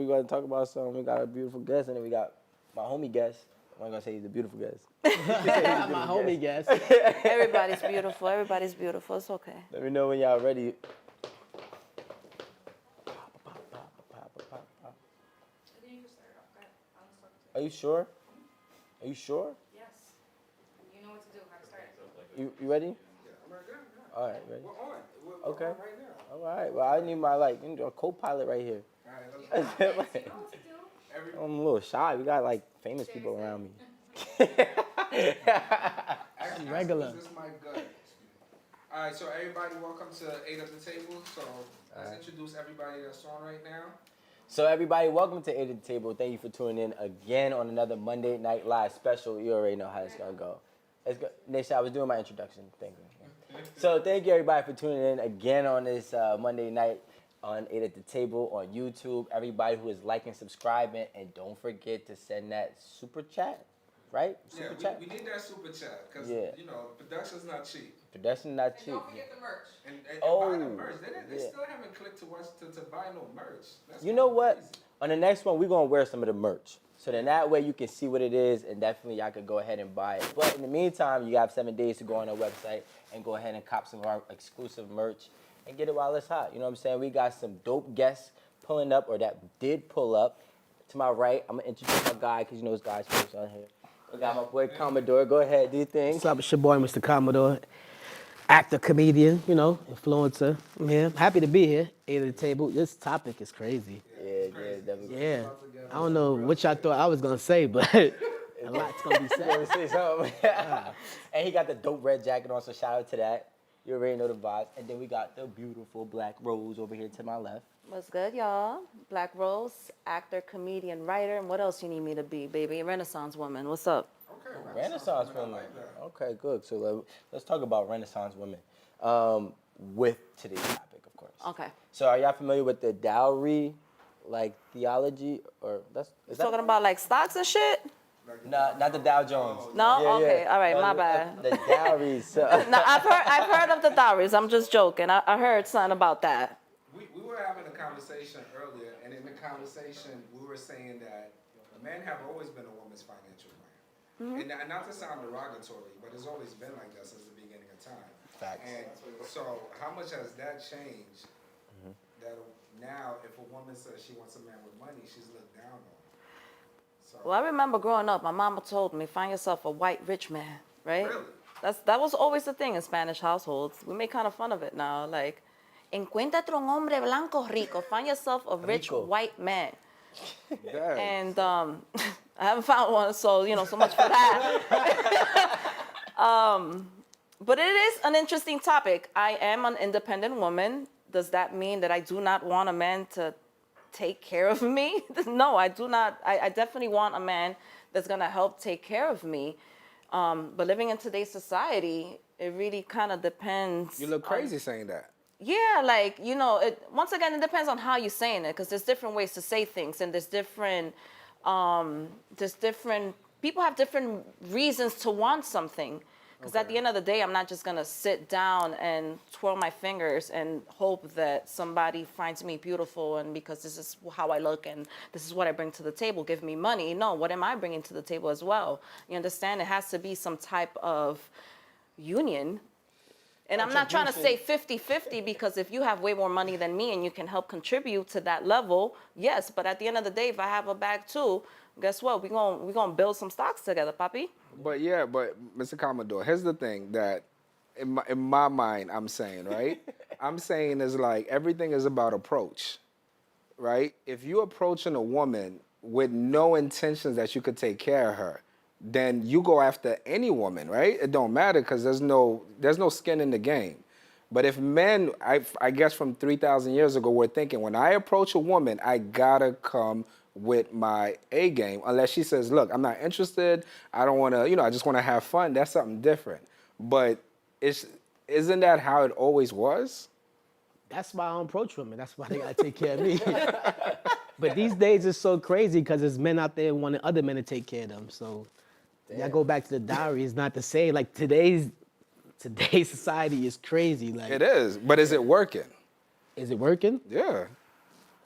we got to talk about something. We got a beautiful guest, and then we got my homie guest. I'm not going to say he's the beautiful guest. My homie guest. Everybody's beautiful. Everybody's beautiful. It's okay. Let me know when y'all ready. Are you sure? Are you sure? Yes. You know what to do. How to start. You ready? Yeah, I'm ready. All right, ready? We're on. We're Okay. on right now. All right. Well, I need my co-pilot right here. All right, let's go. You know what to do. I'm a little shy. We got like famous people around me. Actually, regular. This is my gut. All right, so everybody, welcome to 8 at the Table. So let's introduce everybody that's on right now. So everybody, welcome to 8 at the Table. Thank you for tuning in again on another Monday Night Live special. You already know how it's gonna go. Let's go. Nisha, I was doing my introduction. Thank you. So thank you everybody for tuning in again on this Monday night on 8 at the Table on YouTube. Everybody who is liking, subscribing, and don't forget to send that super chat, right? Super chat. We need that super chat because you know production's not cheap. Production's not cheap. Don't forget the merch. And buy the merch. They still haven't clicked to us to buy no merch. That's You know what? crazy. On the next one, we're gonna wear some of the merch. So then that way you can see what it is, and definitely y'all could go ahead and buy it. But in the meantime, you have 7 days to go on our website and go ahead and cop some of our exclusive merch and get it while it's hot. You know what I'm saying? We got some dope guests pulling up, or that did pull up. To my right, I'm gonna introduce my guy, because you know his guy's first on here. We got my boy Commodore. Go ahead, do your thing. What's up? It's your boy, Mr. Commodore. Actor, comedian, you know, influencer. I'm here. Happy to be here. 8 at the Table. This topic is crazy. Yeah, definitely. Yeah. I don't know what y'all thought I was going to say, but a lot's going to be said. Say something. And he got the dope red jacket on, so shout out to that. You already know the vibes. And then we got the beautiful Black Rose over here to my left. What's good, y'all? Black Rose, actor, comedian, writer, and what else you need me to be, baby? Renaissance woman. What's up? Okay, Renaissance women. women. I like that. Okay, good. So let's talk about Renaissance women with today's topic, of course. Okay. So are y'all familiar with the dowry, like theology, or Talking about like stocks and shit? not the Dow Jones. No? Yeah, Okay, yeah. all right, No, my the- bad. The dowries. No, I've heard of the dowries. I'm just joking. I heard something about that. We were having a conversation earlier, and in the conversation, we were saying that men have always been a woman's financial plan. And not to sound derogatory, but it's always been like that since the beginning of time. Facts. And so, how much has that changed? That now, if a woman says she wants a man with money, she's looked down on. So, Well, I remember growing up, my mama told me, find yourself a white rich man, right? Really? That was always the thing in Spanish households. We make kind of fun of it now. Like, encuéntrate un hombre blanco rico. Find yourself a rich Rico. white man. Yes. And I haven't found one, so, so much for that. But it is an interesting topic. I am an independent woman. Does that mean that I do not want a man to take care of me? No, I do not. I definitely want a man that's going to help take care of me. But living in today's society, it really kind of depends. You look crazy saying that. Yeah, like, once again, it depends on how you're saying it, because there's different ways to say things, and there's different, people have different reasons to want something. Because at the end of the day, I'm not just going to sit down and twirl my fingers and hope that somebody finds me beautiful, and because this is how I look and this is what I bring to the table, give me money. No, what am I bringing to the table as well? You understand? It has to be some type of union. And I'm not trying to say 50-50, because if you have way more money than me and you can help contribute to that level, yes. But at the end of the day, if I have a bag too, guess what? We're gonna build some stocks together, papi. But Mr. Commodore, here's the thing that in my mind I'm saying, right? I'm saying is like everything is about approach, right? If you approaching a woman with no intentions that you could take care of her, then you go after any woman, right? It don't matter because there's no skin in the game. But if men, I guess from 3,000 years ago, were thinking, when I approach a woman, I gotta come with my A game, unless she says, look, I'm not interested, I don't wanna, I just wanna have fun, that's something different. But isn't that how it always was? That's why I don't approach women. That's why they got to take care of me. But these days it's so crazy because there's men out there wanting other men to take care of them. So y'all go back to the dowry. It's not the same. Like today's society is crazy. Like It is, but is it working? Is it working? Yeah.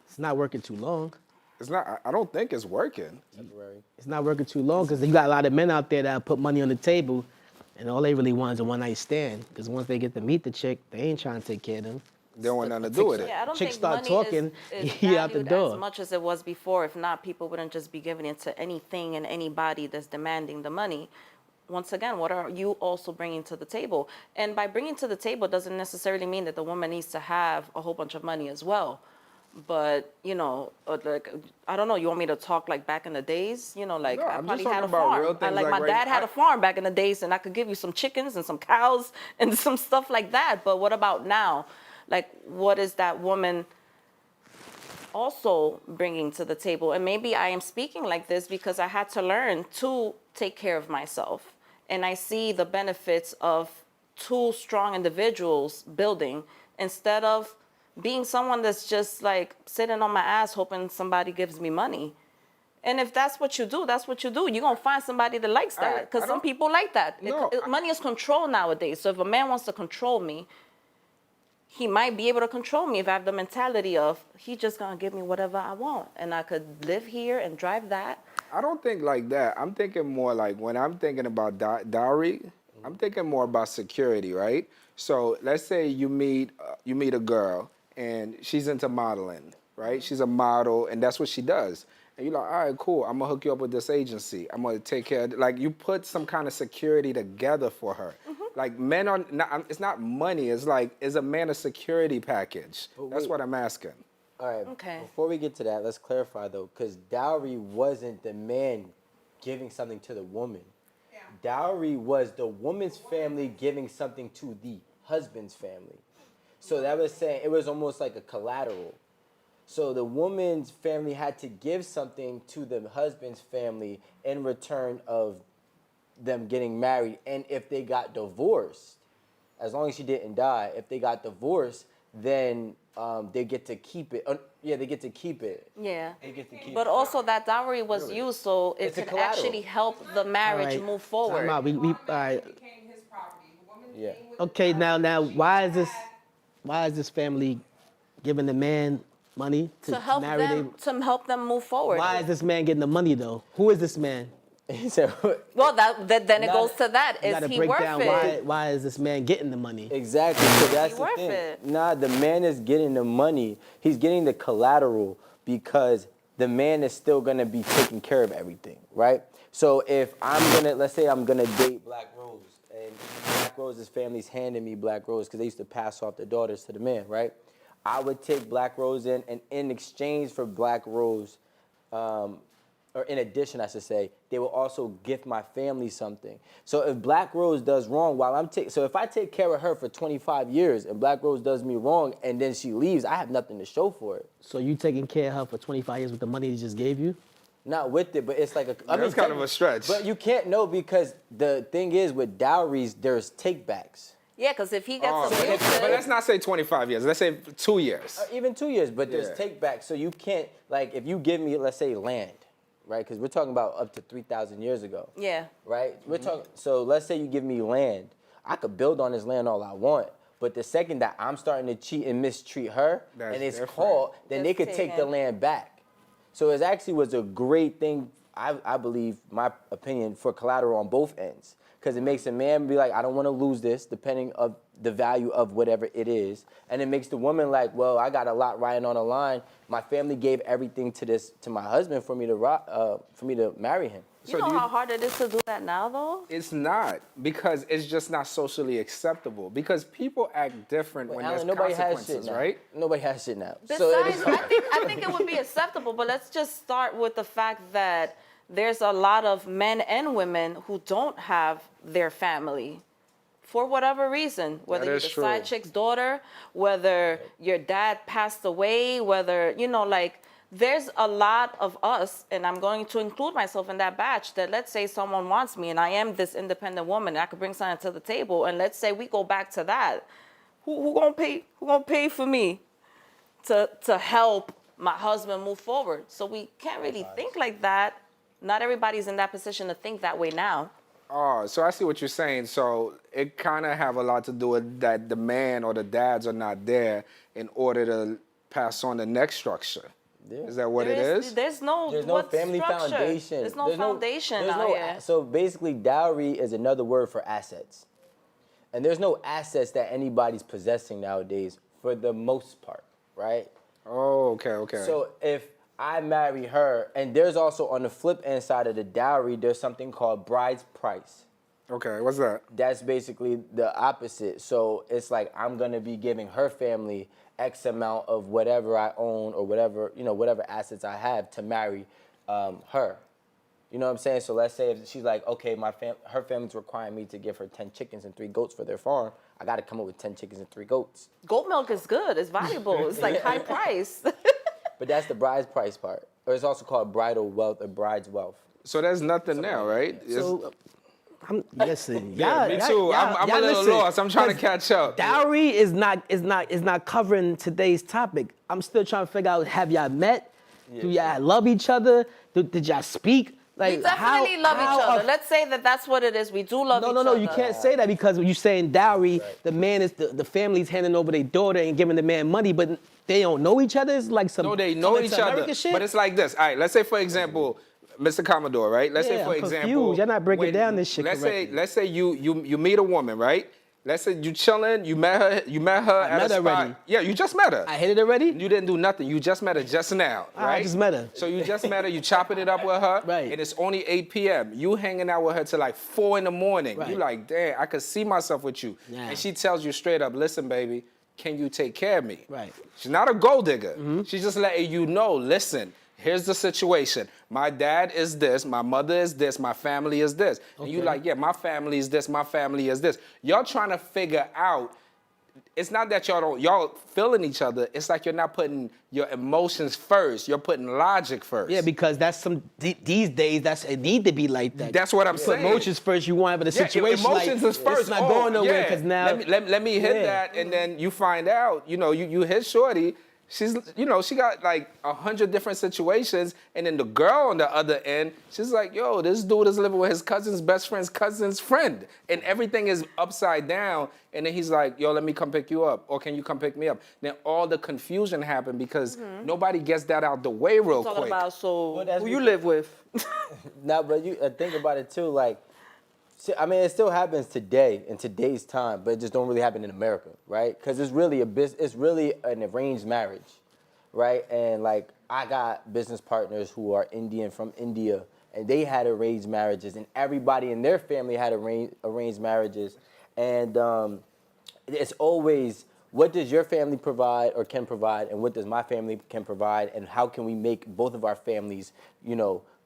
It's not working too long. It's not. I don't think it's working. Temporary. It's not working too long because you got a lot of men out there that put money on the table, and all they really want is a one night stand. Because once they get to meet the chick, they ain't trying to take care of them. They don't want nothing to do with it. Yeah, I don't Chicks think start money talking, is he out the valued door. as much as it was before. If not, people wouldn't just be giving it to anything and anybody that's demanding the money. Once again, what are you also bringing to the table? And by bringing to the table doesn't necessarily mean that the woman needs to have a whole bunch of money as well. But, you know, like, I don't know, you want me to talk like back in the days? You know, like, No, I I'm probably just had a talking about farm. real things Like like my right dad had now. a farm back in the days, and I could give you some chickens and some cows and some stuff like that. But what about now? Like, what is that woman also bringing to the table? And maybe I am speaking like this because I had to learn to take care of myself. And I see the benefits of two strong individuals building instead of being someone that's just like sitting on my ass hoping somebody gives me money. And if that's what you do, that's what you do. You're going to find somebody that likes that. I Because some don't- people like that. No, Money is control nowadays. So if a man wants to control me, he might be able to control me if I have the mentality of he just going to give me whatever I want. And I could live here and drive that. I don't think like that. I'm thinking more like when I'm thinking about dowry, I'm thinking more about security, right? So let's say you meet a girl and she's into modeling, right? She's a model and that's what she does. And you're like, all right, cool. I'm gonna hook you up with this agency. I'm gonna take care of, like, you put some kind of security together for her. Like, men are not, it's not money. It's like, is a man a security package? That's what I'm asking. All right. Okay. Before we get to that, let's clarify though, because dowry wasn't the man giving something to the woman. Yeah. Dowry was the woman's family giving something to the husband's family. So that was saying it was almost like a collateral. So the woman's family had to give something to the husband's family in return of them getting married. And if they got divorced, as long as she didn't die, if they got divorced, then they get to keep it. Yeah, they get to keep it. Yeah. They get to keep But it. also that dowry was used so it It's a could collateral. actually help the marriage All right. move Time forward. out. All Automatically right. became his property. The woman Yeah. came with the Okay, property. now, She why had- is this family giving the man money To help marry them move forward. Why is this man getting the money though? Who is this man? He said, Well, then it Not- goes to that. You Is gotta he break worth down it? why is this man getting the money? exactly. So that's He the worth thing. it. Nah, the man is getting the money. He's getting the collateral because the man is still gonna be taking care of everything, right? So if let's say I'm gonna date Black Rose, and Black Rose's family's handing me Black Rose because they used to pass off their daughters to the man, right? I would take Black Rose in, and in exchange for Black Rose, or in addition, I should say, they will also gift my family something. So if Black Rose does wrong so if I take care of her for 25 years and Black Rose does me wrong and then she leaves, I have nothing to show for it. So you taking care of her for 25 years with the money he just gave you? Not with it, but it's like That's kind of a stretch. But you can't know because the thing is with dowries, there's takebacks. Yeah, because if he gets Oh, abusive, but let's not say 25 years. Let's say 2 years. Even 2 years, but there's Yeah. takebacks. So you can't, like, if you give me, let's say, land, right? Because we're talking about up to 3,000 years ago. yeah. Right? We're talking. So let's say you give me land. I could build on this land all I want. But the second that I'm starting to cheat and mistreat her, That's and it's different. caught, then they It's could take the taken. land back. So it actually was a great thing, I believe, my opinion, for collateral on both ends. Because it makes a man be like, I don't want to lose this, depending of the value of whatever it is. And it makes the woman like, well, I got a lot riding on the line. My family gave everything to my husband for me to marry him. You know how hard it is to do that now, though? It's not, because it's just not socially acceptable. Because people act different when Alan, there's nobody has shit consequences, now. right? Nobody has shit now. Besides, I think it would be acceptable, but let's just start with the fact that there's a lot of men and women who don't have their family for whatever reason, whether That you're is the true. side chick's daughter, whether your dad passed away, whether, like, there's a lot of us, and I'm going to include myself in that batch, that let's say someone wants me and I am this independent woman and I could bring something to the table, and let's say we go back to that. Who gonna pay for me to help my husband move forward? So we can't really think like that. Not everybody's in that position to think that way now. Oh, so I see what you're saying. So it kind of have a lot to do with that the man or the dads are not there in order to pass on the next structure. Yeah. Is that what it is? There's no There's no family structure. foundation. There's no foundation out here. So basically, dowry is another word for assets. And there's no assets that anybody's possessing nowadays for the most part, right? Oh, okay. So if I marry her, and there's also on the flip end side of the dowry, there's something called bride's price. Okay, what's that? That's basically the opposite. So it's like I'm gonna be giving her family X amount of whatever I own or whatever, whatever assets I have to marry her. You know what I'm saying? So let's say if she's like, okay, her family's requiring me to give her 10 chickens and 3 goats for their farm. I got to come up with 10 chickens and 3 goats. Goat milk is good. It's valuable. It's like high price. But that's the bride's price part. Or it's also called bridal wealth or bride's wealth. So there's nothing now, right? So, listen, Yeah, me too. I'm a little lost. I'm trying to catch up. Dowry is not covering today's topic. I'm still trying to figure out, have y'all met? Do y'all love each other? Did y'all speak? Like, We definitely love each other. Let's say that that's what it is. We do love each other. No, you can't say that because when you're saying dowry, the man is the family's handing over their daughter and giving the man money, but they don't know each other. It's like some No, they know each other. American shit. But it's like this. All right, let's say for example, Mr. Commodore, right? Let's say Yeah, for I'm example, confused. You're not breaking down this shit Let's correctly. say you meet a woman, right? Let's say you chilling, you met her at met a her spot. already. Yeah, you just met her. I hit it already. You didn't do nothing. You just met her just now, right? I just met her. So you just met her. You chopping it up with her, Right. and it's only 8 p.m. You hanging out with her till like 4 in the morning. Right. You like, damn, I could see myself with you. Yeah. And she tells you straight up, listen, baby, can you take care of me? Right. She's not a gold digger. She's just letting you know, listen, here's the situation. My dad is this, my mother is this, my family is this. And you like, yeah, my family is this, my family is this. Y'all trying to figure out, it's not that y'all feeling each other, it's like you're not putting your emotions first, you're putting logic first. Yeah, because that's these days it need to be like that. That's what I'm Put saying. emotions first. You want, but the Yeah, situation emotions like, is first. It's not going nowhere because now. Let me hit Yeah. that, and then you find out. You hit shorty. She's, she got like 100 different situations, and then the girl on the other end, she's like, yo, this dude is living with his cousin's best friend's cousin's friend, and everything is upside down. And then he's like, yo, let me come pick you up, or can you come pick me up? Then all the confusion happened because nobody gets that out the way real Talking quick. about that's who you what- live with. Now, but you think about it too, like, I mean, it still happens today in today's time, but it just don't really happen in America, right? Because it's really it's really an arranged marriage, right? And like, I got business partners who are Indian from India, and they had arranged marriages, and everybody in their family had arranged marriages, and it's always, what does your family provide or can provide, and what does my family can provide, and how can we make both of our families,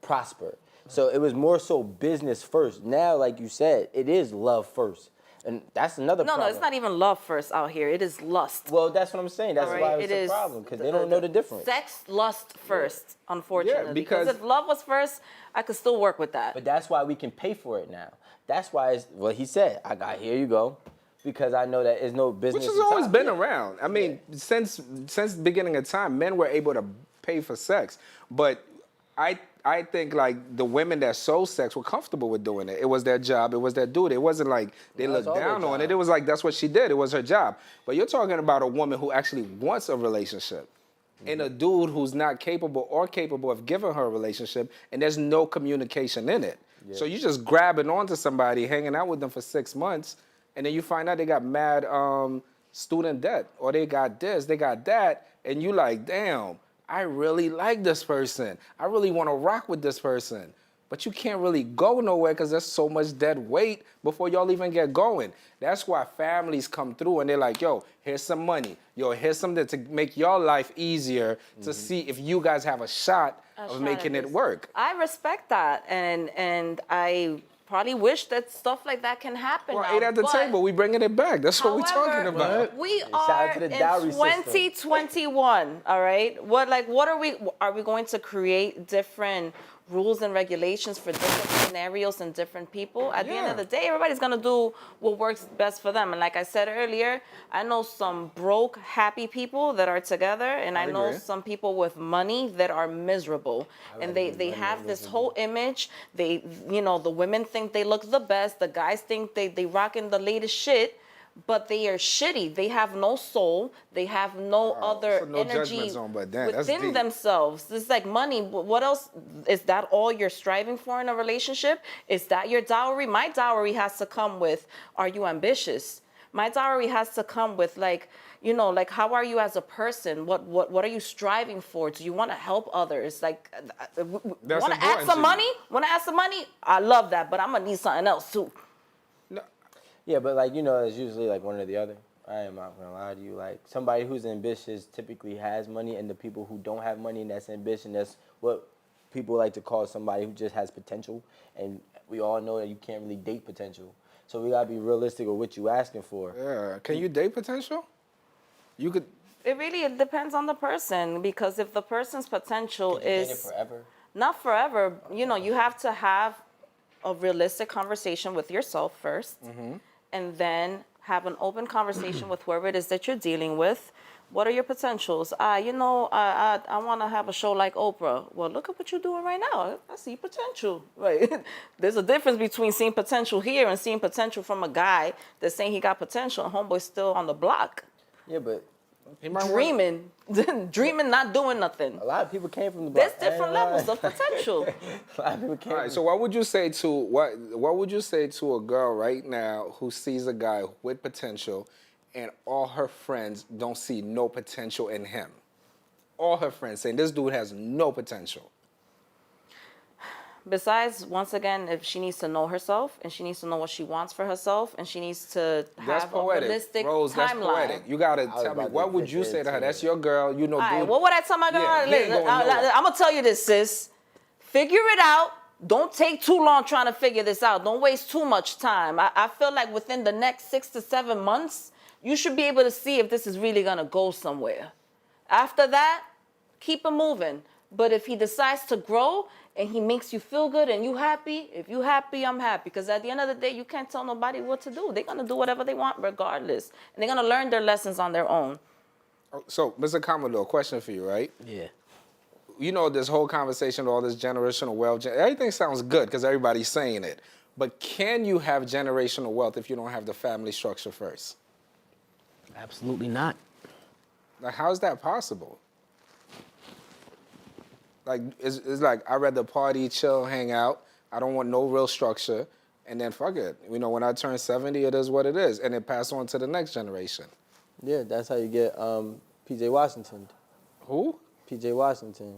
prosper? So it was more so business first. Now, like you said, it is love first. And that's another problem. No, it's not even love first out here. It is lust. Well, that's what I'm saying. That's All why right? it's a problem, because they don't know the difference. Sex, lust first, unfortunately. because- if love was first, I could still work with that. But that's why we can pay for it now. That's why it's what he said. I got, here you go. Because I know that there's no business. Which has always top. been around. I mean, since the beginning of time, men were able to pay for sex. But I think like the women that sold sex were comfortable with doing it. It was their job. It was their duty. It wasn't like they No, it's looked all their down on job. it. It was like that's what she did. It was her job. But you're talking about a woman who actually wants a relationship. And a dude who's not capable of giving her a relationship, and there's no communication in it. So you just grabbing onto somebody, hanging out with them for 6 months, and then you find out they got mad student debt, or they got this, they got that, and you like, damn, I really like this person. I really want to rock with this person. But you can't really go nowhere because there's so much dead weight before y'all even get going. That's why families come through and they're like, yo, here's some money. Yo, here's something to make your life easier to see if you guys have a shot of making it work. I respect that, and I probably wish that stuff like that can happen. Well, now, ate at the but table, we bringing it back. That's what we're talking however, about. We Shout are out to the in dowry system. 2021. All right. What are we going to create different rules and regulations for different scenarios and different people? At the end of the day, everybody's gonna do what works best for them. And like I said earlier, I know some broke, happy people that are together, and I know agree. some people with money that are miserable. And they have this whole image. The women think they look the best. The guys think they rocking the latest shit. but they are shitty. They have no soul. They have no other so no energy judgment zone, but damn, that's within deep. themselves. It's like money. What else? Is that all you're striving for in a relationship? Is that your dowry? My dowry has to come with, are you ambitious? My dowry has to come with, like, you know, like, how are you as a person? What are you striving for? Do you want to help others? Like, That's want to add important some to money? you. Want to add some money? I love that, but I'm gonna need something else too. No, Yeah, but like, you know, it's usually like one or the other. I am not gonna lie to you. Like, somebody who's ambitious typically has money, and the people who don't have money and that's ambition, that's what people like to call somebody who just has potential. And we all know that you can't really date potential. So we gotta be realistic with what you asking for. yeah. Can you date potential? You could. It depends on the person, because if the person's potential Could you date it is forever? not forever, you know, you have to have a realistic conversation with yourself first, and then have an open conversation with whoever it is that you're dealing with. What are your potentials? I want to have a show like Oprah. Well, look at what you're doing right now. I see potential. Right? There's a difference between seeing potential here and seeing potential from a guy that's saying he got potential and homeboy's still on the block. Yeah, but He might want. Dreaming, dreaming, not doing nothing. a lot of people came from the There's block. I ain't different gonna levels lie. of potential. A lot of people came All right. So what would you say to what would you say to a girl right now who sees a guy with potential, and all her friends don't see no potential in him? All her friends saying this dude has no potential. Besides, once again, if she needs to know herself and she needs to know what she wants for herself and she needs to That's have a poetic, realistic Rose. That's timeline. poetic. You gotta was tell me about to what would get you say to her? into That's it. your girl. You know, All right, dude. what would I tell my girl? Yeah, he ain't going nowhere. I'm gonna tell you this, sis. Figure it out. Don't take too long trying to figure this out. Don't waste too much time. I feel like within the next 6 to 7 months, you should be able to see if this is really gonna go somewhere. After that, keep it moving. But if he decides to grow and he makes you feel good and you happy, if you happy, I'm happy. Because at the end of the day, you can't tell nobody what to do. They're gonna do whatever they want regardless. And they're gonna learn their lessons on their own. So, Mr. Commodore, question for you, right? Yeah. You know, this whole conversation, all this generational wealth, everything sounds good because everybody's saying it. But can you have generational wealth if you don't have the family structure first? Absolutely not. Like, how is that possible? Like, it's like, I'd rather party, chill, hang out. I don't want no real structure. And then fuck it. You know, when I turn 70, it is what it is. And it pass on to the next generation. Yeah, that's how you get P.J. Washington. Who? P.J. Washington.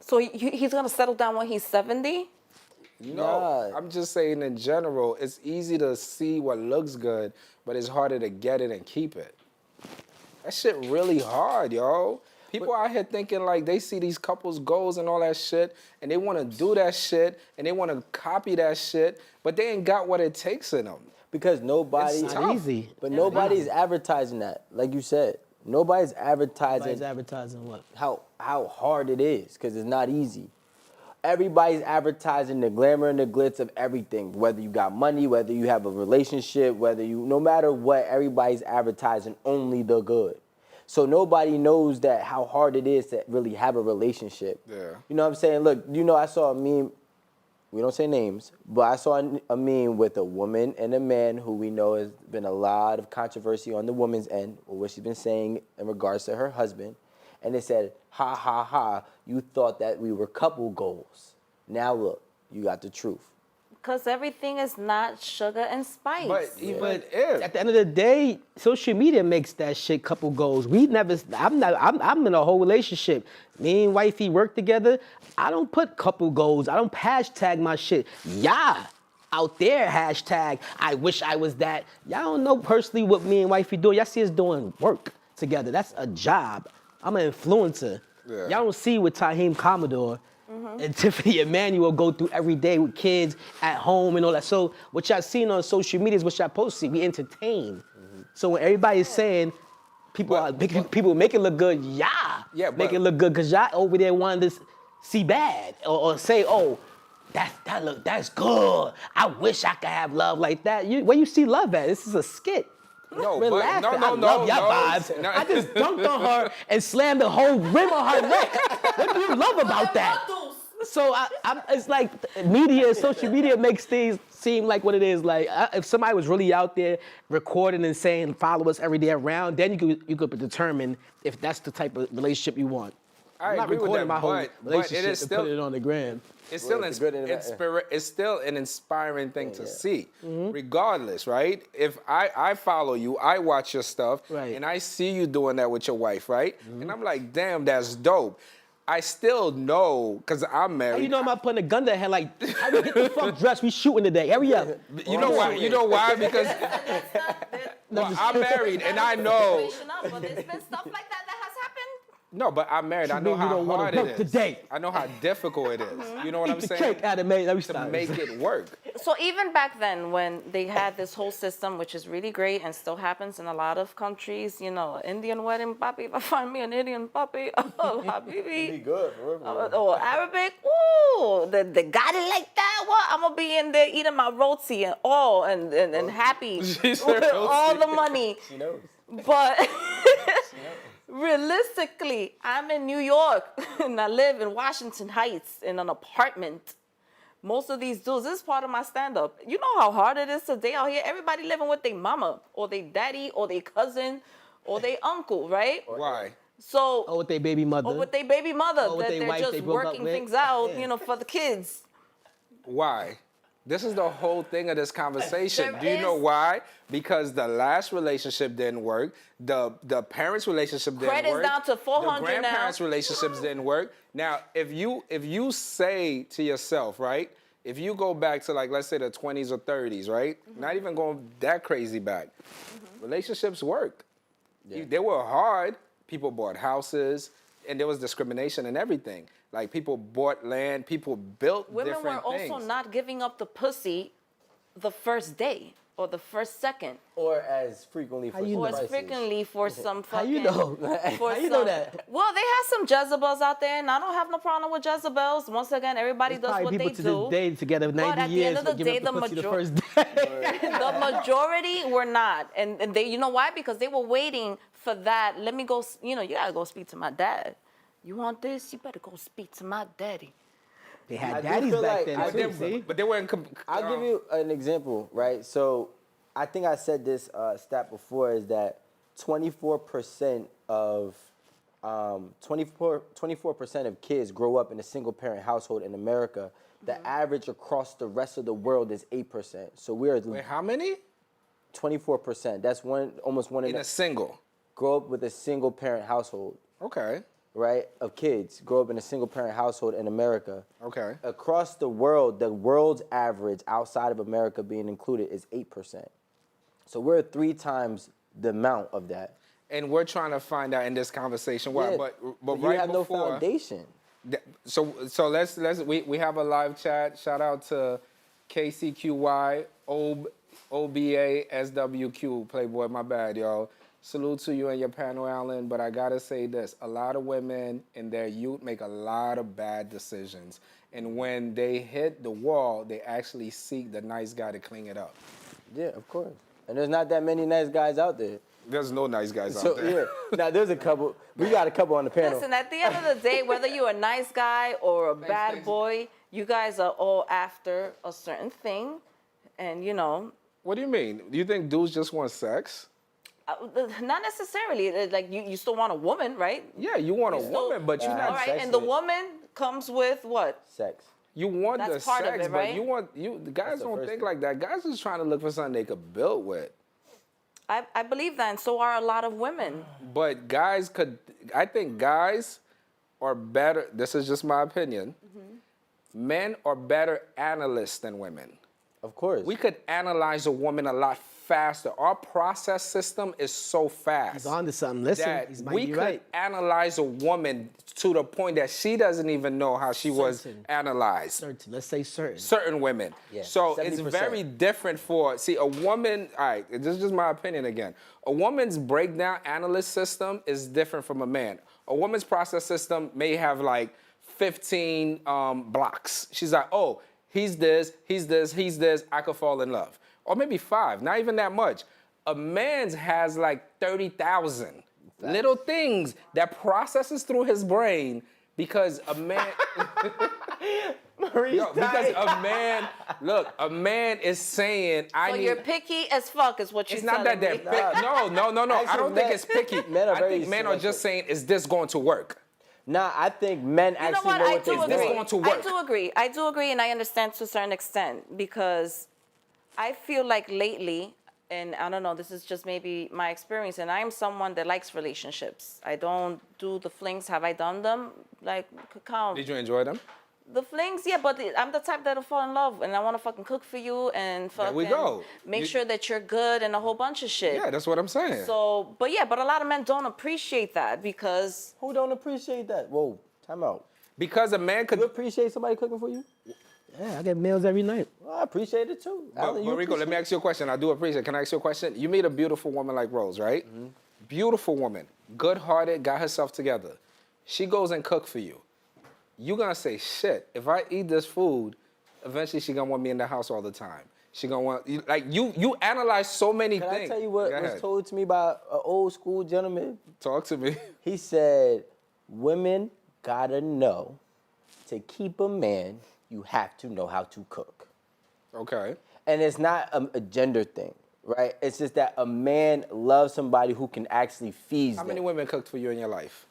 So he's gonna settle down when he's 70? No, Nah. I'm just saying in general, it's easy to see what looks good, but it's harder to get it and keep it. That shit really hard, yo. People out here thinking like they see these couples' goals and all that shit, and they want to do that shit, and they want to copy that shit, but they ain't got what it takes in them. Because nobody, It's Not tough. easy. but nobody's advertising that. Like you said, nobody's advertising Everybody's advertising what? how hard it is, because it's not easy. Everybody's advertising the glamour and the glitz of everything. Whether you got money, whether you have a relationship, no matter what, everybody's advertising only the good. So nobody knows that how hard it is to really have a relationship. Yeah. You know what I'm saying? Look, you know, I saw a meme. We don't say names, but I saw a meme with a woman and a man who we know has been a lot of controversy on the woman's end, or what she's been saying in regards to her husband. And they said, ha, ha, ha, you thought that we were couple goals. Now look, you got the truth. Because everything is not sugar and spice. But even if At the end of the day, social media makes that shit couple goals. I'm in a whole relationship. Me and wifey work together. I don't put couple goals. I don't hashtag my shit. Yeah. Out there, hashtag, I wish I was that. Y'all don't know personally what me and wifey do. Y'all see us doing work together. That's a job. I'm an influencer. Yeah. Y'all don't see what Taheem Commodore and Tiffany Emmanuel go through every day with kids at home and all that. So what y'all seen on social media is what y'all post see. We entertain. So when everybody is saying people make it look good, Yeah, make but- it look good because y'all over there wanting to see bad or say, oh, that's good. I wish I could have love like that. Where you see love at? This is a skit. No, Relax. but I love y'all vibes. no. I just dunked on her and slammed the whole rim on her neck. What do you love about that? So it's like social media makes things seem like what it is. Like if somebody was really out there recording and saying follow us every day around, then you could determine if that's the type of relationship you want. I'm not agree with recording that, my whole but it relationship is and still- putting it on the gram. It's still, Well, it's a good and a bad, it's still an inspiring thing to see, Mm-hmm. regardless, right? If I follow you, I watch your stuff, Right. and I see you doing that with your wife, right? Mm-hmm. And I'm like, damn, that's dope. I still know, because I'm married. How you know I'm not putting a gun to the head like, how we get the fuck dressed? We shooting today. Hurry up. You know why? You know why? Because That's not that. well, I'm married, and I know. Situation up, but there's been stuff like that has happened. No, but I'm married. I know mean you how don't wanna hard work it is. today? I know how difficult it is. You know what I'm Eat the saying? cake out of me. Let me To stop. make it work. So even back then, when they had this whole system, which is really great and still happens in a lot of countries, you know, Indian wedding, papi, if I find me an Indian papi, oh, Be habibi. good, for real. Or Arabic, ooh, they got it like that. What? I'm gonna be in there eating my roti and all and happy She said with all roti. the money. She knows. But realistically, I'm in New York and I live in Washington Heights in an apartment. Most of these dudes, this is part of my stand-up. You know how hard it is today out here? Everybody living with their mama or their daddy or their cousin or their uncle, right? Why? So, Oh, with their baby mother. or with their baby mother, Or with that their they're wife just they broke up working with. things out, Yeah. you know, for the kids. Why? This is the whole thing of this conversation. There Do you know is- why? Because the last relationship didn't work. The parents' relationship didn't Credit's work. down to 400 The grandparents' now. relationships didn't work. Now, if you say to yourself, right? If you go back to like let's say the 20s or 30s, right? Mm-hmm. Not even going that crazy back. Relationships worked. They were hard. People bought houses, and there was discrimination and everything. Like people bought land, people built Women were different things. also not giving up the pussy the first day or the first second. Or as frequently for you some Or know? as prices. frequently for some How fucking. you know? For How you know some- that? Well, they have some Jezebels out there, and I don't have no problem with Jezebels. Once again, everybody There's does probably what people they to do. this day together 90 at the years end of the for giving day, up the the pussy the major- first day. The majority were not, and they, you know why? Because they were waiting for that. Let me go. You know, you gotta go speak to my dad. You want this? You better go speak to my daddy. They I had do daddies feel back like- then I too, do- see? But they weren't. I'll give you an example, right? So I think I said this stat before is that 24% of 24% of kids grow up in a single parent household in America. The average across the rest of the world is 8%. So we're Wait, how many? 24%. That's almost one In in a single. grow up with a single parent household, Okay. right? Of kids grow up in a single parent household in America. Okay. Across the world's average outside of America being included is 8%. So we're 3 times the amount of that. And we're trying to find out in this conversation why. Yeah, But you right have before. no foundation. So let's we have a live chat. Shout out to KCQY OBA SWQ Playboy. My bad, y'all. Salute to you and your panel, Alan. But I gotta say this: a lot of women in their youth make a lot of bad decisions, and when they hit the wall, they actually seek the nice guy to clean it up. Yeah, of course. And there's not that many nice guys out there. There's no nice guys So out there. yeah, now there's a couple. We got a couple on the panel. Listen, at the end of the day, whether you're a nice guy or a bad Stacey. boy, you guys are all after a certain thing, and you know. What do you mean? Do you think dudes just want sex? Not necessarily. Like you still want a woman, right? Yeah, you want a still- woman, but you're All not. All right, sex and the with- woman comes with what? Sex. You want That's the part of sex, it, but right? the guys the don't first think thing. like that. Guys is trying to look for something they could build with. I believe that, and so are a lot of women. But I think guys are better. This is just my opinion. Men are better analysts than women. Of course. We could analyze a woman a lot faster. Our process system is so fast. He's on to something. Listen, that he's we might be could right. analyze a woman to the point that she doesn't even know how she was Certain. analyzed. Certain. Let's say certain. Certain women. Yeah, So it's 70%. very different for, see, a woman, all right, this is just my opinion again. A woman's breakdown analyst system is different from a man. A woman's process system may have like 15 blocks. She's like, oh, he's this, I could fall in love. Or maybe 5, not even that much. A man's has like 30,000 little things that processes through his brain because a man, Maurice Yo, because a man is saying, So you're picky as fuck is what you're It's not that telling they're me. picky. No. I Actually, don't think it's picky. men are I very think men are just saying, is this going to work? Nah, I think men You know actually what? know I what they do want. agree. going to I work. do agree. I do agree, and I understand to a certain extent because I feel like lately, and I don't know, this is just maybe my experience, and I am someone that likes relationships. I don't do the flings. Have I done them? Like, could count. Did you enjoy them? The flings, yeah, but I'm the type that'll fall in love, and I want to fucking cook for you and There fucking we go. make sure that you're good and a whole bunch of shit. Yeah, that's what I'm saying. So, but a lot of men don't appreciate that because Who don't appreciate that? Whoa, time out. Because a man could. You appreciate somebody cooking for you? Yeah, I get meals every night. Well, I appreciate it too. Alan, you But Rico, let me ask you a question. I do appreciate it. Can I ask you a question? You meet a beautiful woman like Rose, right? Mm-hmm. Beautiful woman, good-hearted, got herself together. She goes and cook for you. You gonna say, shit, if I eat this food, eventually she gonna want me in the house all the time. She gonna want, you analyze so many Can things. I tell you what Go was ahead. told to me by an old school gentleman? Talk to me. He said, women gotta know to keep a man, you have to know how to cook. Okay. And it's not a gender thing, right? It's just that a man loves somebody who can actually feed How them. many women cooked for you in your life?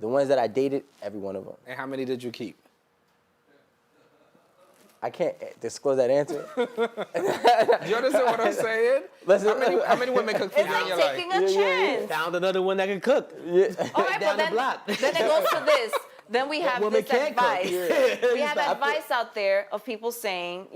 The ones that I dated, every one of them. And how many did you keep? I can't disclose that answer. You understand what I'm saying? Listen, How many women cooked for it's you in like your life? taking a chance. Found another one that can cook. All right, Down but the block. then it goes to this. Then we have woman this can't cook. advice. We have Stop it. advice out there of people saying,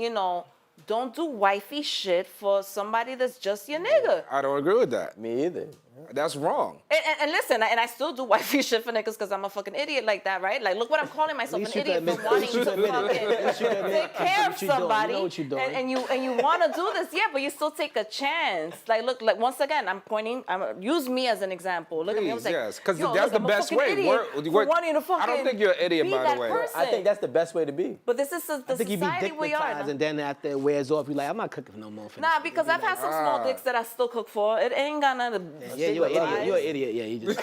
don't do wifey shit for somebody that's just your nigga. I don't agree with that. Me either. That's wrong. And listen, and I still do wifey shit for niggas because I'm a fucking idiot like that, right? Like, look what I'm calling myself, least an you idiot can for admit- wanting at least to you can admit it. At least you can fucking admit take care of what you're doing. You somebody. know what you're doing. And you want to do this, yeah, but you still take a chance. Like, look, like once again, use me as an example. Look at me, I'm Please, like, yes, because yo, that's look, the I'm a best fucking way. idiot for wanting to I fucking don't think you're an idiot, be by that the way. person. I think that's the best way to be. But this is the I think you be society we are. dickmatized, and then after it wears off, you're like, I'm not cooking no more. For Nah, this. because I've had some small dicks that I still cook for. It ain't got nothing to Yeah, you're an idiot. You're an idiot. Yeah, you just.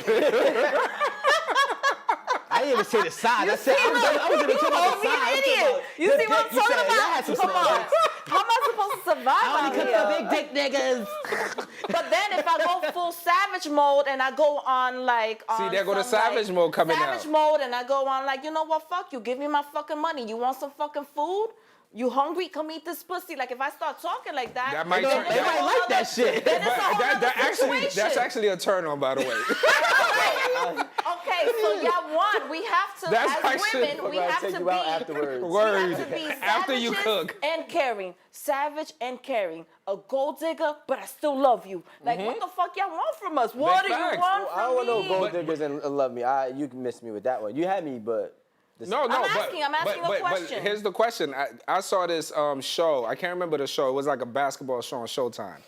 I didn't even say the size. I said I was gonna talk about the size. Idiot. You see what I'm talking about? Come on. How am I supposed to survive I out only cook here? for big dick niggas. But then if I go full savage mode and I go on like on there go the some, savage mode coming savage out. mode and I go on like, you know what, fuck you, give me my fucking money. You want some fucking food? You hungry? Come eat this pussy. Like if I start talking like that, That might then turn- it's they a might whole like other- that shit. Then it's a whole other That's situation. actually a turn on, by the way. Okay, so y'all want, we have to, That's as actually- women, we We're gonna have take to you be, out afterwards. we Word. have to be After you savages cook. and caring. Savage and caring. A gold digger, but I still love you. Like, what the fuck y'all want from us? What do you facts. want from I don't want no me? gold diggers and love me. You can miss me with that one. You had me, but No, I'm asking a question. But here's the question. I saw this show. I can't remember the show. It was like a basketball show on Showtime.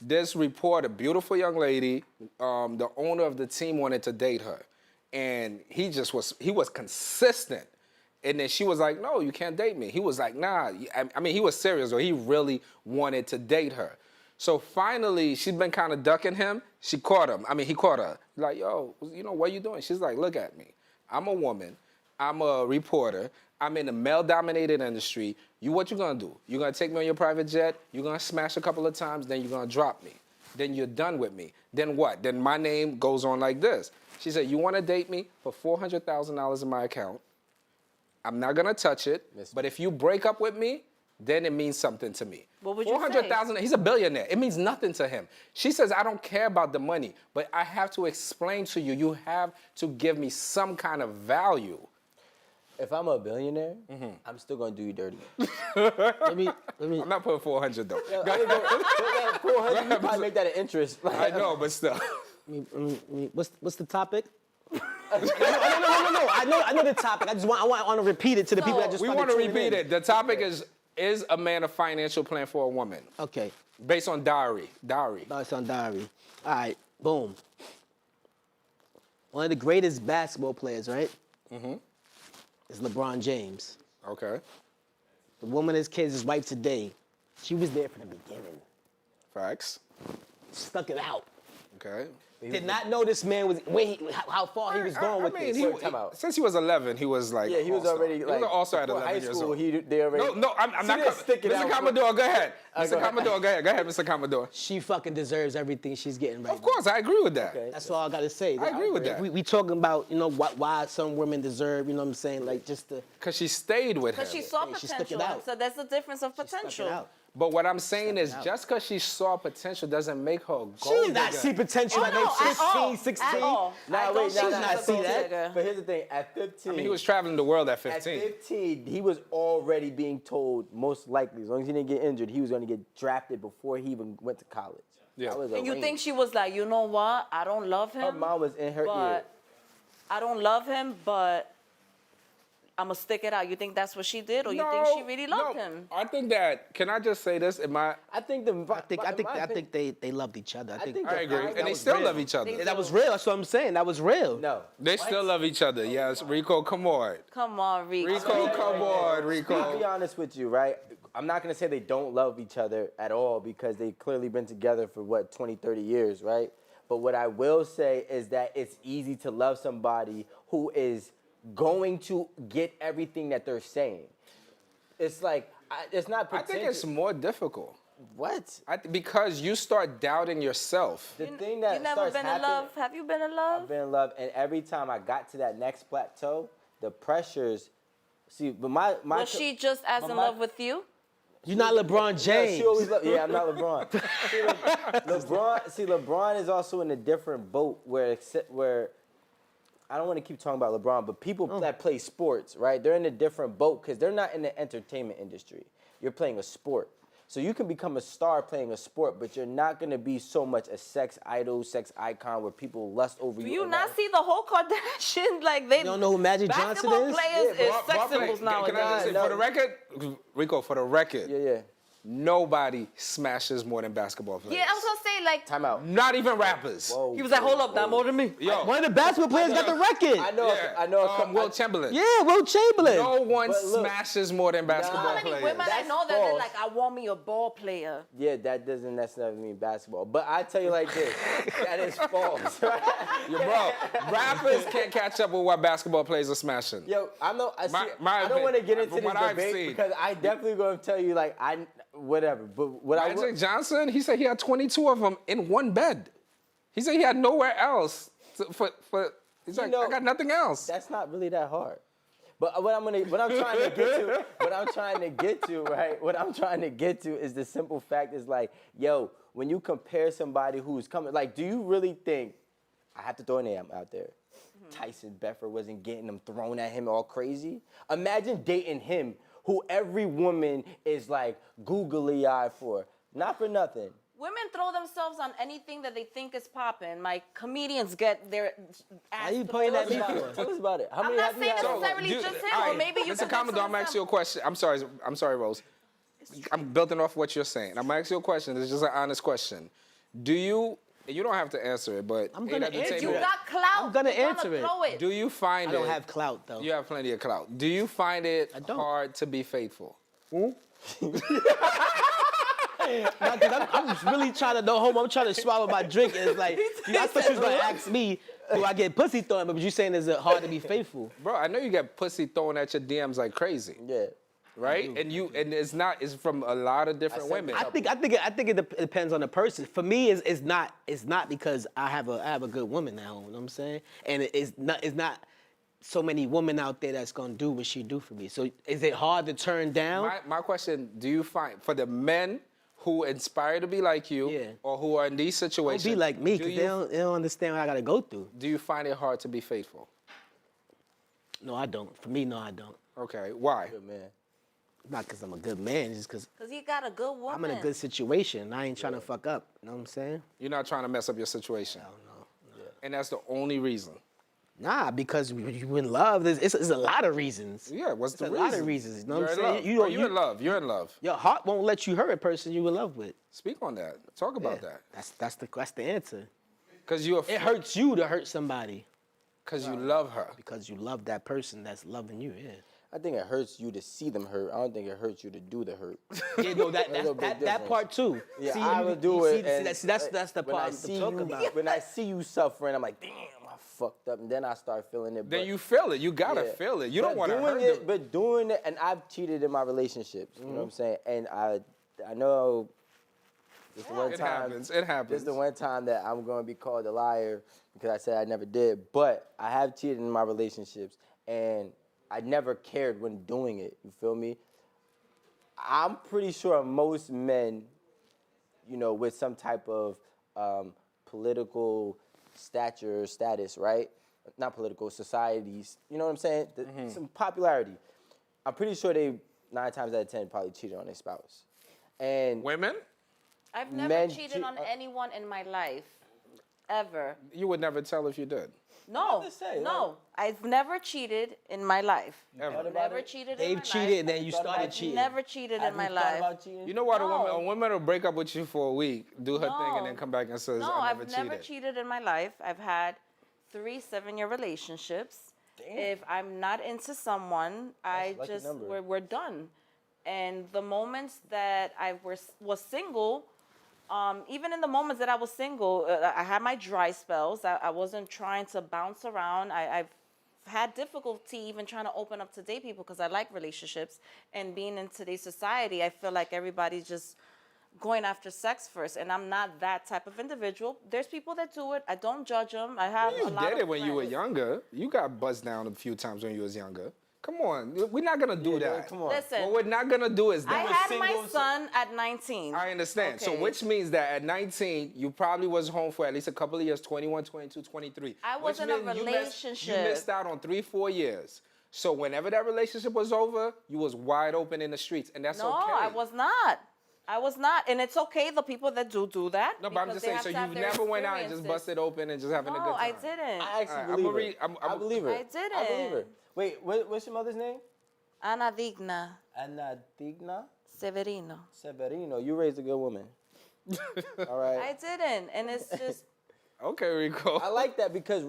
This reporter, beautiful young lady, the owner of the team wanted to date her. And he was consistent. And then she was like, no, you can't date me. He was like, nah. I mean, he was serious, though. He really wanted to date her. So finally, she'd been kind of ducking him. She caught him. I mean, he caught her. Like, yo, what are you doing? She's like, look at me. I'm a woman. I'm a reporter. I'm in a male-dominated industry. What you gonna do? You gonna take me on your private jet? You gonna smash a couple of times, then you're gonna drop me. Then you're done with me. Then what? Then my name goes on like this. She said, you wanna date me for $400,000 in my account. I'm not gonna touch it, but if you break up with me, then it means something to me. What would you say? $400,000, he's a billionaire. It means nothing to him. She says, I don't care about the money, but I have to explain to you, you have to give me some kind of value. if I'm a billionaire, I'm still gonna do you dirty. Let me. I'm not putting 400 though. I mean, but 400, you probably make that an interest. I know, but still. What's the topic? No. I know the topic. I want to repeat it to the people that just. We started want to tuning repeat in. it. The topic is a man a financial plan for a woman? Okay. Based on dowry. Dowry. No, it's on diary. All right. Boom. One of the greatest basketball players, right? Mm-hmm. Is LeBron James. Okay. The woman his kids, his wife today, she was there from the beginning. Facts. Stuck it out. Okay. Did not know this man was how far he was going with this. Time out. Since he was 11, he was like Yeah, he was all-star. already He like was an all-star at before 11 high years school. old. They already. No, I'm See, not. they stick it Mr. out. Commodore, go ahead. Go Mr. ahead. Commodore, go ahead. Go ahead, Mr. Commodore. She fucking deserves everything she's getting right Of course, I agree with that. Okay. That's all I gotta say. I agree with that. We talking about, you know, why some women deserve, you know what I'm saying? Like just to Because she stayed with him. Because she saw She stuck it potential. out. So that's the difference of stuck potential. it out. But what I'm saying is, out. just because she saw potential doesn't make her a gold She did not digger. see potential Oh, at no, age at all. 15, 16. At all. Nah, I wait, don't think nah, she's not a see gold that. digger. But here's the thing: at 15, I mean, he was traveling the world at at 15. 15, he was already being told, most likely, as long as he didn't get injured, he was going to get drafted before he even went to college. Yeah. That was And you arranged. think she was like, you know what? I don't love him. Her mom was in her ear. but I don't love him, but I'm gonna stick it out. You think that's what she did, or you think she really loved him? I think that. Can I just say this? I think I think they loved each other. I think I agree, that and they was still real. love each other. That was real. That's what I'm saying. That was real. No. They still love each other. Yes, Rico, come on. Come on, Rico. Rico, come on, I'll be Rico. honest with you, right? I'm not going to say they don't love each other at all because they've clearly been together for, 20, 30 years, right? But what I will say is that it's easy to love somebody who is going to get everything that they're saying. It's like, it's not I potential. think it's more difficult. What? Because you start doubting yourself. The thing that You never starts been in happening, love? Have you been in love? I've been in love, and every time I got to that next plateau, the pressures, see, but my Was she just as but in my- love with you? You're not LeBron Yeah, James. she always I'm not LeBron. LeBron is also in a different boat where I don't want to keep talking about LeBron, but people that play sports, right? They're in a different boat because they're not in the entertainment industry. You're playing a sport. So you can become a star playing a sport, but you're not going to be so much a sex idol, sex icon where people lust over you. Do you and not that. see the whole Kardashian? Like they You don't know who Magic Johnson basketball is? players Yeah, is Ball- sex ball play- symbols Can I just nowadays. say, No. for the record, Rico, for the record, Yeah. nobody smashes more than basketball players. Yeah, I was gonna say like Time out. Not even rappers. Whoa, he was like, hold up, that more than me. Yo, One of the basketball players got the record. I know. yeah, I know. a couple- Will Chamberlain. Yeah, Will Chamberlain. No one But look, smashes more than How basketball many players. women I That's know that they're false. like, I want me a ball player. Yeah, that doesn't necessarily mean basketball. But I tell you like this, that is false. Yo, bro, rappers can't catch up with what basketball players are smashing. Yo, I know. I My don't want to get opinion, into from this what I've debate seen. because I definitely going to tell you like whatever. But what I will, Magic Johnson, he said he had 22 of them in one bed. He said he had nowhere else he's like, I got nothing else. that's not really that hard. But what I'm trying to get to, right? What I'm trying to get to is the simple fact is like, yo, when you compare somebody who's coming, like, do you really think? I have to throw a name out there. Tyson Becker wasn't getting them thrown at him all crazy. Imagine dating him, who every woman is like googly eyed for, not for nothing. Women throw themselves on anything that they think is popping. My comedians get their ass. Why you to pointing at fill me up. for? Tell us about it. How I'm many not have you saying had? necessarily just him, all or maybe you Mr. can Commodore, I'm gonna ask you a question. I'm sorry, Rose. I'm building off what you're saying. I'm gonna ask you a question. It's just an honest question. You don't have to answer it, but I'm gonna at the answer table, You got clout. I'm gonna You're answer it. throw it. do you find I don't it? have clout though. You have plenty of clout. Do you find it don't. hard to be faithful? Nah, 'cause I'm really trying to know home. I'm trying to swallow my drink. And it's like, I thought you was gonna ask me, do I get pussy thrown? But you saying is it hard to be faithful? Bro, I know you get pussy thrown at your DMs like crazy, Yeah. right? And it's from a lot of different said women. this I think it depends on the person. For me, it's not because I have a good woman at home. You know what I'm saying? And it's not so many women out there that's gonna do what she do for me. So is it hard to turn down? My question, do you find, for the men who inspire to be like you, Yeah. or who are in these Don't situations, be like me, do because they don't understand what I gotta go through. do you find it hard to be faithful? No, I don't. For me, no, I don't. Okay, why? Good man. Not because I'm a good man, it's just because Cause he got a good woman. I'm in a good situation. I ain't trying to fuck up. You know what I'm saying? You're not trying to mess up your situation. I don't know. And that's the only reason. Nah, because you in love. It's a lot of reasons. Yeah, what's the It's a reason? lot of reasons. You know You're what I'm in saying? love. You Are you in love? You're in love. Your heart won't let you hurt a person you in love with. Speak on that. Talk about Yeah, that. That's the answer. Because you're It hurts you to hurt somebody because you love her. because you love that person that's loving you. Yeah. I think it hurts you to see them hurt. I don't think it hurts you to do the hurt. Yeah, no, There's a big that difference. part too. Yeah, See, I you- would do you it. see, and that's the when I part see to talk you, about. when I see you suffering, I'm like, damn, I fucked up, and then I start feeling it. Then but- you feel it. You gotta yeah. feel it. You don't But want to doing hurt it, them. but doing it, and I've cheated in my relationships. You know what I'm saying? And I know this the one It time. happens. It happens. This is the one time that I'm going to be called a liar because I said I never did. But I have cheated in my relationships, and I never cared when doing it. You feel me? I'm pretty sure most men, you know, with some type of political stature, status, right? Not political, societies, you know what I'm saying? Some popularity. I'm pretty sure they, 9 times out of 10, probably cheated on their spouse. And Women, I've never Men cheated cheat- on anyone in my life, ever. you would never tell if you did. No, to say, no, I've never cheated in my life. Ever. Never cheated in They've my cheated life. and then you Thought about started it? cheating. Never cheated have in my you thought life. about cheating? You know what? No. A woman will break up with you for a week, do her thing, and then No. come back and says, No, I I've never cheated. never cheated in my life. I've had 3 7-year relationships. Damn. If I'm not into someone, I lucky just number. we're done. And the moments that I was single, even in the moments that I was single, I had my dry spells. I wasn't trying to bounce around. I've had difficulty even trying to open up to date people because I like relationships. And being in today's society, I feel like everybody's just going after sex first, and I'm not that type of individual. There's people that do it. I don't judge them. I have You a lot did of it when you were friends. younger. You got buzzed down a few times when you was younger. Come on, we're not gonna do that. Come on. Listen, What we're not gonna do is I that. had my son at 19. I understand. So Okay. which means that at 19, you probably was home for at least a couple of years, 21, 22, 23. I was Which in a means you relationship. missed out on 3, 4 years. So whenever that relationship was over, you was wide open in the streets, and that's No, okay. I was not. I was not. And it's okay, the people that do that. No, but I'm because just they saying, have so to have you their never went out and just experiences. busted open and just having a good No, time. I didn't. I actually Alright, believe I'ma her. read- I believe her. I didn't. I believe her. Wait, what's your mother's name? Ana Digna Anadigna Severino. Severino. You raised a good woman. All right. I didn't. And it's just, Okay, Rico. I like that because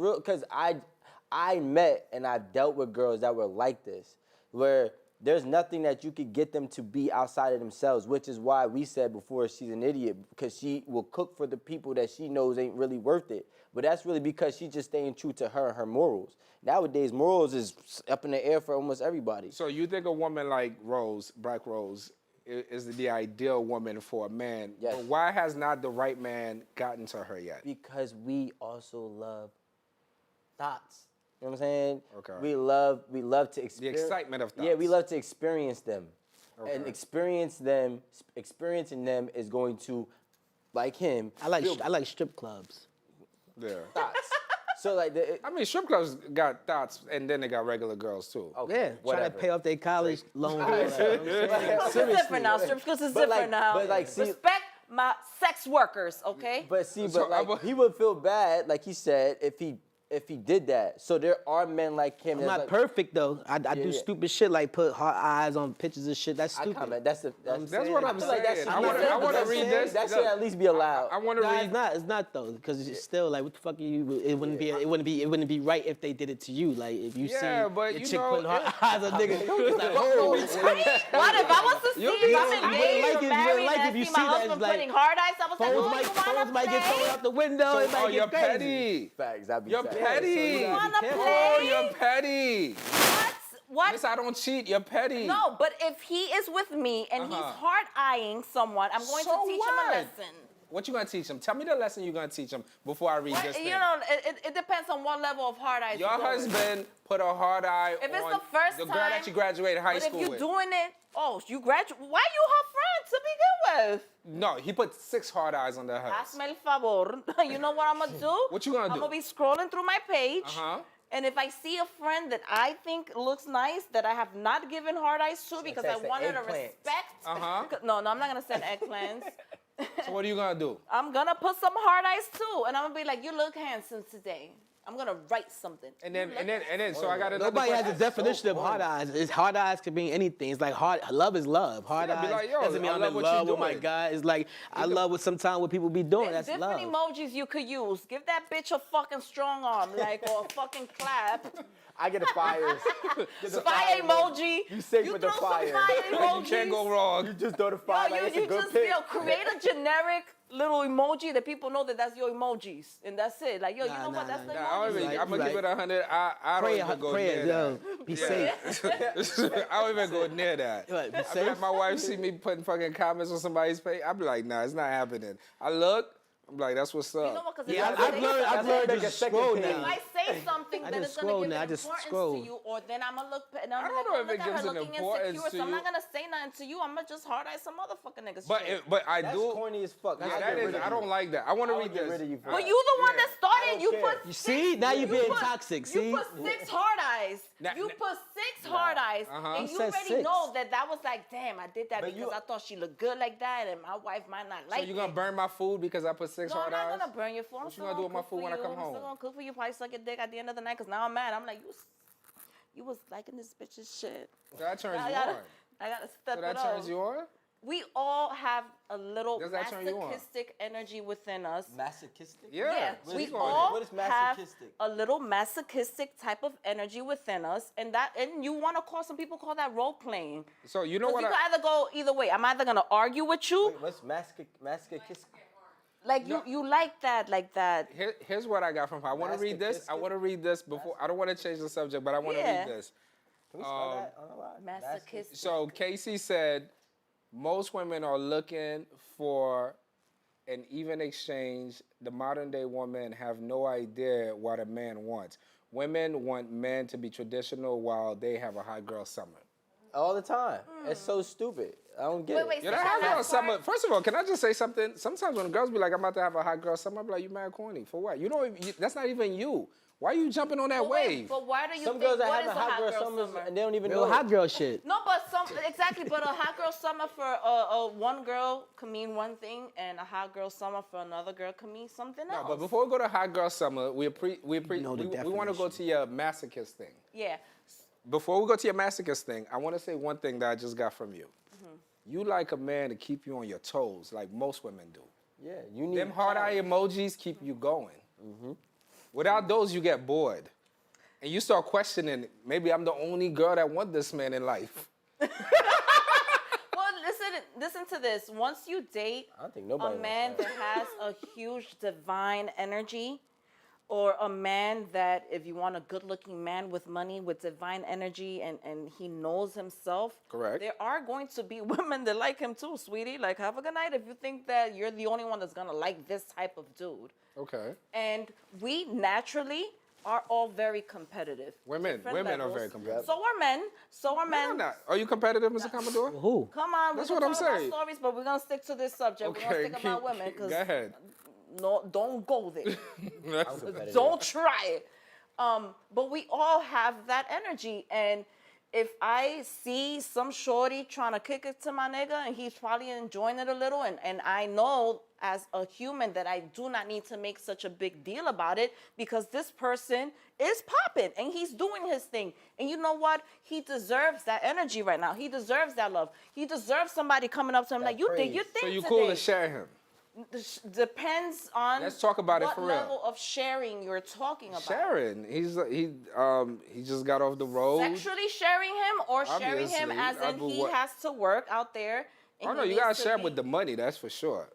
I met and I've dealt with girls that were like this, where there's nothing that you could get them to be outside of themselves, which is why we said before she's an idiot, because she will cook for the people that she knows ain't really worth it. But that's really because she's just staying true to her and her morals. Nowadays, morals is up in the air for almost everybody. So you think a woman like Rose, Black Rose, is the ideal woman for a man? Yes. But why has not the right man gotten to her yet? Because we also love thoughts. You know what I'm saying? Okay. We love to experience excitement of Yeah, we thoughts. love to experience them. And Okay. experiencing them is going to, like him, I like feel I like strip clubs. Yeah. thoughts. So like I mean, strip clubs got thoughts, and then they got regular girls too. okay, Yeah, trying whatever. to pay off their college loans. All that. it's different now. Strip clubs is But different like- now. but like, see- Respect my sex workers, okay? But see, So but like I'm a- he would feel bad, like he said, if he did that. So there are men like him. I'm that's not like, perfect though. I do yeah. stupid shit like put heart eyes on pictures and shit. That's I stupid. comment. That's That's what I'm I feel like that saying. should I be- wanna- I wanna read this. That should Look, at least be allowed. I want to Nah, read. it's not. It's not though, because it's still like, what the fuck are you? It wouldn't be. It wouldn't be right if they did it to you. Like if you Yeah, see but your you chick know, putting her eyes on nigga, it's like, What if I was to see if I'm engaged like or it, married like and I if you see see my that, husband it's like, putting hard eyes? I was like, phones oh, might, you wanna phones might get thrown play? out the window. it might Oh, get you're crazy. petty. Facts. That'd be You're facts. petty. You wanna careful. Oh, play? you're petty. What? Miss, I don't cheat. You're petty. No, but if he is with me and he's hard eyeing someone, I'm going So to teach him a what? lesson. What you gonna teach him? Tell me the lesson you're gonna teach him before I read What- this thing. you know, it depends on what level of hard eyes Your you go with. husband put a hard eye If it's on the first the time, girl that you graduated high but school if you're with. doing it, you graduate. Why you her friend to begin with? No, he put 6 hard eyes on the hers. Hazme el favor. You know what I'm gonna do? What you gonna I'm do? gonna be scrolling through my page. Uh-huh. And if I see a friend that I think looks nice, that I have not given hard eyes to because I text the wanted to eggplants. respect. Uh-huh. No, I'm not gonna send eggplants. So what are you gonna do? I'm gonna put some hard eyes too, and I'm gonna be like, "You look handsome today." I'm gonna write something. And then, so I got another Nobody has question. a definition of hard eyes. It's hard eyes can mean anything. It's like love is love. Hard Yeah, be eyes like, yo, doesn't mean I I'm love in what love you with my doing. guy. It's like I love what sometimes what people be doing. There's That's love. different emojis you could use. Give that bitch a fucking strong arm, like, or a fucking clap. I get a fires. Get the Fire emoji. You safe you with the throw fire. some fire emojis. You can't go wrong. You just throw the fire. Yo, like it's you a good just pick. create a generic little emoji that people know that that's your emojis, and that's it. Like, yo, you know what? That's the emoji. I'm gonna give it 100. I don't even go near yo, that. be safe. I don't even go near that. Right, be I be safe. like, my wife see me putting fucking comments on somebody's page. I be like, nah, it's not happening. I look. I'm like, that's what's up. You know what? Because Yeah, I've learned like to a second scroll page. if now. I say something, I then just it's scroll gonna now. I give just importance scroll. to you, or then I'm gonna look. And I'm I don't like, know oh, if it look at gives her an looking importance insecure, to so I'm you. not gonna say nothing to you. I'm gonna just hard eye some motherfucking niggas. But shit. I That's do. corny as fuck. Yeah, I'll that get is. rid of I you. don't like that. I want to I read would get rid of this. you for But that. you the one Yeah. that started. I You don't put. care. You see? Now you're being put- toxic. See? You put 6 hard eyes. Nah, You nah. put 6 hard eyes, Uh-huh. and Who you said already 6? know that was like, damn, I did that But because you- I thought she looked good like that, and my wife might not like So you gonna it. burn my food because I put 6 No, I'm hard not eyes? gonna burn your food. I'm What you still gonna do with my cook food for when I you. come I'm home? still gonna cook for you, probably suck your dick at the end of the night, because now I'm mad. I'm like, you was liking this bitch's shit. So that turns I you gotta, on. I gotta step So that it turns up. you on? We all have a little Does that turn you on? masochistic energy within us. Masochistic? Yeah. Yeah, we speak on all it. What is have masochistic? a little masochistic type of energy within us, and you want to call, some people call that role playing. So you know Because what? you can either go either way. I'm either gonna argue with you, Wait, what's masochistic? like you like that. Here's what I got from her. I want to read this. I want to read this before. I don't want to change the subject, but I want to Yeah. read this. Can we spell that? On the line? Masochistic. So Casey said, most women are looking for an even exchange. The modern day women have no idea what a man wants. Women want men to be traditional while they have a hot girl summer. All the time. It's so stupid. I don't get Wait, it. Yeah, say that that hot girl last summer. part. First of all, can I just say something? Sometimes when girls be like, I'm about to have a hot girl summer, I'm like, you mad corny. For what? You know, that's not even you. Why are you jumping on that But wait, wave? but why do you Some think girls are what having is a hot girl summers summer? and they don't even Real know. hot girl shit. No, but exactly. But a hot girl summer for one girl can mean one thing, and a hot girl summer for another girl can mean something else. No, but before we go to hot girl summer, we want to go definition. to your masochist thing. Yeah. Before we go to your masochist thing, I want to say one thing that I just got from you. You like a man to keep you on your toes, like most women do. Yeah, you need Them hard eye emojis keep you going. Without those, you get bored. And you start questioning, maybe I'm the only girl that want this man in life. Well, listen to this. Once you date I don't think nobody a man wants that has a huge divine energy, or a man that, if you want a good-looking man with money, with divine energy, and he knows himself. Correct. There are going to be women that like him too, sweetie. Like, have a good night if you think that you're the only one that's gonna like this type of dude. Okay. And we naturally are all very competitive. Women Different are levels. very competitive. So are men. So are men. I'm not. Are you competitive, Mr. Commodore? Who? Come on, That's we what can I'm talk about saying. stories, but we're gonna stick to this subject. We're Okay, gonna stick about women, go because ahead. no, don't go there. competitive. Don't try it. But we all have that energy, and if I see some shorty trying to kick it to my nigga, and he's probably enjoying it a little, and I know as a human that I do not need to make such a big deal about it, because this person is popping and he's doing his thing. And you know what? He deserves that energy right now. He deserves that love. He deserves somebody coming up to him That like, you did your praise. thing So you today. cool to share him? Depends on Let's talk about it what for real. level of sharing you're talking about. Sharon, he just got off the road. Sexually sharing him, or sharing him Obviously, as in he what- has to work out there. And Oh no, he you gotta needs to share be- with the money. That's for sure.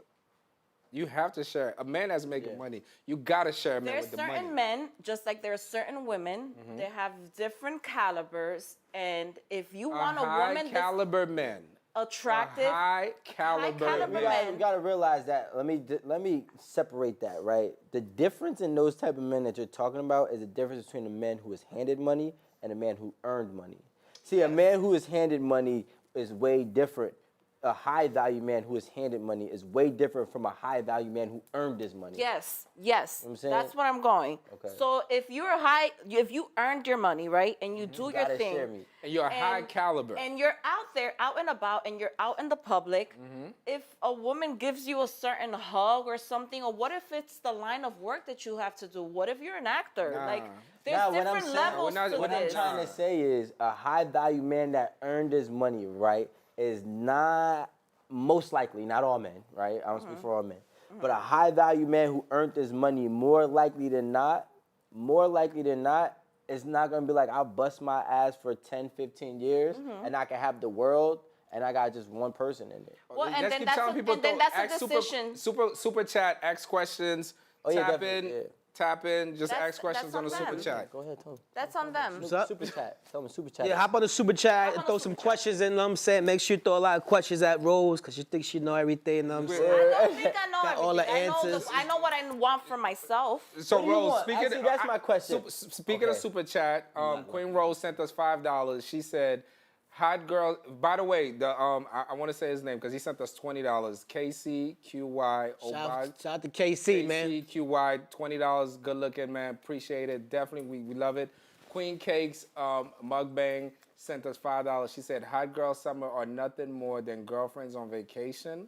You have to share. A man that's making money, you gotta share a man There's with the money. certain men, just like there are certain women, they have different calibers, and if you want a high woman that's caliber men. attractive, High caliber. caliber We men. gotta realize that. Let me separate that, right? The difference in those type of men that you're talking about is the difference between a man who is handed money and a man who earned money. See, a man who is handed money is way different a high value man who is handed money is way different from a high value man who earned his money. Yes. You know what I'm saying? That's what I'm going. Okay. So if if you earned your money, right, and you do your Gotta thing, share me. And you're a high caliber. and you're out there, out and about, and you're out in the public, if a woman gives you a certain hug or something, or what if it's the line of work that you have to do? What if you're an actor? Nah. Like, there's Nah, what I'm different saying- levels What to What I'm this. trying to say is a high value man that earned his money, right, is not most likely, not all men, right? I don't speak for all men. But a high value man who earned his money more likely than not, is not gonna be like, I'll bust my ass for 10, 15 years and I can have the world and I got just one person in it. Well, and Just then keep that's telling a, people and then to that's a ask decision. super chat, ask questions, Oh, yeah, tap definitely, in, yeah. tap in, just That's- ask questions that's on the on super them. chat. Go ahead, tell me. That's on them. What's up? Super chat. Tell me super chat. Yeah, hop on the super chat and on the throw some super chat. questions in, know what I'm saying? Make sure you throw a lot of questions at Rose, because she thinks she know everything, know what I'm saying? I don't think I know Got all the everything. answers. I know what I want for myself. So What do you Rose, want? speaking Actually, that's my question. Speaking of Okay. super chat, Queen Rose sent us $5. She said, "Hot girl." By the way, I want to say his name because he sent us $20. KCQY Shout out to KC, man. KCQY, $20. Good looking, man. Appreciate it. Definitely, we love it. Queen Cakes Mukbang sent us $5. She said, "Hot girl summer are nothing more than girlfriends on vacation,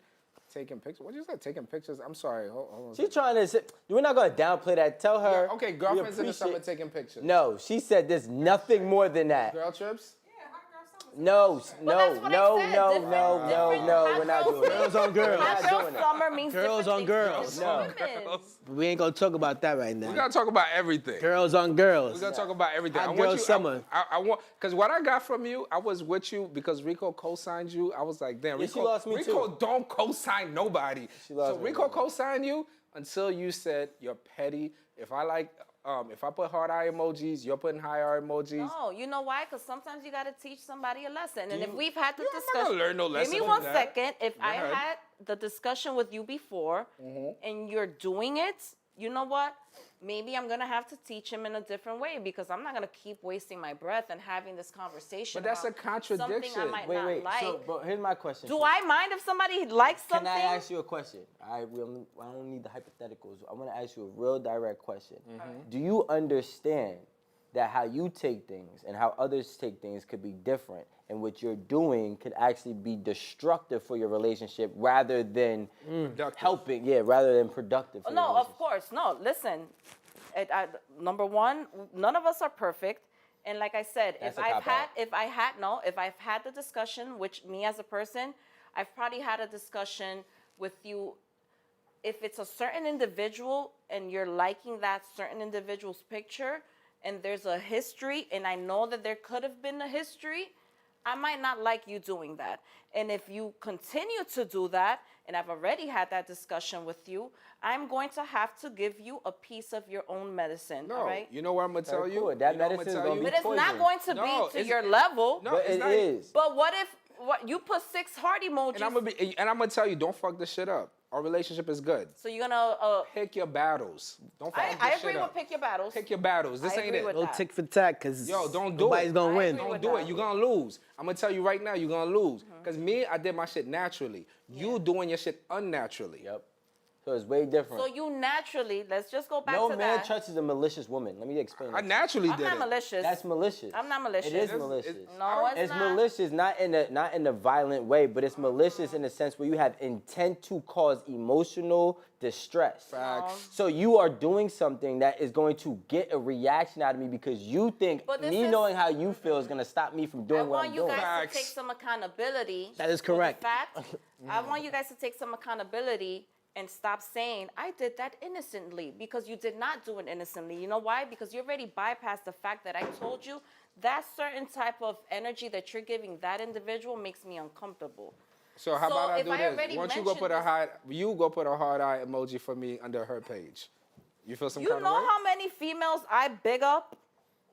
taking pictures." What you said? Taking pictures? I'm sorry. Hold on. She's trying to say, we're not gonna downplay that. Tell her. Yeah, okay, we girlfriends in the summer appreciate- taking pictures. No, she said there's nothing more than that. Girl trips? Yeah, hot girl summer. No, Well, no, that's what I no, said. no, Different- no, no, different no. hot We're not girls doing Girls that. on girls. We're Hot not girl doing that. summer means Girls different on things girls. to different No. women. We ain't gonna talk about that right We now. gotta talk about everything. Girls on girls. We're gonna talk about everything. Hot I want girl you, summer. I want, because what I got from you, I was with you because Rico co-signed you. I was like, damn, Yeah, Rico, she lost me Rico too. don't co-sign nobody. She lost So me, Rico man. co-signed you until you said you're petty. If I put heart eye emojis, you're putting high eye emojis. No, you know why? Because sometimes you got to teach somebody a lesson. And if You- we've had the Yeah, I'm not discussion, gonna learn no lesson give me from 1 that. second. If Go I ahead. had the discussion with you before, Mm-hmm. and you're doing it, you know what? Maybe I'm gonna have to teach him in a different way because I'm not gonna keep wasting my breath and having this conversation. But that's a about contradiction. Something I might Wait, not wait. like. So, but here's my question. Do for you. I mind if somebody likes Can something? I ask you a question? I don't need the hypotheticals. I want to ask you a real direct question. Do you understand that how you take things and how others take things could be different, and what you're doing could actually be destructive for your relationship rather than Productive. helping? Yeah, rather than productive. For your No, of relationship. course. No, listen. Number one, none of us are perfect. And like I said, That's if a cop-out. I've had the discussion, which me as a person, I've probably had a discussion with you. If it's a certain individual and you're liking that certain individual's picture and there's a history and I know that there could have been a history, I might not like you doing that. And if you continue to do that, and I've already had that discussion with you, I'm going to have to give you a piece of your own medicine, No, all right? you know what I'm gonna tell Very you? cool. That You know what I'm medicine's tell gonna you? be But it's poison. not going to No, be to it's- your level. No, But it's it not. is. But what if you put 6 heart emojis? And I'm gonna tell you, don't fuck this shit up. Our relationship is good. So you're gonna. Pick your battles. Don't fuck I this agree shit with up. pick your battles. Pick your battles. This I ain't agree it. with No that. tick for tack, because Yo, don't do nobody's it. gonna I win. agree Don't with do that. it. You're gonna lose. I'm gonna tell you right now, you're gonna lose. Mm-hmm. Because me, I did my shit naturally. You doing your shit unnaturally. Yep. So it's way different. So you naturally, let's just go back no to man that. trusts a malicious woman. Let me explain. I that. naturally I'm did not it. malicious. That's malicious. I'm not malicious. It is It's- malicious. No, it's It's not. malicious, not in a violent way, but it's malicious in the sense where you have intent to cause emotional distress. Facts. So you are doing something that is going to get a reaction out of me because you think But this me is- knowing how you feel is going to stop me from doing I what want I'm you doing. guys Facts. to take some accountability. That is for the correct. fact. I want you guys to take some accountability and stop saying, I did that innocently, because you did not do it innocently. You know why? Because you already bypassed the fact that I told you that certain type of energy that you're giving that individual makes me uncomfortable. So how So about I if do I this? already Once you go put mentioned you go put a hard eye emoji for me under her page. You feel some You kind know of way? how many females I big up?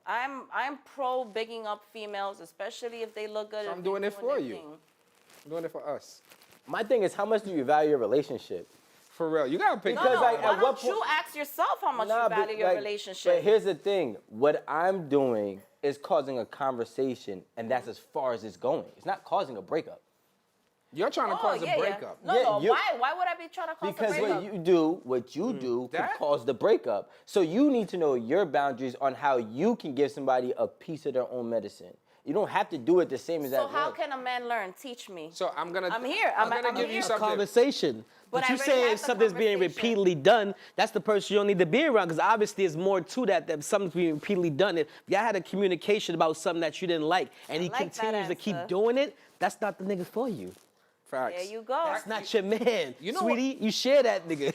I'm pro bigging up females, especially if they look good. So and I'm they doing it for their you. thing. I'm doing it for us. My thing is, how much do you value your relationship? For real. You gotta pick No, Because, no, like, why at what don't you point- ask yourself how much Nah, you but, value your like, relationship? But here's the thing: what I'm doing is causing a conversation, and that's as far as it's going. It's not causing a breakup. You're trying to cause a breakup. No, Yeah, no. you- Why would I be trying to cause Because a breakup? what you do could That- cause the breakup. So you need to know your boundaries on how you can give somebody a piece of their own medicine. You don't have to do it the same as So that. how can a man learn? Teach me. So I'm gonna here. I'm I'm gonna give here. you A something. Conversation. But But I you already saying had if the something's being conversation. repeatedly done, that's the person you don't need to be around because obviously there's more to that something's being repeatedly done. If y'all had a communication about something that you didn't like and he like that continues to keep answer. doing it, that's not the nigga for you. Facts. There you go. That's not your man. You know Sweetie, you share that nigga.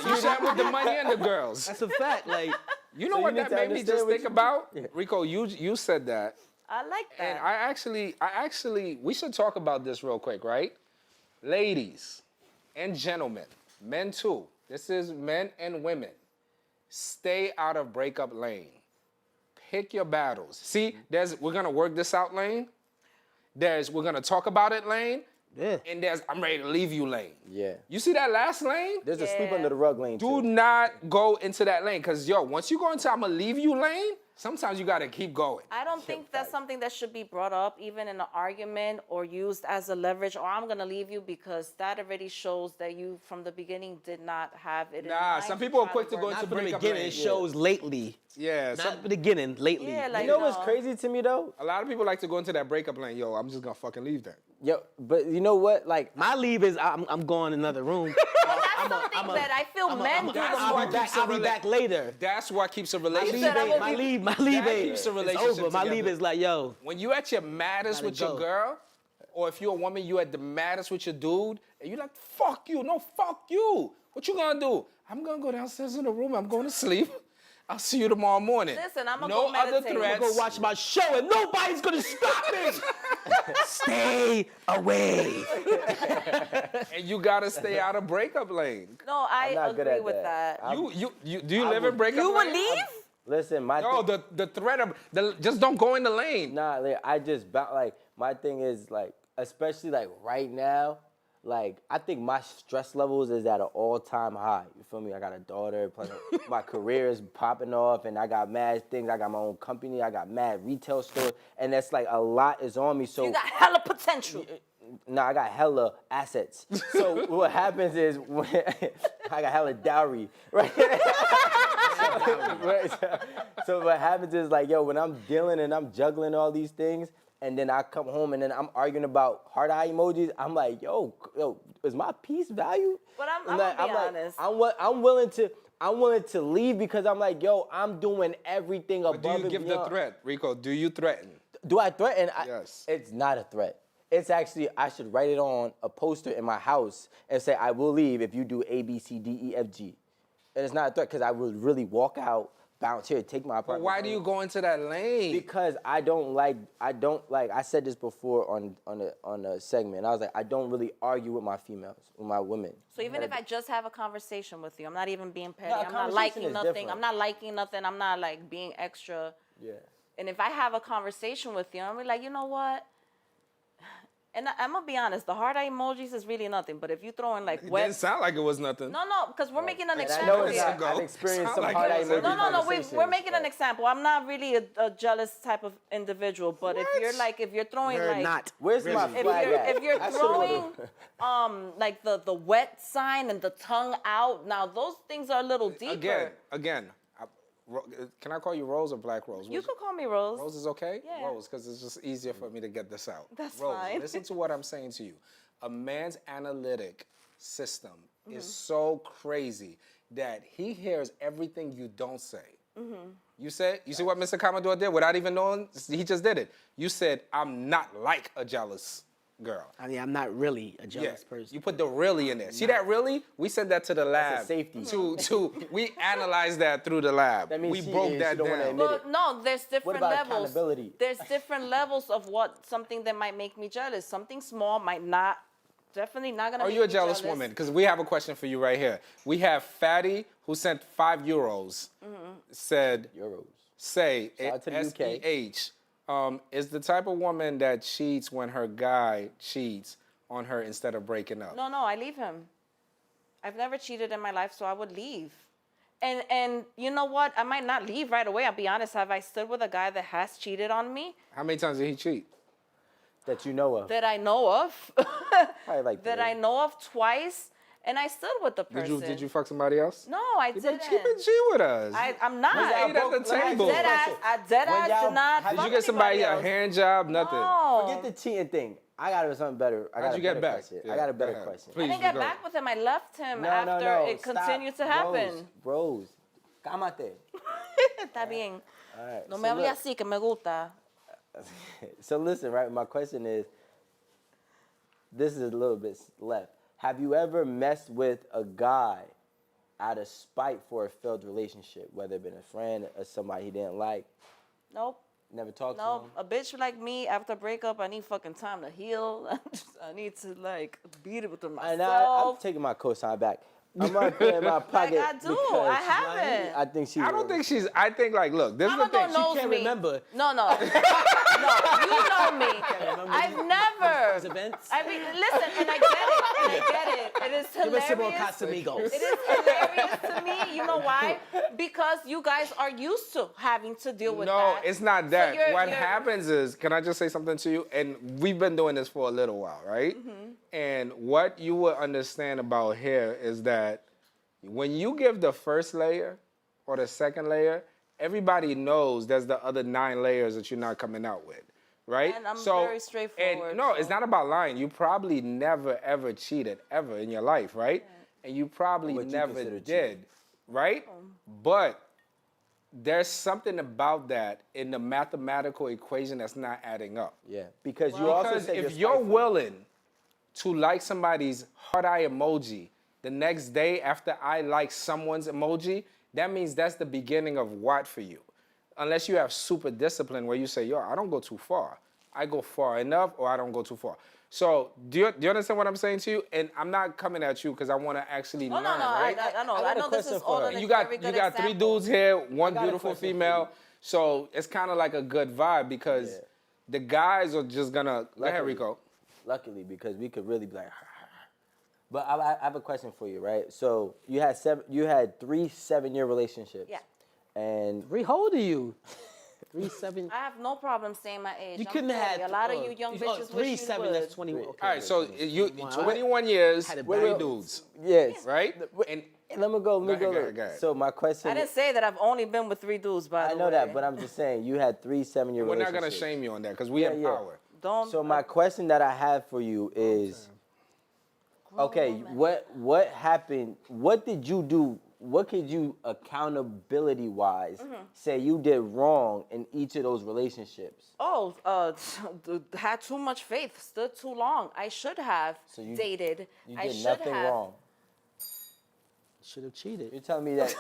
You said with the money and the girls. That's a fact. Like, You know So what you that need to made me understand just what think you- about? Rico, you said that. I like that. And I actually, we should talk about this real quick, right? Ladies and gentlemen, men too. This is men and women. Stay out of breakup lane. Pick your battles. See, we're gonna work this out lane. We're gonna talk about it lane. yeah. And there's I'm ready to leave you lane. Yeah. You see that last lane? There's a sleep Yeah. under the rug lane Do too. not go into that lane. Cause once you go into I'm gonna leave you lane, sometimes you gotta keep going. I don't think that's facts. something that should be brought up even in an argument or used as a leverage or I'm gonna leave you because that already shows that you from the beginning did not have it in Nah, mind some to people are try quick to work go it into Not from the breakup beginning. lane. It shows lately. Yeah, Not some, the beginning, lately. Yeah, like You know what's no. crazy to me though? a lot of people like to go into that breakup lane. Yo, I'm just gonna fucking leave that. Yo, but you know what? Like, My leave is I'm going in another room. That's something that I feel men do the that's more. what keeps a I'll be back later. That's what keeps a My relationship. leave said I ain't, will my be- leave, my That leave ain't. keeps a It's relationship over. My together. leave is like, yo, When you at your maddest Gotta with your go. girl, or if you're a woman, you at the maddest with your dude, and you like, fuck you, no, fuck you. What you gonna do? I'm gonna go downstairs in the room. I'm going to sleep. I'll see you tomorrow morning. Listen, I'ma no go other meditate. threats. go watch my show and nobody's gonna stop me. Stay away. And you gotta stay out of breakup lane. No, I not good agree at with that. that. You do you live in breakup You would lane? leave? listen, my No, thing, the threat of just don't go in the lane. nah, like, I just like my thing is like, especially like right now, like I think my stress levels is at an all-time high. You feel me? I got a daughter, plus my career is popping off, and I got mad things. I got my own company. I got mad retail stores, and that's like a lot is on me. So You got hella potential. no, I got hella assets. So what happens is when I got hella dowry, right? So what happens is like, yo, when I'm dealing and I'm juggling all these things, and then I come home and then I'm arguing about heart eye emojis, I'm like, yo, is my peace valued? But I'm like, gonna be honest. I'm willing to leave because I'm like, yo, I'm doing everything But above do you and give the beyond. threat, Rico? Do you threaten? Do I threaten? Yes. It's not a threat. It's actually, I should write it on a poster in my house and say, I will leave if you do A, B, C, D, E, F, G. And it's not a threat because I would really walk out, bounce here, take my But apartment. why do you go into that lane? Because I don't like, I said this before on a segment. I was like, I don't really argue with my females, with my women. So even if I just have a conversation with you, I'm not even being petty. No, a I'm not conversation liking is nothing. different. I'm not liking nothing. I'm not like being extra. Yeah. And if I have a conversation with you, I'm like, you know what? And I'm gonna be honest, the heart eye emojis is really nothing. But if you throw in like It wet, didn't sound like it was nothing. no, because we're making an And I example know it's here. not, ago. I've experienced Sound some like hard it eye was emoji every No, conversations, we're making an but- example. I'm not really a jealous type of individual, but if you're throwing We're like not. Where's my if flag you're, at? if you're I should've throwing would've- like the wet sign and the tongue out, now those things are a little deeper. Again. Can I call you Rose or Black Rose? You could call me Rose. Rose is okay? Yeah. Rose, because it's just easier for me to get this out. That's Rose, fine. listen to what I'm saying to you. A man's analytic system Mm-hmm. is so crazy that he hears everything you don't say. Mm-hmm. You see what Mr. Commodore did without even knowing? He just did it. You said, I'm not like a jealous girl. I mean, I'm not really a jealous person. You put the really in there. See that really? We sent that to the lab. That's a safety. We analyzed that through the lab. That means we she broke is- that she don't wanna down. admit Well, no, there's different about levels. accountability? There's different levels of what something that might make me jealous. Something small might not, definitely not gonna. Are make you a me jealous jealous. woman? Because we have a question for you right here. We have Fatty who sent €5. Said, Euros. say, Shout out to the UK. SEH, is the type of woman that cheats when her guy cheats on her instead of breaking up. No, I leave him. I've never cheated in my life, so I would leave. And you know what? I might not leave right away. I'll be honest. Have I stood with a guy that has cheated on me? How many times did he cheat? That you know of. that I know of, Probably like that three. I know of twice, and I stood with the person. Did you fuck somebody else? No, I You didn't. been G with us. I'm not. ate at the table. I dead When ass y'all- did not. Did Did you fuck get somebody anybody a else. hand job? Nothing. No. Forget the cheating thing. I got something better. I got How'd a you get better back? question. Yeah, I got a go better ahead. question. Please, I didn't get go. back with him. I left him No, after no, it stop. continued to happen. Rose, cálmate. Está bien. All right. No so me hable look. así que me gusta. So listen, right? My question is, this is a little bit left. Have you ever messed with a guy out of spite for a failed relationship, whether it been a friend or somebody he didn't like? Nope. Never talked to Nope. him? A bitch like me after breakup, I need fucking time to heal. I need to like beat it with myself. And I'm taking my cosign back. I'm gonna put it in my pocket. I do. because I haven't. I think she. I don't think she's. I think like, look, this is the Commodore thing. knows can't me. remember. No, no, no. You know me. I've never. Those events? I mean, listen, and I get it. And I get it. It is Give us some more hilarious. Casamigos. It is hilarious to me. You know why? Because you guys are used to having to deal with No, that. it's not So that. you're- What you're- happens is, can I just say something to you? And we've been doing this for a little while, right? And what you will understand about here is that when you give the first layer or the second layer, everybody knows there's the other 9 layers that you're not coming out with, right? And I'm very straightforward, And no, it's so- not about lying. You probably never ever cheated ever in your life, right? And you probably What you never consider did, cheating. right? But there's something about that in the mathematical equation that's not adding up. Yeah, because you also Because said if you're you're spiteful. willing to like somebody's heart eye emoji the next day after I like someone's emoji, that means that's the beginning of what for you? Unless you have super discipline where you say, yo, I don't go too far. I go far enough or I don't go too far. So do you understand what I'm saying to you? And I'm not coming at you because I want to actually No, learn, no, no. right? I know. I got I a know this question is for all her. of You got very you good got 3 example. dudes here, one got a beautiful question for female. So it's kind of like a good vibe because Yeah. the guys are just gonna. Go ahead, Luckily. Rico. Luckily, because we could really be like, but I have a question for you, right? So you had 3 7-year relationships. Yeah. And How old are you? 3, 7. I have no problem saying my age. You I'm couldn't have sorry. had a lot of you young bitches 3, wish you 7. would. That's 21. Okay. All right, so you 21. 21 years, Had a 3 baby. dudes, yes, right? And Let me go. Go ahead. So my question. I didn't say that I've only been with 3 dudes, by the I way. know that, but I'm just saying you had 3 7-year we're relationships. not gonna shame you on that because we Yeah, have yeah. power. Don't. So my question that I have for you is, okay, what happened? What did you do? What could you accountability wise say you did wrong in each of those relationships? Oh, had too much faith, stood too long. I should have So you- dated. You I did should nothing have. wrong. Should have cheated. You're telling me that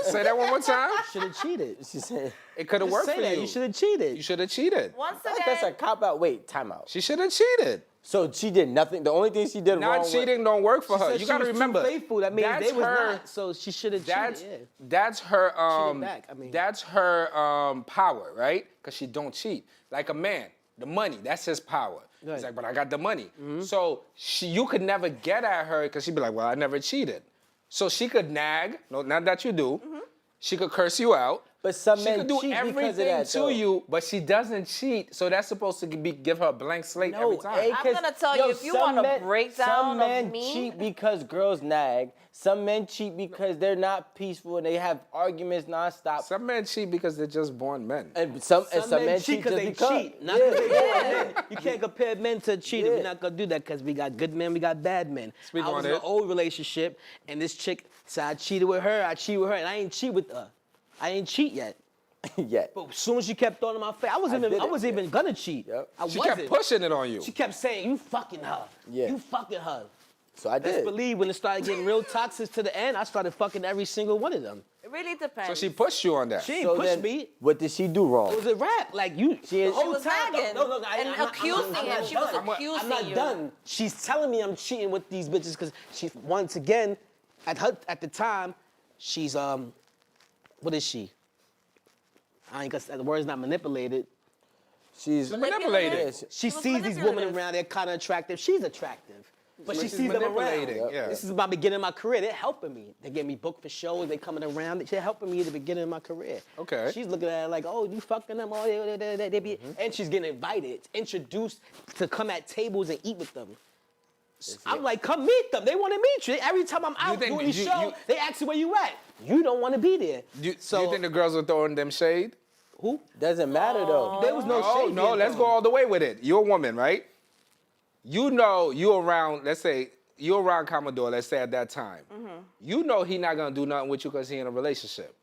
Say that one more time. Should have cheated. she said It could have Just worked say for that. you. You should have cheated. You should have cheated. Once that's a again, cop out. Wait, time out. She should have cheated. So she did nothing. The only thing she did wrong. Not cheating don't work for her. Said You she got to was too remember. faithful. That means that's they was her. not. So she should have That's cheated. Yeah. that's her back, I mean. that's her power, right? Because she don't cheat. Like a man, the money, that's his power. Right. He's like, but I got the money. So you could never get at her because she'd be like, well, I never cheated. So she could nag, no, not that you do. She could curse you out. But some She men could do cheat because of everything that, to though. you, but she doesn't cheat. So that's supposed to give her a blank slate every time. A, I'm 'cause, gonna tell you, if you some want a men- breakdown some of men me- cheat because girls nag. Some men cheat because they're not peaceful and they have arguments nonstop. Some men cheat because they're just born men. And some men cheat because just they because. cheat. Not Yeah. because they born men. You can't compare men to cheaters. Yeah. We're not gonna do that because we got good men, we got bad men. Speak I was on in an it. old relationship, and this chick said I cheated with her, and I ain't cheat with her. I ain't cheat yet. Yeah. But as soon as she kept throwing in my face, I wasn't even gonna cheat. Yep. I She wasn't. kept pushing it on you. She kept saying, "You fucking her. Yeah. You fucking her." So I Best did. believe when it started getting real toxic to the end, I started fucking every single one of them. it really depends. So she pushed you on that. She ain't So pushed then, me. what did she do wrong? It was a rap. Like you, She is- the whole She was time. nagging No, and accusing I'm him. not She was done. accusing I'm not you. done. She's telling me I'm cheating with these bitches because she, once again, at the time, she's what is she? I ain't gonna say the word's not manipulated. She's Manipulated. Yeah, She was sees these women manipulative. around, they're kind of attractive. She's attractive. But she she's sees them around. manipulating, yeah. This is about beginning my career. They're helping me. They get me booked for shows. They coming around. They're helping me at the beginning of my career. Okay. She's looking at it like, oh, you fucking them. Oh, they be, and she's getting invited, introduced to come at tables and eat with them. I'm like, come meet them. They want to meet you. Every time I'm out doing these shows, they ask you where you at. You don't want to be there. Do you think the girls were throwing them shade? Who? Doesn't matter though. There was no Oh, shade. no, being let's thrown. go all the way with it. You're a woman, right? You know you around, let's say, you're around Commodore, let's say at that time. You know he not gonna do nothing with you because he in a relationship.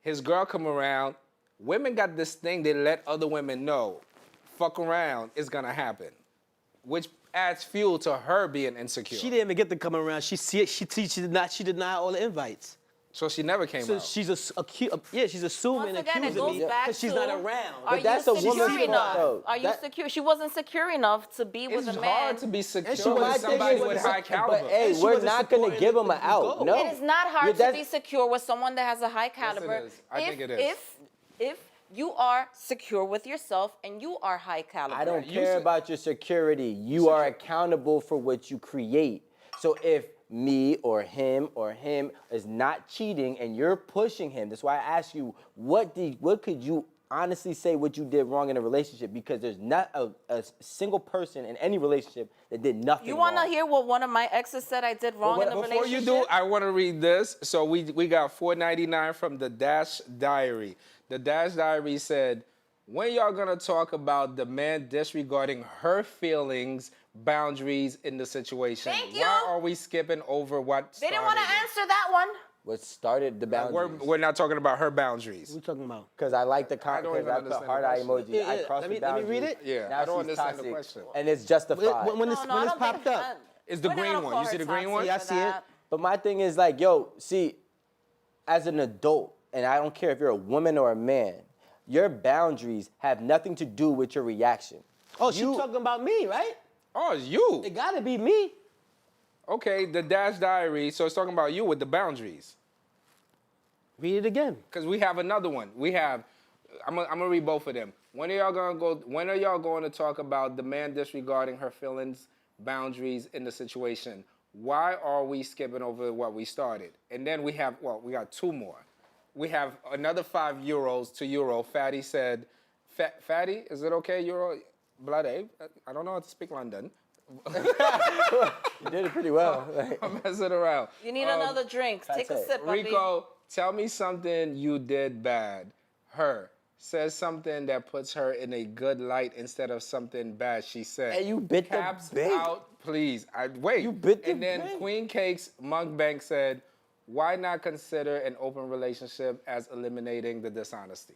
His girl come around, women got this thing, they let other women know, fuck around, it's gonna happen. Which adds fuel to her being insecure. She didn't even get to come around. She denied all the invites. So she never came So out. she's she's assuming Once again, it accusing goes me back because she's to, not around. Are that's you a woman's secure fault, enough? though. Are you That- secure? She wasn't secure enough to be with It's a man. hard to be secure she with wasn't- somebody she with wasn't- high caliber. But hey, And she we're wasn't not gonna supporting give the- him an the out. goal. No, It is not hard Yeah, to that's- be secure with someone that has a high caliber. is. I think it is. If you are secure with yourself and you are high caliber. I don't You care said- about your security. You are accountable for what you create. So if me or him is not cheating and you're pushing him, that's why I ask you, what could you honestly say what you did wrong in a relationship? Because there's not a single person in any relationship that did nothing You want to wrong. hear what one of my exes said I did wrong in a Before relationship? you do, I want to read this. So we got $4.99 from the Dash Diary. The Dash Diary said, when y'all gonna talk about the man disregarding her feelings, boundaries in the situation? Thank you. Why are we skipping over what They didn't want to started it? answer that one. What started the boundaries? We're not talking about her boundaries. What you talking about? Because I like the I comment, don't because even I put understand heart the eye question. emoji. Yeah, I yeah. crossed Let the me boundaries. read it. Yeah, Now I don't she's understand the toxic, question. and it's justified. When it's I don't popped think- up. It's the we're not green gonna one. call You her see the green toxic one? Yeah, I for see it. that. But my thing is like, yo, see, as an adult, and I don't care if you're a woman or a man, your boundaries have nothing to do with your reaction. Oh, she talking about me, right? Oh, it's you. It gotta be me. Okay, the Dash Diary. So it's talking about you with the boundaries. Read it again. Because we have another one. We have, I'm gonna read both of them. When are y'all going to talk about the man disregarding her feelings, boundaries in the situation? Why are we skipping over what we started? And then we got two more. We have another €5 to Euro. Fatty said, Fatty, is it okay, Euro? Blade, I don't know how to speak London. You did it pretty well. I'm messing around. You need another drink. Take a it. sip, puppy. Rico, tell me something you did bad. Her says something that puts her in a good light instead of something bad she said. Hey, you bit the Caps bait. out, please. Wait. You bit the And then bait. Queen Cakes Monkbank said, why not consider an open relationship as eliminating the dishonesty?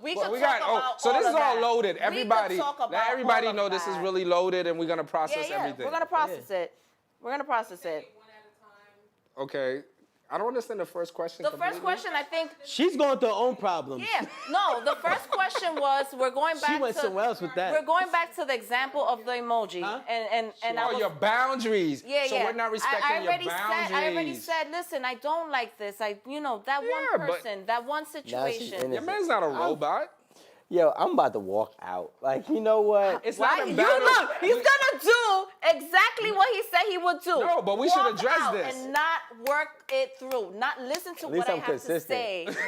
We Well, could we talk got about so this all is of all that. loaded. We could Everybody, talk about let everybody all of know this is that. really loaded, and we're gonna process Yeah, everything. we're gonna process it. We're gonna process it. One at a time. Okay. I don't understand the first question. The first completely. question, I think. She's going through her own problems. Yeah. No, the first question was we're going back She went to somewhere else with that. We're going back to the example of the emoji, Huh? and I Oh, was, your boundaries. yeah, So yeah. we're not respecting I your already boundaries. Said, I already said, listen, I don't like this. That Yeah, one but- person, that one situation. innocent. Your man's not a robot. Yo, I'm about to walk out. Like, you know what? It's Why? not You about look, he's gonna do exactly what he said he would do. No, but we should Walk address out this. And not work it through. Not listen to At least what I I'm have consistent. to say.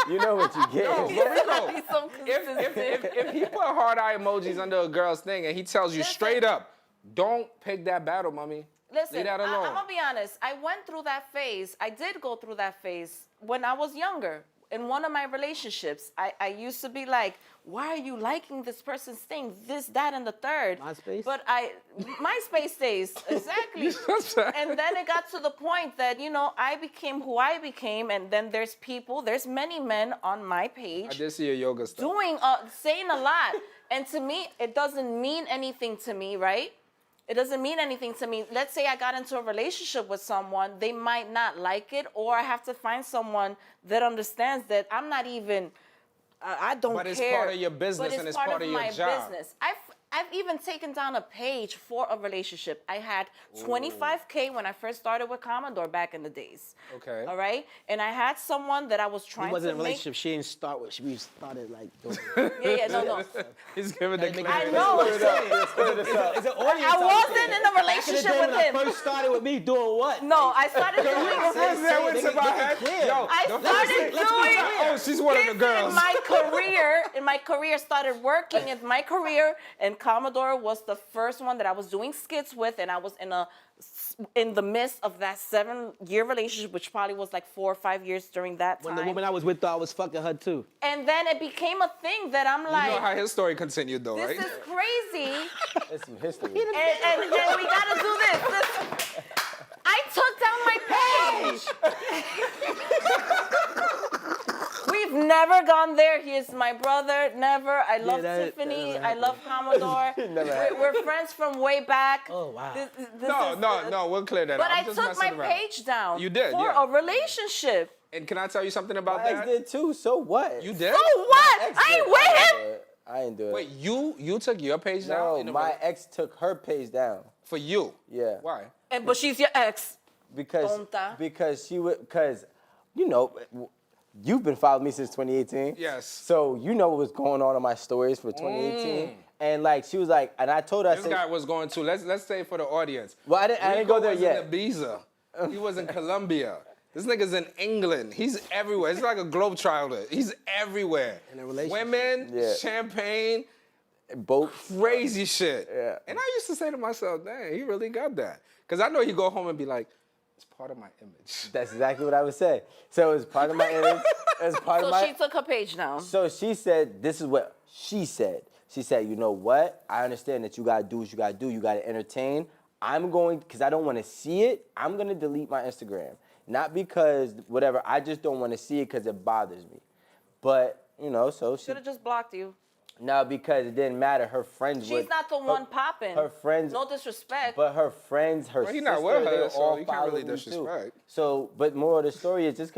You know what you get. No, He's but Rico, gotta be so if he put heart eye emojis under a girl's thing and he tells you Listen. straight up, don't pick that battle, mommy. Listen, Leave that alone. I'm gonna be honest. I went through that phase. I did go through that phase when I was younger. In one of my relationships, I used to be like, why are you liking this person's thing? This, that, and the third. MySpace? But MySpace days, exactly. And then it got to the point that, I became who I became. And then there's many men on my I page did see your yoga stuff. saying a lot. And to me, it doesn't mean anything to me, right? It doesn't mean anything to me. Let's say I got into a relationship with someone, they might not like it, or I have to find someone that understands that I'm not even, I don't care. But it's part of your business but and it's part part of your my job. business. I've even taken down a page for a relationship. I had 25K when I first started with Commodore back in the days. Okay. All right? And I had someone that I was He trying wasn't to in a make. relationship. She didn't start with. We started like. Doing No. He's giving the I know. It's an audience. I wasn't in a relationship with When I him. first started with me doing what? No, I started doing. That went to my head. Yo, I started doing. oh, she's one of the girls. In my career, started working in my career, and Commodore was the first one that I was doing skits with, and I was in the midst of that 7-year relationship, which probably was like 4 or 5 years during that time. When the woman I was with thought I was fucking her too. And then it became a thing that I'm like, You know how his story continued, though, this right? is crazy. It's some history. And then we gotta do this. I took down my page. We've never gone there. He is my brother. Never. I love Tiffany. I love Commodore. We're friends from way back. Oh, wow. No, we'll clear that But up. I I'm just took my messing around. page down. You did, for yeah. a relationship. And can I tell you something about My ex that? did too, so what? You did? So what? I ain't with him. I ain't do it. Wait, you took your page down? No, in a my rela- ex took her page down. For you? Yeah. Why? But she's your ex. Because she would, you know, you've been following me since 2018. Yes. So you know what was going on in my stories for 2018. And like she was like, and I told her, I This said, guy was going to, let's say for the audience. well, I didn't go there was yet. in Ibiza. He was in Colombia. This nigga's in England. He's everywhere. He's like a globetrotter. He's everywhere. In a relationship. Women, Yeah. champagne, Both. crazy shit. Yeah. And I used to say to myself, dang, he really got that. Because I know he'd go home and be like, it's part of my image. That's exactly what I would say. So it was part of my image. It was part of So my. she took her page down. So she said, this is what she said. She said, you know what? I understand that you gotta do what you gotta do. You gotta entertain. I'm going, because I don't want to see it, I'm going to delete my Instagram. Not because whatever, I just don't want to see it because it bothers me. But, you know, so she. Should have just blocked you. No, because it didn't matter. Her friends would. She's not the one popping. Her friends. No disrespect. But her friends, her Well, he sister, not with her, they so all you can't follow really me too. disrespect. So, but more of the story is just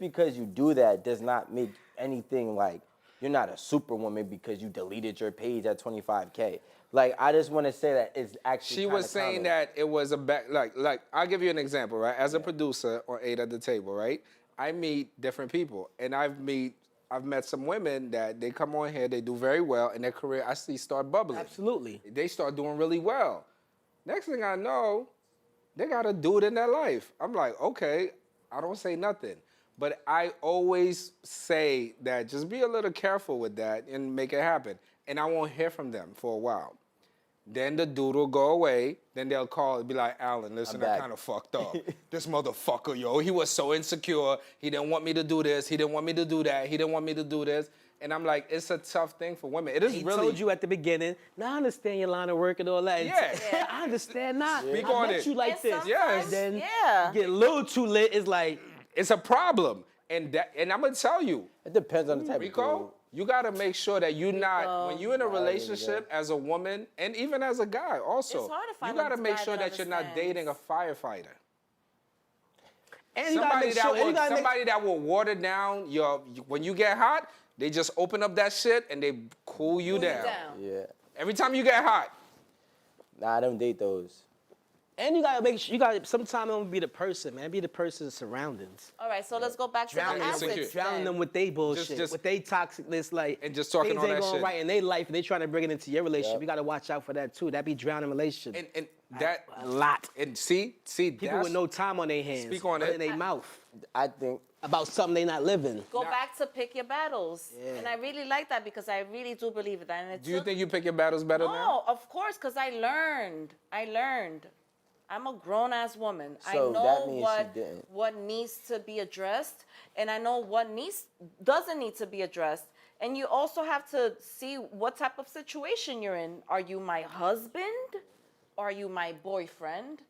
because you do that does not make anything like you're not a superwoman because you deleted your page at 25K. Like, I just want to say that it's actually. She was saying that it was a like I'll give you an example, right? As a producer on 8 at the Table, right? I meet different people, and I've met some women that they come on here, they do very well in their career. I see start bubbling. Absolutely. They start doing really well. Next thing I know, they got a dude in their life. I'm like, okay, I don't say nothing. But I always say that just be a little careful with that and make it happen. And I won't hear from them for a while. Then the dude will go away. Then they'll call and be like, Alan, listen, I kind of fucked up. This motherfucker, yo, he was so insecure. He didn't want me to do this. He didn't want me to do that. He didn't want me to do this. And I'm like, it's a tough thing for women. It is He really. told you at the beginning. Now I understand your line of work and all that. Yeah. I understand not. Speak I on met it. you like And this. Yes. sometimes- Then yeah. get a little too lit. It's like It's a problem. And I'm going to tell you, It depends on the type of Rico, you got to make sure that you're not, when you're in a relationship as a woman, and even as a guy also, It's hard to find you got to a make guy sure that that you're not understands. dating a firefighter. and you gotta make sure. And you gotta make, Somebody that will water down when you get hot, they just open up that shit and they cool you down. Yeah. Every time you get hot. Nah, I don't date those. and you gotta make sure. You gotta. Sometimes it won't be the person, man. Be the person's surroundings. All right, so let's go back to the Drowning assets. insecure. Drowning then. them with they bullshit, Just- with they toxicness, like And just talking things all ain't that going shit. right in their life, and they trying to bring it into your relationship. Yep. You gotta watch out for that too. That be drowning relationship. And that, a lot. and see, People that's, with no time on their hands. Speak on or it. in their mouth I think. about something they not living. Go back to pick your battles. Yeah. And I really like that because I really do believe that. And it do you took- think you pick your battles better now? No, of course, because I learned. I'm a grown-ass woman. So I know that means she didn't. what needs to be addressed, and I know what doesn't need to be addressed. And you also have to see what type of situation you're in. Are you my husband? Are you my boyfriend?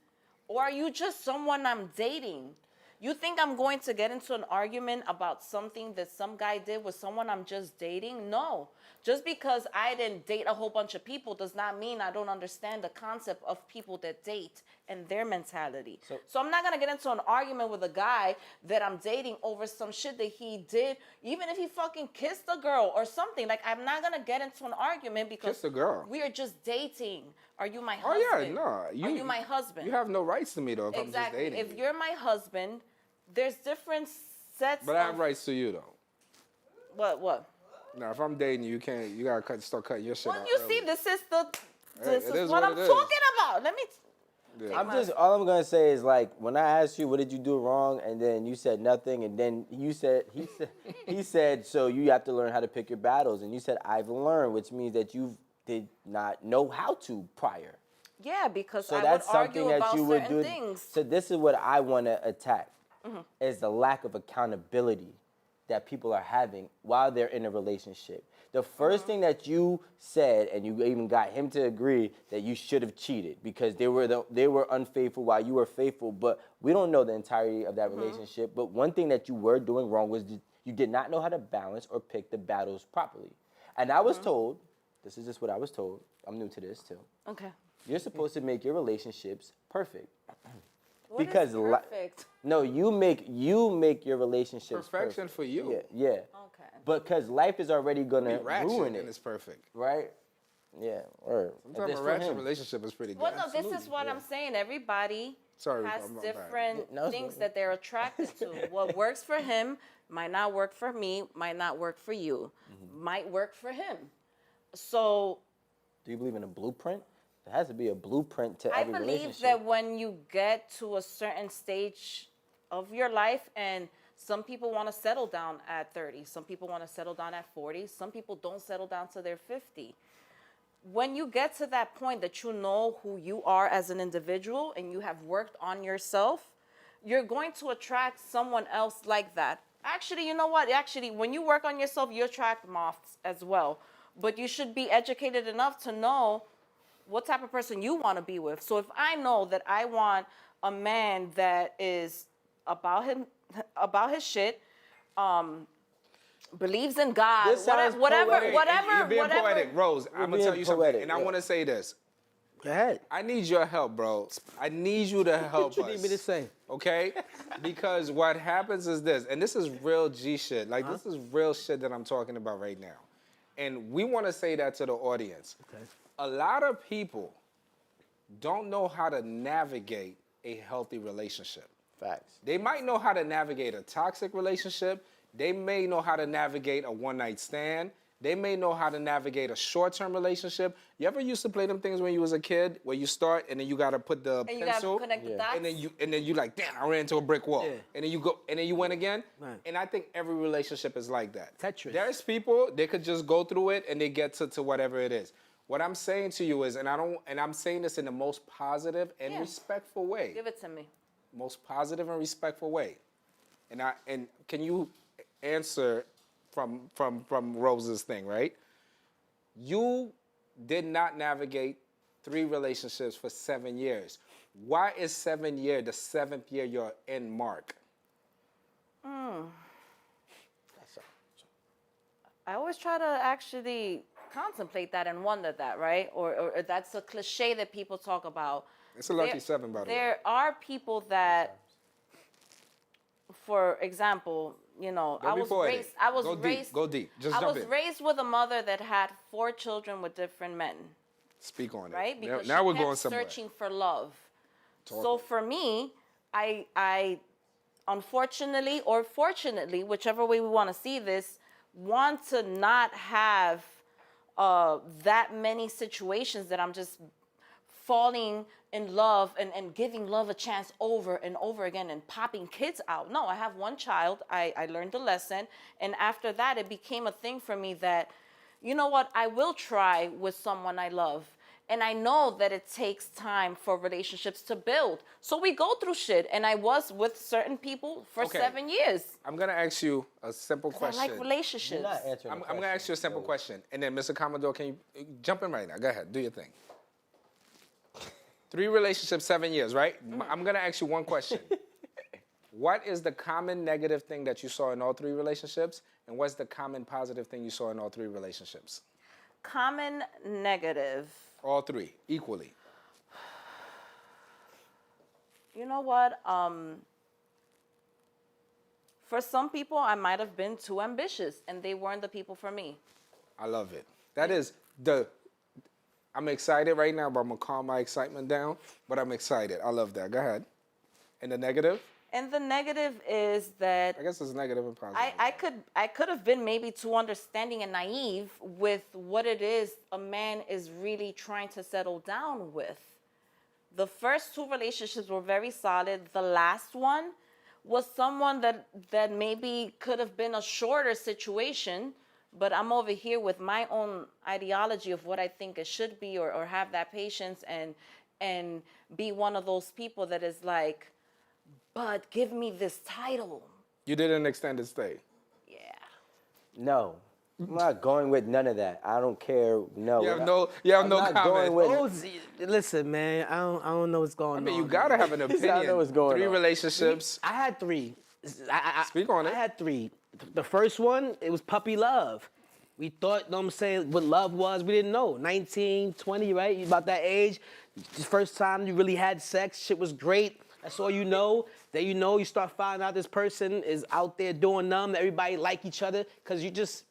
Or are you just someone I'm dating? You think I'm going to get into an argument about something that some guy did with someone I'm just dating? No. Just because I didn't date a whole bunch of people does not mean I don't understand the concept of people that date and their mentality. So I'm not going to get into an argument with a guy that I'm dating over some shit that he did, even if he fucking kissed a girl or something. Like, I'm not going to get into an argument because Kiss a girl. we are just dating. Are you my Oh husband? yeah, no. Are you my husband? You have no rights to me though if I'm just Exactly. dating If you. you're my husband, there's different sets But I have of... rights to you though. What? Now, if I'm dating you, you gotta start cutting your shit Well, out. you see, early. this is it is what what I'm it is. talking about. Let me... All I'm gonna say is like when I asked you what did you do wrong, and then you said nothing, and then he said so you have to learn how to pick your battles, and you said I've learned, which means that you did not know how to prior. Yeah, because So I that's would argue something that about you would certain do. things. So this is what I want to attack: is the lack of accountability that people are having while they're in a relationship. The first thing that you said, and you even got him to agree that you should have cheated because they were unfaithful while you were faithful. But we don't know the entirety of that relationship. But one thing that you were doing wrong was you did not know how to balance or pick the battles properly. And I was told, this is just what I was told. I'm new to this too. Okay. You're supposed to make your relationships perfect. What is Because perfect? No, you make your relationships Perfection perfect. for you. Yeah. Okay. Because life is already gonna Ratchet ruin and it, it's perfect. right? Yeah. Or Sometimes a ratchet relationship is pretty good. Well, no, this is what I'm saying. Everybody Sorry, has I'm back. different No, it's things fine. that they're attracted to. What works for him might not work for me, might not work for you, might work for him. So Do you believe in a blueprint? There has to be a blueprint to I every believe relationship. that when you get to a certain stage of your life, and some people want to settle down at 30, some people want to settle down at 40, some people don't settle down till they're 50. When you get to that point that you know who you are as an individual and you have worked on yourself, you're going to attract someone else like that. Actually, you know what? Actually, when you work on yourself, you attract moths as well. But you should be educated enough to know what type of person you want to be with. So if I know that I want a man that is about his shit, believes in God, This sounds whatever, poetic. You're being poetic, Rose. I'm gonna being tell you something, poetic, and I yeah. want to say this. Go ahead. I need your help, bro. I need you to help What you us. need me to say? Okay? Because what happens is this, and this is real G shit. Like, this is real shit that I'm talking about right now. And we want to say that to the audience. Okay. A lot of people don't know how to navigate a healthy relationship. Facts. They might know how to navigate a toxic relationship. They may know how to navigate a one-night stand. They may know how to navigate a short-term relationship. You ever used to play them things when you was a kid, where you start and then you gotta put the and you gotta pencil, connect the dots. and then you like, damn, I ran into a brick wall. Yeah. And then you go, and then you win again. Right. And I think every relationship is like that. Tetris. There's people, they could just go through it and they get to whatever it is. What I'm saying to you is, and I'm saying this in the most positive and Yeah. respectful way. Give it to me. Most positive and respectful way. And can you answer from Rose's thing, right? You did not navigate 3 relationships for 7 years. Why is 7 year the 7th year your end mark? I always try to actually contemplate that and wonder that, right? Or that's a cliche that people talk about. It's a lucky 7, by the way. There are people that, for example, you know, Don't be poetic. Go deep. raised. Go deep. Just I jump was in. raised with a mother that had 4 children with different men, Speak on it. right? Because now she we're kept going somewhere. searching for love. Talk So it. for me, I unfortunately or fortunately, whichever way we want to see this, want to not have that many situations that I'm just falling in love and giving love a chance over and over again and popping kids out. No, I have one child. I learned the lesson. And after that, it became a thing for me that, you know what, I will try with someone I love. And I know that it takes time for relationships to build. So we go through shit. And I was with certain people for Okay. 7 years. I'm going to ask you a simple 'Cause I question. like relationships. You're not answering I'm the going to ask you a question, simple so- question. And then, Mr. Commodore, can you jump in right now? Go ahead. Do your thing. 3 relationships, 7 years, right? I'm going to ask you one question. What is the common negative thing that you saw in all 3 relationships? And what's the common positive thing you saw in all 3 relationships? Common negative. All three, equally. You know what? For some people, I might have been too ambitious, and they weren't the people for me. I love it. That is I'm excited right now, but I'm gonna calm my excitement down. But I'm excited. I love that. Go ahead. And the negative? And the negative is that I guess it's negative and positive. I could have been maybe too understanding and naive with what it is a man is really trying to settle down with. The first two relationships were very solid. The last one was someone that maybe could have been a shorter situation, but I'm over here with my own ideology of what I think it should be, or have that patience and be one of those people that is like, but give me this title. You did an extended stay. Yeah. No. I'm not going with none of that. I don't care. No. You have no not comment. going with- Oh, listen, man, I don't know what's going on. I mean, you gotta have an I opinion. know what's going Three on. relationships. I had three. Speak on it. I had three. The first one, it was puppy love. We thought, you know what I'm saying, what love was. We didn't know. 19, 20, right? You about that age. The first time you really had sex, shit was great. That's all you know. Then you start finding out this person is out there doing numb. Everybody like each other because you just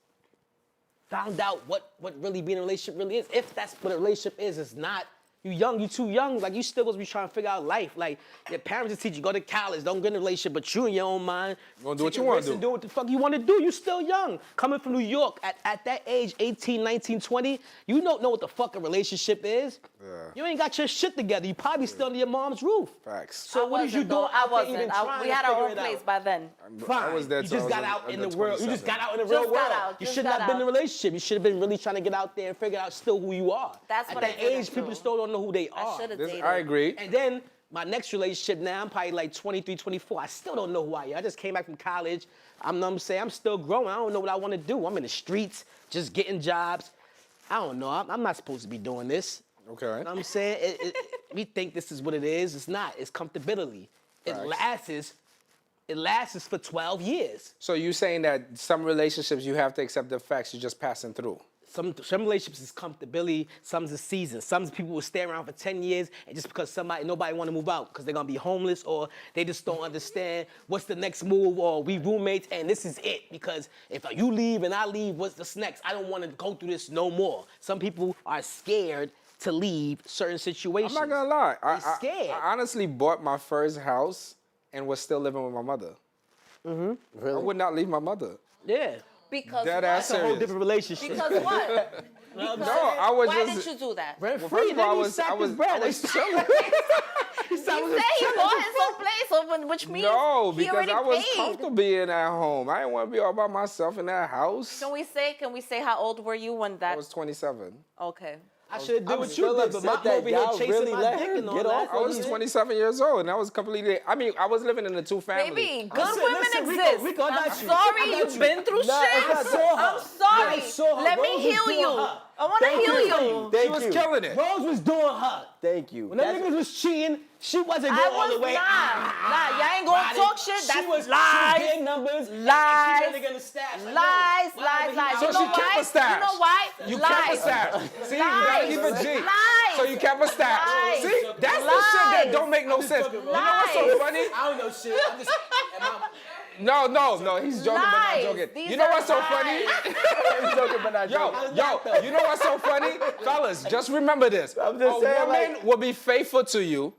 found out what really being in a relationship really is. If that's what a relationship is, it's not. You young, you too young. Like, you still supposed to be trying to figure out life. Like, your parents just teach you, go to college, don't get in a relationship, but you in your own mind. You gonna do what take you a wanna risk do. and do what the fuck you want to do. You still young. Coming from New York at that age, 18, 19, 20, you don't know what the fuck a relationship is. Yeah. You ain't got your shit together. You probably still under your mom's roof. Facts. So what is you doing I out there even wasn't. trying We to had our figure own it place out? by then. Fine. I was there You till I just was got out in under the world. You 27. just got out in the Just real got world. out. You Just should not got been in a out. relationship. You should have been really trying to get out there and figure out still who you are. That's At what I that didn't age, people do. still don't know who they I are. should have This, dated. I agree. And then my next relationship now, I'm probably like 23, 24. I still don't know who I am. I just came back from college. I'm still growing. I don't know what I want to do. I'm in the streets, just getting jobs. I don't know. I'm not supposed to be doing this. Okay. You know what I'm saying? We think this is what it is. It's not. It's comfortability. It lasts for 12 years. So you saying that some relationships you have to accept the facts you're just passing through. Some relationships is comfortability, some's a season. Some people will stay around for 10 years and just because nobody want to move out because they're gonna be homeless or they just don't understand what's the next move or we roommates and this is it because if you leave and I leave, what's the next? I don't want to go through this no more. Some people are scared to leave certain situations. I'm not gonna lie. They're scared. I honestly bought my first house and was still living with my mother. Mm-hmm. I would not leave my mother. Yeah. Because Dead what? ass It's a whole serious. different relationship. Because what? No, I was Why just. did you do that? Rent Well, free, first of all, then I he was sacked his bread. I was chilling. He said he bought his own place, which means No, he because already I was paid. comfortable being at home. I didn't want to be all by myself in that house. Can we say how old were you when I that? was 27. Okay. I should have did I'm what still you did, but upset I'm that over here y'all chasing really my let dick her and all get that. off I was 27 years old, and I was completely. I was living in a two-family. Baby, good Listen, women listen, Rico, exist. Rico, I got I'm you. sorry, I got you've you. been through Nah, shit. I saw her. I'm sorry. I saw her. Let me Rose was heal doing you. her. I want to heal you. Thank She was you. killing it. Rose was doing her. Thank you. When them niggas was cheating, she wasn't I going all was the way. not. Y'all ain't gonna riding. talk shit. That's she was lies. getting numbers. Lies. And she really gonna stash. Like, Lies, no, lies, lies. So You she know kept why? a stash. You know why? You kept a Lies. stash. See, you gotta keep a G. Lies. So you kept a stash. Lies. See, that's the shit that Lies. don't make no I'm just sense. joking, You bro. know what's so Lies. funny? I don't know shit. I'm just. No, he's joking but not Lies. joking. These You know are what's so lies. funny? I'm joking, but not Yo, joking. you know what's so funny? Fellas, just remember this. I'm just a saying, woman like- will be faithful to you,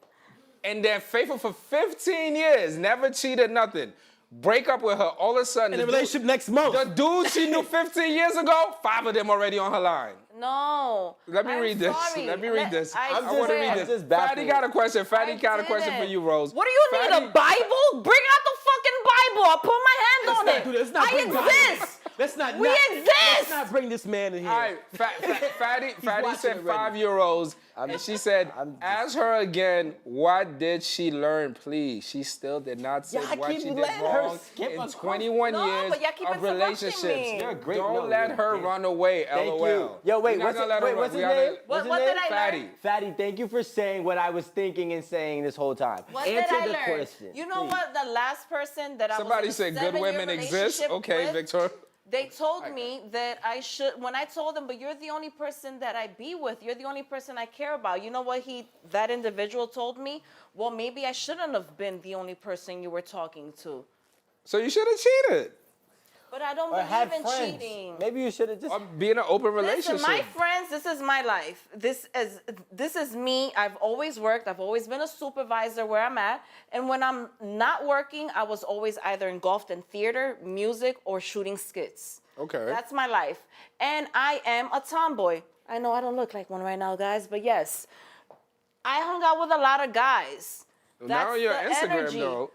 and then faithful for 15 years, never cheated, nothing. Break up with her, all of a sudden. In a the relationship next month. The dude she knew 15 years ago, 5 of them already on her line. No. Let me I'm read this. sorry. Let me read this. I I want to swear. read I'm this. just Fatty baffled. got a question. Fatty I got a question for didn't. you, Rose. What do you need, Fatty- a Bible? Bring out the fucking Bible. I'll put my hand on it. Let's not I bring God exist. Let's not. We Let's exist. not bring this man in here. All right, Fatty watching said already. 5-year-olds, and she said, ask her again, what did she learn, please? She still did not say Y'all what keep she did letting her wrong skip in a 21 No, years but y'all keep of interrupting relationships. me. You're a great- Don't no, let you're her great. run away, Thank LOL. you. Yo, wait, We're not what's gonna let her run. what's his We gotta- name? What What's his did name? I learn? Fatty. Fatty, thank you for saying what I was thinking and saying this whole time. What Answer did I the learn? question. You know please. what? The last person that I Somebody was said in a good 7-year women exist. relationship Okay, with, Victor. They told me that I should, when I told them, but you're the only person that I be with. You're the only person I care about. You know what that individual told me? Well, maybe I shouldn't have been the only person you were talking to. So you should have cheated. But I don't Or had believe in friends. cheating. Maybe you should have just. Or be in an open relationship. Listen, my friends, this is my life. This is me. I've always worked. I've always been a supervisor where I'm at. And when I'm not working, I was always either engulfed in theater, music, or shooting skits. Okay. That's my life. And I am a tomboy. I know I don't look like one right now, guys, but yes. I hung out with a lot of guys. Now on your the Instagram, energy. though.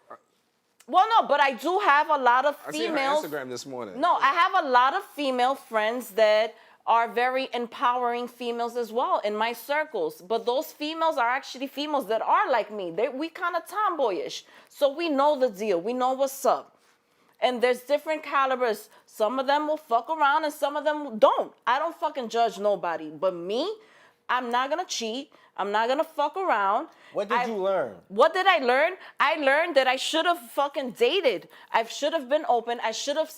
Well, no, but I do have a lot of I seen her females. Instagram this morning. No, I have a lot of female friends that are very empowering females as well in my circles. But those females are actually females that are like me. We kind of tomboyish. So we know the deal. We know what's up. And there's different calibers. Some of them will fuck around and some of them don't. I don't fucking judge nobody. But me, I'm not going to cheat. I'm not going to fuck around. What did you learn? What did I learn? I learned that I should have fucking dated. I should have been open. I should have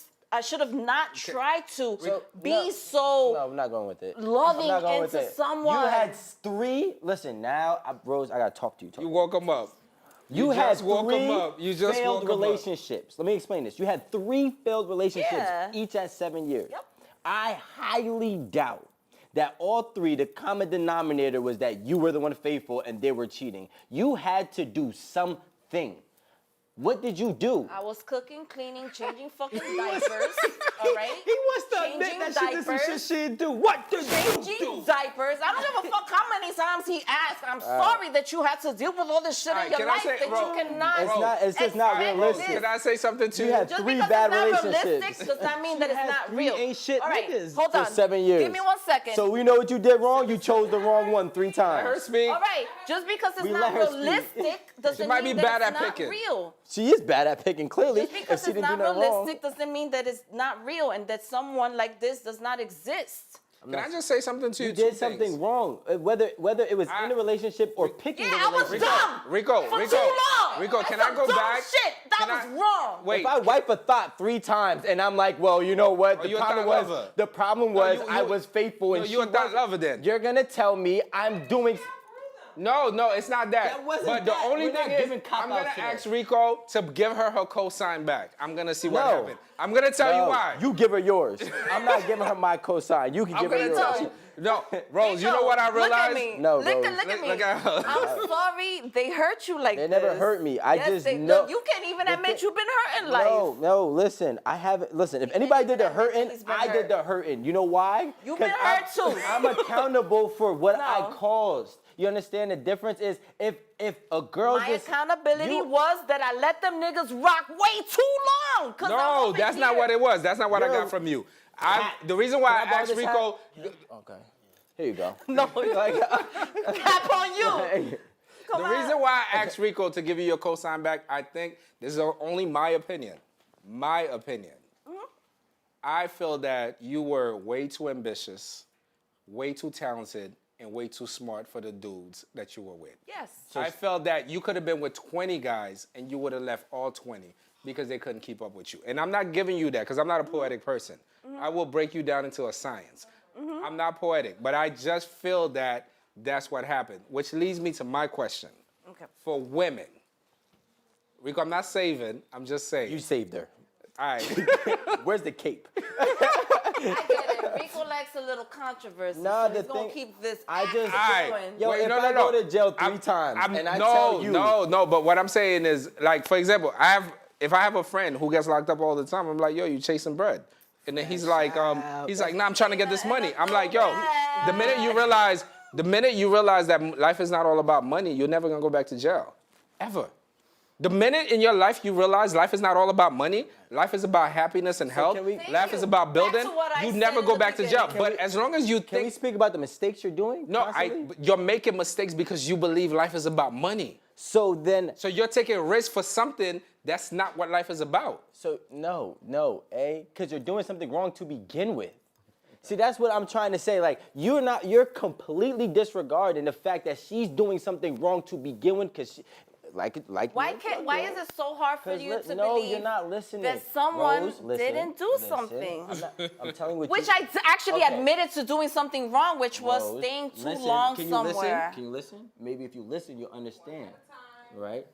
not tried to be so No, I'm not going with it. loving I'm not going with into it. someone. You had 3. Listen, now, Rose, I got to talk to you. You woke him up. You had just woke 'em 3 up. You just failed woke 'em up. relationships. Let me explain this. You had 3 failed relationships, Yeah. each at 7 years. Yep. I highly doubt that all 3, the common denominator was that you were the one faithful and they were cheating. You had to do something. What did you do? I was cooking, cleaning, changing fucking diapers. All right. He wants to admit Changing that she did some shit diapers. she didn't do. What did you Changing do? diapers. I don't give a fuck how many times he asked. I'm sorry that you had to deal with all this shit All in right, your can I life say- that bro, you cannot. It's just not expect realistic. this. Can I say something to You you? had Just 3 because bad it's not relationships. realistic does not mean that it's has not 3 real. ain't shit All right, niggas hold For on. 7 years. Give me 1 second. So we know what you did wrong. You chose the wrong one 3 times. Her speak. All right, just because it's We not let her speak. realistic doesn't might mean be that bad it's at not picking. real. She is bad at picking, clearly. Just If because she it's didn't do not nothing wrong. realistic doesn't mean that it's not real and that someone like this does not exist. Can I just say something to you? You Two did something things. wrong. Whether it was in a relationship or picking Yeah, the I was relationship. dumb. Rico, For Rico, too long. Rico, That's can I some go dumb back? Shit, that Can was I- wrong. Wait. If I wipe a thought 3 times and I'm like, well, you know what? you a thought lover. The problem was you- I was faithful and no, she you a thought wasn't. lover then. You're gonna tell me I'm doing. No, it's not that. That wasn't but the that. only We're not thing is, giving cop I'm gonna outs today. ask Rico to give her cosign back. I'm gonna see what No. happened. I'm gonna tell you No, why. You give her yours. I'm not giving her my cosign. You can I'm give her gonna yours. tell you. No, Rose, you know what I Look at realized? me. No, look, Rose. look at me. Look at her. I'm sorry they hurt you like They this. never hurt me. I Yes, just they, know- Look, you can't even The admit thing- you've been hurt in life. No, listen. I haven't. Listen, if anybody did the even admit hurting, he's been I hurt. did the hurting. You know why? You've been 'Cause hurt too. I'm accountable for what I No. caused. You understand the difference is if a girl My just accountability you- was that I let them niggas rock way too long. No, that's not what it was. That's not what I You're- got from you. The reason why Can I I borrow asked this Rico, Okay. Here you go. No, Like, cap on you. Come the on. reason why I asked Rico to give you your cosign back, I think this is only my opinion. My opinion. I feel that you were way too ambitious, way too talented, and way too smart for the dudes that you were with. Yes. I felt that you could have been with 20 guys and you would have left all 20 because they couldn't keep up with you. And I'm not giving you that because I'm not a poetic person. I will break you down into a science. I'm not poetic, but I just feel that that's what happened, which leads me to my question. Okay. For women, Rico, I'm not saving, I'm just saying. you saved her. All right. Where's the cape? I get it. Rico likes a little controversy. Nah, so the he's gonna thing- keep this. I just- All right. going. Yo, Wait, if no, I no, go no. to jail 3 times and I no, tell you, No, but what I'm saying is, like, for example, if I have a friend who gets locked up all the time, I'm like, yo, you chasing bread. And then he's like, nah, I'm trying to get this money. I'm like, yo, the minute you realize that life is not all about money, you're never gonna go back to jail. Ever. The minute in your life you realize life is not all about money, life is about happiness and health, can we- life is about Back to building, what I you said never in go the back to jail. beginning. But as long as you can we think, speak about the mistakes you're doing? no, constantly? you're making mistakes because you believe life is about money. So then, So you're taking risks for something that's not what life is about. no, because you're doing something wrong to begin with. See, that's what I'm trying to say. Like, you're completely disregarding the fact that she's doing something wrong to begin with. Because, Why is it so hard for 'Cause you to no, believe you're not listening. that someone Rose, listen, didn't do listen. something? I'm telling you what Which you, I actually Okay. admitted to doing something wrong, which was Rose, staying too listen. long Can you somewhere. Listen? Can you listen? Maybe if you listen, you'll understand. Right?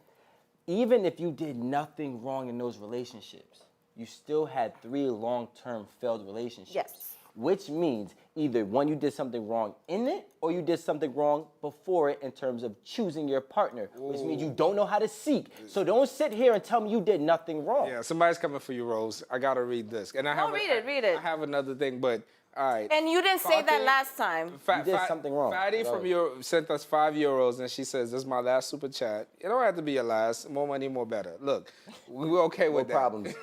Even if you did nothing wrong in those relationships, you still had 3 long-term failed relationships. Yes. Which means either one, you did something wrong in it, or you did something wrong before it in terms of choosing your partner, which means you don't know how to seek. So don't sit here and tell me you did nothing wrong. Yeah, somebody's coming for you, Rose. I gotta read this, and I have. read it. I have another thing, but all right. And you didn't say that Talking- last time. You did something wrong. Fatty Go from ahead. sent us €5, and she says, "This is my last super chat. It don't have to be your last. More money, more better. Look, we're okay with that." problems.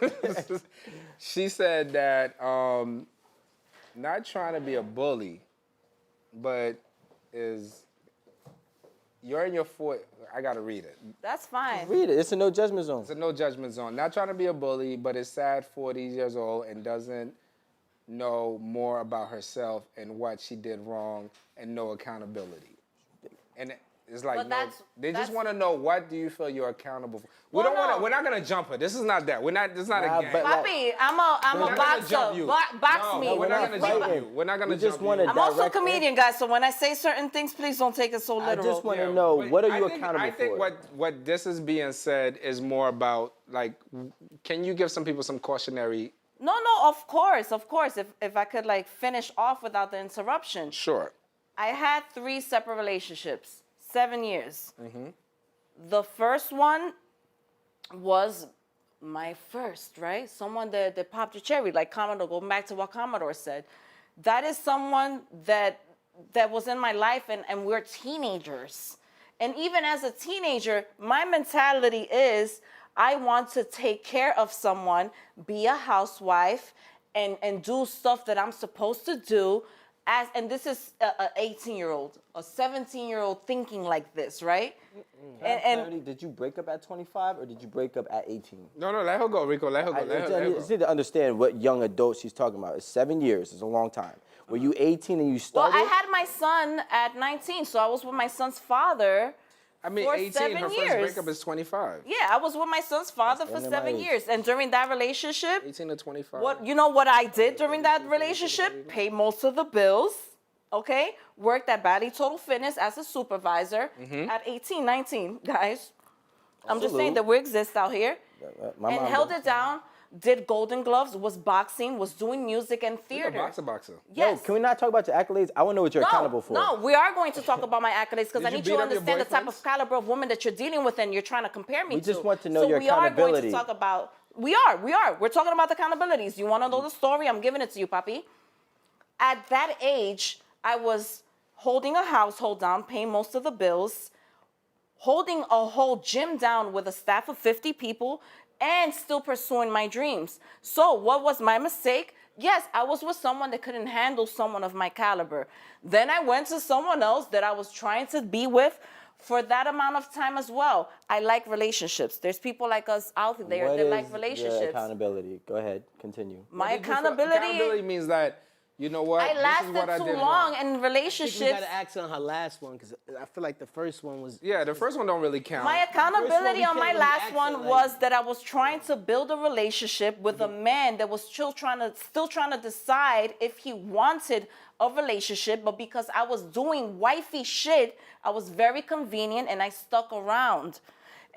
She said that not trying to be a bully, but you're in your I gotta read it. That's fine. Read it. It's a no judgment zone. It's a no judgment zone. Not trying to be a bully, but is sad, 40 years old, and doesn't know more about herself and what she did wrong, and no accountability. And it's like, But they just that's- want to know, what do you feel you're accountable for? Well, We're not gonna jump her. This is not that. This is not Nah, a game. but Papi, I'm We're a not gonna jump boxer. you. Box me. we're not gonna jump fighting. you. We're not gonna We just jump wanna you. I'm also a direct comedian, guys, so when I say certain things, please don't take it so I literal. just want to know, but what are you I think, accountable I think for? what this is being said is more about, like, can you give some people some cautionary? No, of course. If I could like finish off without the interruption. Sure. I had 3 separate relationships, 7 years. Mm-hmm. The first one was my first, right? Someone that popped your cherry, like Commodore, going back to what Commodore said. That is someone that was in my life, and we're teenagers. And even as a teenager, my mentality is I want to take care of someone, be a housewife, and do stuff that I'm supposed to do. And this is an 18-year-old, a 17-year-old thinking like this, right? And Did you break up at 25 or did you break up at 18? No, let her go, Rico. Let her go. Let her You go. just need to understand what young adult she's talking about. It's 7 years. It's a long time. Were you 18 and you well, started? I had my son at 19, so I was with my son's father. I mean, for 18, 7 her first years. breakup is 25. Yeah, I was with my son's father for That's the end of 7 my age. years. And during that relationship, 18 to 25. what I did during that relationship? Pay most of the bills, okay? Worked at Bally Total Fitness as a supervisor at 18, 19, guys. I'm just saying Salute. that we exist out here. My And mom held does. it down, did Golden Gloves, was boxing, was doing music and You're a theater. boxer. Yo, Yes. can we not talk about your accolades? I want to know what you're accountable for. No, we are going to talk about my accolades because Did I you need beat you to up your understand the type of boyfriends? caliber of woman that you're dealing with and you're trying to compare me to. We just want to know so your we are going accountability. to talk about, we are. We're talking about the accountabilities. You want to know the story? I'm giving it to you, Papi. At that age, I was holding a household down, paying most of the bills, holding a whole gym down with a staff of 50 people, and still pursuing my dreams. So what was my mistake? Yes, I was with someone that couldn't handle someone of my caliber. Then I went to someone else that I was trying to be with for that amount of time as well. I like relationships. There's people like us out there What that is like your relationships. accountability? Go ahead, continue. My What did you feel- accountability, Accountability means that, you know what? I This is lasted what I too did long wrong. in I think relationships. we gotta ask her on her last one because I feel like the first one was. Yeah, the first one don't really count. My accountability we on my can't really last ask one her, like- was that I was trying to build a relationship with a man that was still trying to decide if he wanted a relationship, but because I was doing wifey shit, I was very convenient and I stuck around.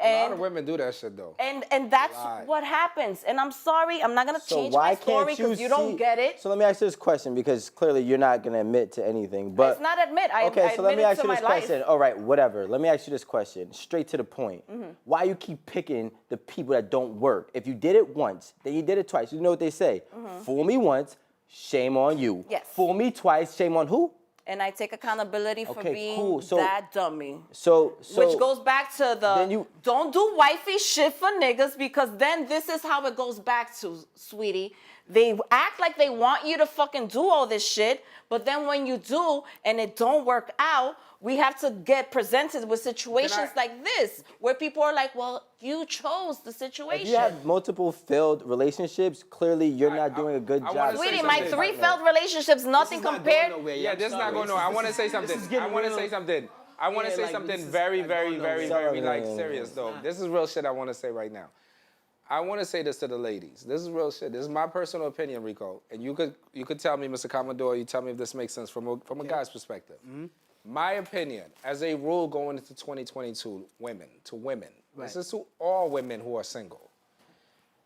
A lot of And women do that shit though. and that's Lie. what happens. And I'm sorry, I'm not gonna So change why my story can't you because you don't see- get it. So let me ask you this question because clearly you're not going to admit to anything. But It's not admit. I okay, so let me admitted ask to you my this life. question. All right, whatever. Let me ask you this question, straight to the point. Why you keep picking the people that don't work? If you did it once, then you did it twice. You know what they say? Fool me once, shame on you. Yes. Fool me twice, shame on who? And I take accountability for Okay, being cool. So- that dummy. So Which goes back to the Then you- don't do wifey shit for niggas because then this is how it goes back to, sweetie. They act like they want you to fucking do all this shit, but then when you do and it don't work out, we have to get presented with situations like this where people are like, well, you chose the situation. if you have multiple failed relationships, clearly you're not doing a good I job. wanna say Sweetie, my something. 3 failed relationships, nothing compared. Yeah, this is not going nowhere. I want to say something. I want to say something. I want to Yeah, say like, something this is very, like very, going very, nowhere. very, like, Yeah. serious, though. This is real shit I want to say right now. I want to say this to the ladies. This is real shit. This is my personal opinion, Rico. And you could tell me, Mr. Commodore, you tell me if this makes sense from a guy's perspective. My opinion, as a rule going into 2022, to women. This is to all women who are single.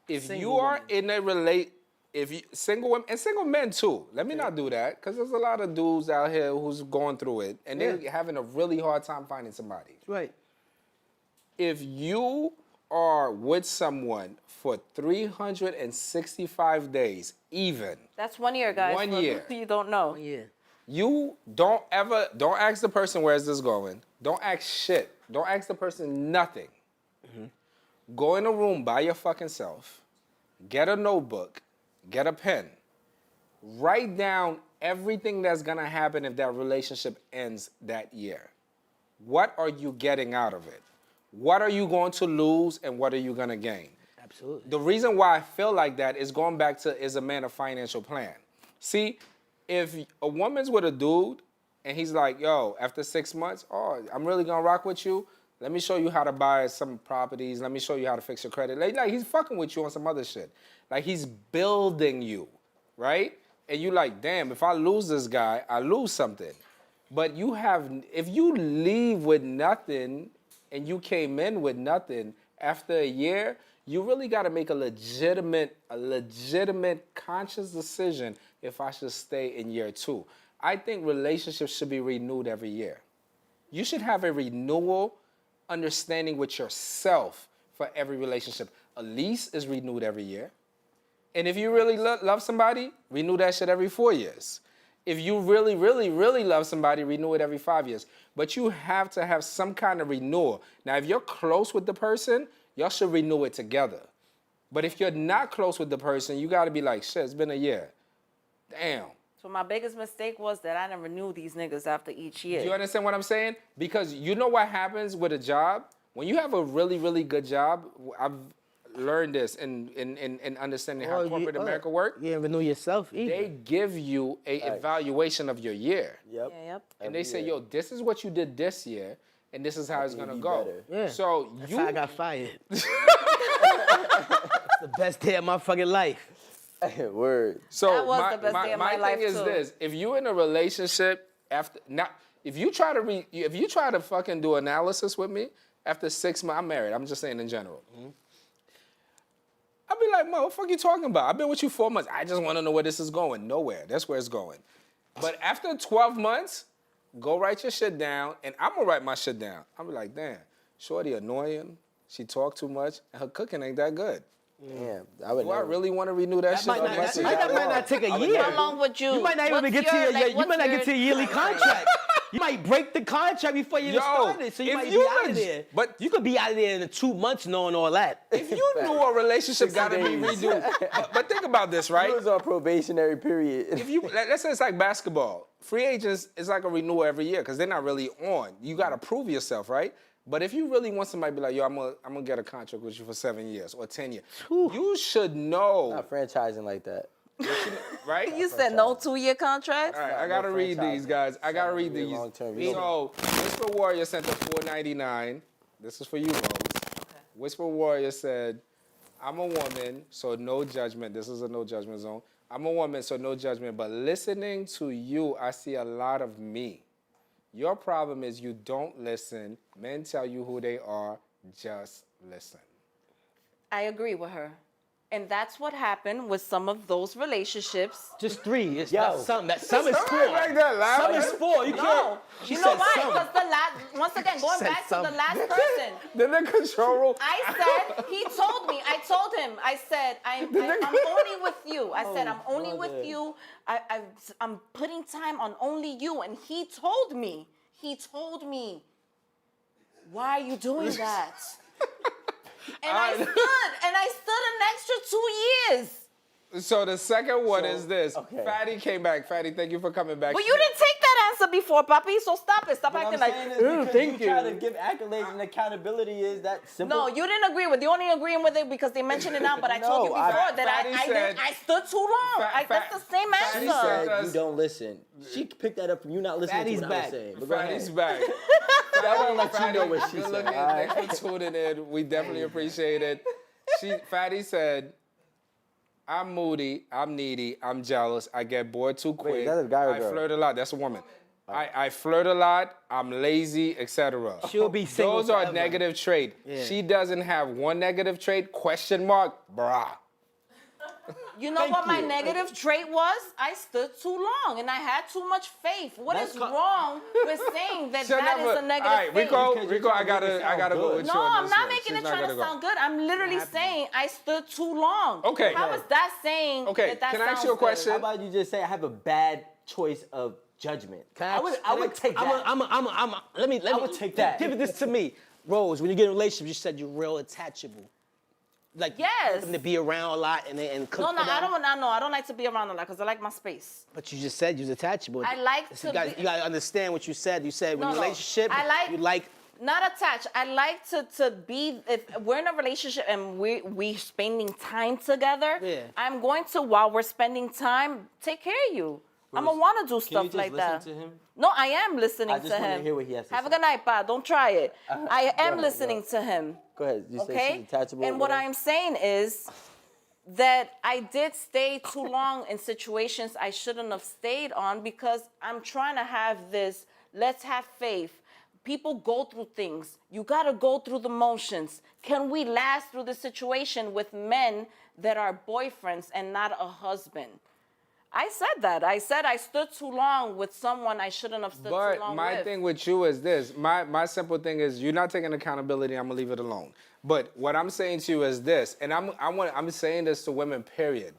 If Single you are women. if you single women and single men too, let me not do that, because there's a lot of dudes out here who's going through it and they're having a really hard time finding somebody. Right. If you are with someone for 365 days, even, That's 1 year, guys. 1 for year. You don't know. Yeah. you don't ask the person where's this going. Don't ask shit. Don't ask the person nothing. Go in a room by your fucking self, get a notebook, get a pen, write down everything that's gonna happen if that relationship ends that year. What are you getting out of it? What are you going to lose and what are you gonna gain? Absolutely. The reason why I feel like that is going back to, is a man a financial plan? See, if a woman's with a dude and he's like, yo, after 6 months, oh, I'm really gonna rock with you. Let me show you how to buy some properties. Let me show you how to fix your credit. Like he's fucking with you on some other shit. Like he's building you, right? And you like, damn, if I lose this guy, I lose something. But if you leave with nothing and you came in with nothing, after a year, you really got to make a legitimate conscious decision if I should stay in year 2. I think relationships should be renewed every year. You should have a renewal understanding with yourself for every relationship. A lease is renewed every year. And if you really love somebody, renew that shit every 4 years. If you really, really, really love somebody, renew it every 5 years. But you have to have some kind of renewal. Now, if you're close with the person, y'all should renew it together. But if you're not close with the person, you got to be like, shit, it's been a year. Damn. So my biggest mistake was that I didn't renew these niggas after each year. Do you understand what I'm saying? Because you know what happens with a job? When you have a really, really good job, I've learned this in understanding how corporate America works. Yeah, renew yourself either. They give you a evaluation of your year. Yep. Yeah, yep. And they say, yo, this is what you did this year, and this is how it's going to be go. better. Yeah. So That's you... how I got fired. It's the best day of my fucking life. Word. So That was the best day of my thing life, is too. this: if you're in a relationship if you try to fucking do analysis with me after 6 months, I'm married. I'm just saying in general. I'll be like, what the fuck you talking about? I've been with you 4 months. I just want to know where this is going. Nowhere. That's where it's going. But after 12 months, go write your shit down, and I'm gonna write my shit down. I'm like, damn, shorty annoying. She talk too much, and her cooking ain't that good. Damn. I would Do I never. really want to renew that, That shit? might on not, my that, shit? that might not take a year. How long would you? You might not even what's get to your, like, you might not get to your yearly contract. You might break the contract before you even started, so you if might you be out of leg- there. but- you could be out of there in 2 months knowing all that. If you knew a relationship got to be days. redo, but think about this, right? He was on probationary period. If you let's say it's like basketball, free agents is like a renewal every year because they're not really on. You got to prove yourself, right? But if you really want somebody to be like, yo, I'm gonna get a contract with you for 7 years or 10 years, you should know, Not franchising like that. right? You said no 2-year contracts? All right, I gotta read these, guys. I gotta read these. Long-term. So, Whisper Warrior sent a $4.99. This is for you, Rose. Whisper Warrior said, I'm a woman, so no judgment. This is a no judgment zone. I'm a woman, so no judgment. But listening to you, I see a lot of me. Your problem is you don't listen. Men tell you who they are. Just listen. I agree with her. And that's what happened with some of those relationships. Just 3. It's Yo. not some. That some is 4. Like that, Some is 4. You No, can't. She you know said why? some. Because the last, once again, going said back to some. the last person, Then the control room. I said, he told me, I told him, I said, I'm only with you. I said, I'm only with you. I'm putting time on only you. And he told me, why are you doing that? And I stood an extra 2 years. So the second one is this. okay. Fatty came back. Fatty, thank you for coming back. But you didn't take that answer before, papi. So stop it. Stop What acting I'm like. saying is because thank you try to you. give accolades and accountability is that simple. No, you didn't agree with. You only agreeing with it because they mentioned it now. But I told you No, before I- that Fatty I stood too long. That's the same Fatty She answer. said Because- you don't listen. She picked that up from you not listening Fatty's to what I back. was saying. But go ahead. Fatty's back. I want to let you Fatty, know what she good said. looking. all right? Thanks for tuning in. We definitely appreciate it. Fatty said, I'm moody, I'm needy, I'm jealous, I get bored too quick. is that a guy or I girl? flirt a lot. That's a woman. I flirt a lot, I'm lazy, etc. She'll be single Those are forever. negative traits. Yeah. She doesn't have one negative trait, question mark, brah. You know Thank what my you. negative trait was? I stood too long and I had too much faith. What is That's co- wrong with saying that Shut that up. is a negative All right, trait? Rico, Because you're Rico, I trying to make it gotta sound go good. with you No, on I'm this not one. making She's it not trying to gonna go. sound good. I'm literally saying I stood too long. Okay. How is that saying Okay, that can I ask sounds you a good? question? How about you just say I have a bad choice of judgment? I would take that. Let me would take that. Give this to me. Rose, when you get in a relationship, you said you're real attachable. Like, Yes. you want them to be around a lot and cook No, for them. I don't like to be around a lot because I like my space. But you just said you was attachable. I like This to you gotta, be- you gotta understand what you said. You said when No, you're in a no. relationship, I like- you like Not attached. I like to be, if we're in a relationship and we spending time together, Yeah. I'm going to, while we're spending time, take care of you. I'm going to want to do Can you stuff just like listen that. to him? No, I am listening I just to wanna him. hear what he has to Have a say. good night, Pa. Don't try it. I am ahead, listening to him. Go ahead. You say Okay? she's attachable. And what whatever? I'm saying is that I did stay too long in situations I shouldn't have stayed on because I'm trying to have this, let's have faith. People go through things. You got to go through the motions. Can we last through the situation with men that are boyfriends and not a husband? I said that. I said I stood too long with someone I shouldn't have stood too But long my with. thing with you is this. My simple thing is you're not taking accountability. I'm gonna leave it alone. But what I'm saying to you is this, and I'm saying this to women. Period,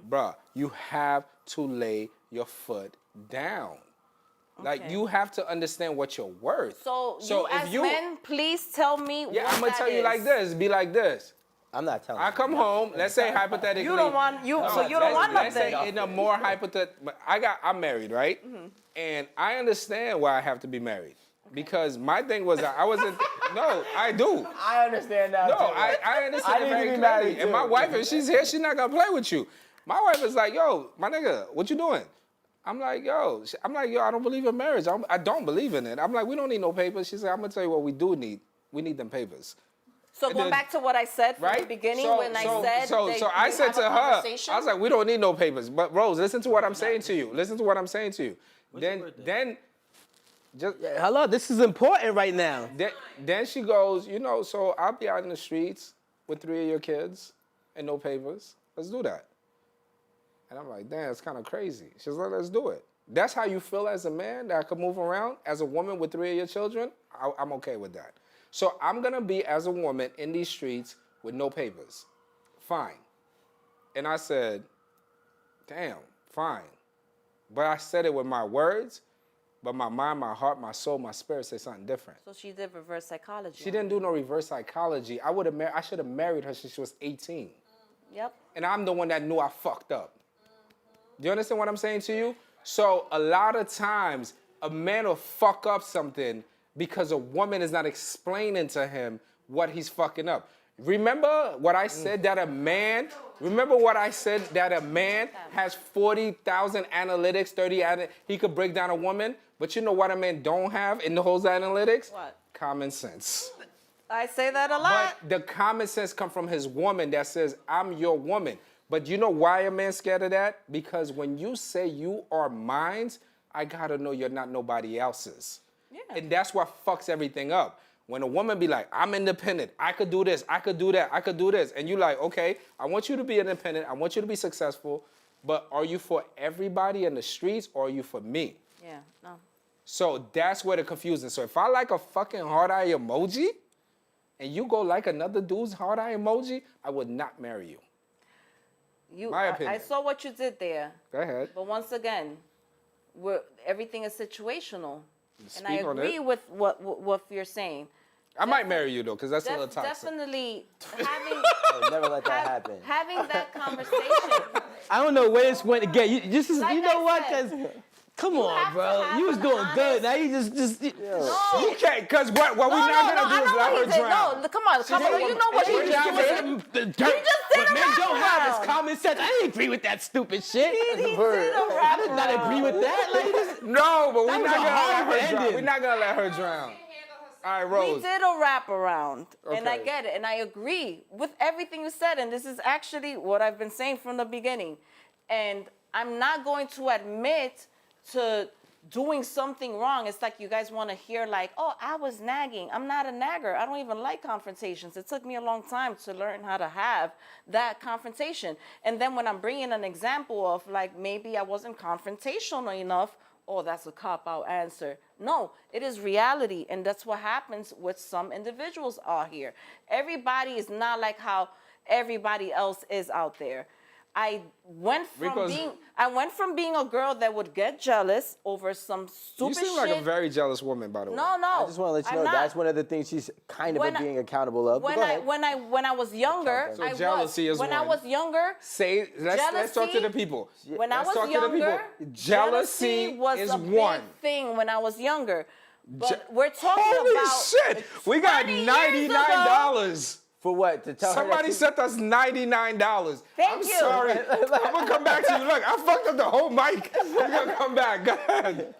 bruh. You have to lay your foot down. Like Okay. you have to understand what you're worth. So you if as men, please tell me yeah, what I'm gonna that tell you is. like this. Be like this. I'm not telling I you. come home. Let's say hypothetically. You don't want you. so you don't want Let's nothing. say in a more hypothetical. I'm married, right? And I understand why I have to be married because my thing was that I wasn't. No, I do. I understand now. No, too. I understand I it need to very be clearly. married, And my too. wife, if she's here, she's not gonna play with you. My wife is like, yo, my nigga, what you doing? I'm like, yo, I don't believe in marriage. I don't believe in it. I'm like, we don't need no papers. She said, I'm gonna tell you what we do need. We need them papers. So And going then- back to what I said from Right? the beginning So when I said that so I you said have to a her, conversation? I was like, we don't need no papers. But Rose, listen to what I'm saying to you. Listen to what I'm saying to you. Then just hello, this is important right now. then she goes, so I'll be out in the streets with 3 of your kids and no papers. Let's do that. And I'm like, damn, it's kind of crazy. She's like, let's do it. That's how you feel as a man that I could move around? As a woman with 3 of your children? I'm okay with that. So I'm going to be, as a woman, in these streets with no papers. Fine. And I said, damn, fine. But I said it with my words, but my mind, my heart, my soul, my spirit said something different. So she did reverse psychology. She didn't do no reverse psychology. I should have married her since she was 18. Yep. And I'm the one that knew I fucked up. Do you understand what I'm saying to you? So a lot of times, a man will fuck up something because a woman is not explaining to him what he's fucking up. Remember what I said that a man has 40,000 analytics, he could break down a woman, but you know what a man don't have in those analytics? What? Common sense. I say that a lot. But the common sense come from his woman that says, I'm your woman. But you know why a man's scared of that? Because when you say you are mine, I gotta know you're not nobody else's. Yeah. And that's what fucks everything up. When a woman be like, I'm independent, I could do this, I could do that, I could do this. And you like, okay, I want you to be independent, I want you to be successful, but are you for everybody in the streets or are you for me? Yeah, no. So that's where the confusion. So if I like a fucking hard eye emoji, and you go like another dude's hard eye emoji, I would not marry you. My opinion. I saw what you did there. Go ahead. But once again, everything is situational. And I Speak on agree it. with what you're saying. I might marry you though, because that's a little toxic. Definitely having I'll never let that happen. having that conversation. I don't know where this went again. You Like know I what? said. Because Come You on, have to bro. have You was an doing good. honest- Now you just No. You can't, because what we're No, not no, going to I do is know let what her he did. drown. No, come on, Commodore, you know what he We're just not did. gonna- the dirt. just did But a men don't have wraparound. this common sense. I didn't agree with that stupid shit. He did a I did not agree with that. Like, this, No, but we're That not was going a to let horrible her drown. ending. We're not going to let her drown. All right, Rose. We did a wraparound, and I Okay. get it, and I agree with everything you said, and this is actually what I've been saying from the beginning. And I'm not going to admit to doing something wrong. It's like you guys want to hear like, oh, I was nagging. I'm not a nagger. I don't even like confrontations. It took me a long time to learn how to have that confrontation. And then when I'm bringing an example of like, maybe I wasn't confrontational enough, oh, that's a cop-out answer. No, it is reality, and that's what happens with some individuals out here. Everybody is not like how everybody else is out there. I went from being a girl that would get jealous over some stupid You seem shit. like a very jealous woman, by the way. No. I just want to let you I'm know not. that's one of the things she's kind of When I- being accountable of. But go ahead. When I was younger, So I jealousy was. is When I one. was younger, Let's talk to the people. when I Let's was talk to the younger, people. Jealousy was is a one. big thing when I was younger. But we're talking Holy about shit! We got 20 years $99. For what? To tell her Somebody that sent us $99. Thank I'm you. sorry. I'm gonna come back to you. Look, I fucked up the whole mic. We're gonna come back. Go ahead.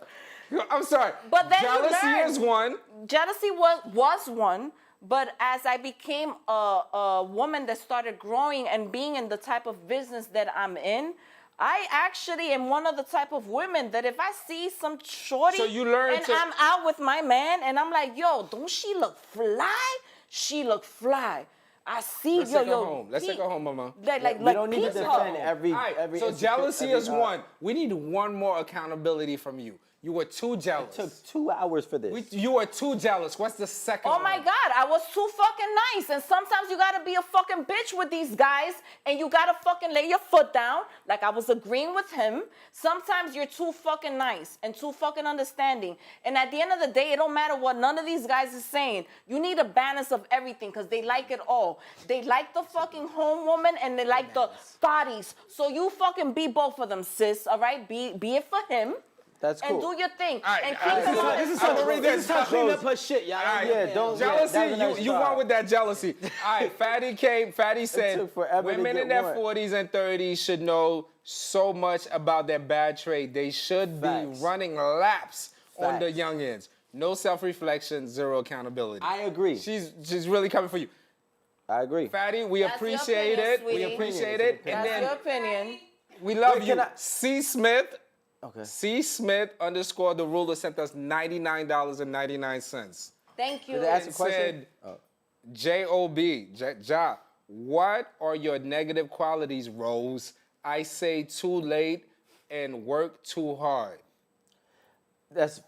I'm sorry. But then you jealousy learn. is one. Jealousy was one, but as I became a woman that started growing and being in the type of business that I'm in, I actually am one of the type of women that if I see some shorty So you learn and to- I'm out with my man and I'm like, yo, don't she look fly? She look fly. I see, Let's take her home. Let's he- take her home, mama. we don't need to peace defend her. every. All right, every so insecure- jealousy every, is one. We need one more accountability from you. You were too jealous. It took 2 hours for this. You were too jealous. What's the second Oh one? my God, I was too fucking nice. And sometimes you gotta be a fucking bitch with these guys and you gotta fucking lay your foot down. Like I was agreeing with him. Sometimes you're too fucking nice and too fucking understanding. And at the end of the day, it don't matter what none of these guys is saying. You need a balance of everything because they like it all. They like the fucking home woman and they like the bodies. So you fucking be both of them, sis, all right? Be it for him. That's And cool. do your thing. All right, And all right, keep them on this is I'm how gonna read this is how this. clean up her shit, y'all. All right. Yeah, don't- Jealousy, that was a nice you try. won with that jealousy. All right, Fatty said took forever to women get in their one. 40s and 30s should know so much about their bad trade. They should Facts. be running laps on the Facts. youngins. No self-reflection, zero accountability. I agree. She's really coming for you. I agree. Fatty, we That's your appreciate opinion, it. We sweetie. appreciate It's it. an And That's your then opinion. we love Wait, you. can I- C. Smith. Okay. C. Smith _ the ruler sent us $99.99. Thank you. Did they ask a It question? said, J.O.B. Ja, what are your negative qualities, Rose? I say too late and work too hard.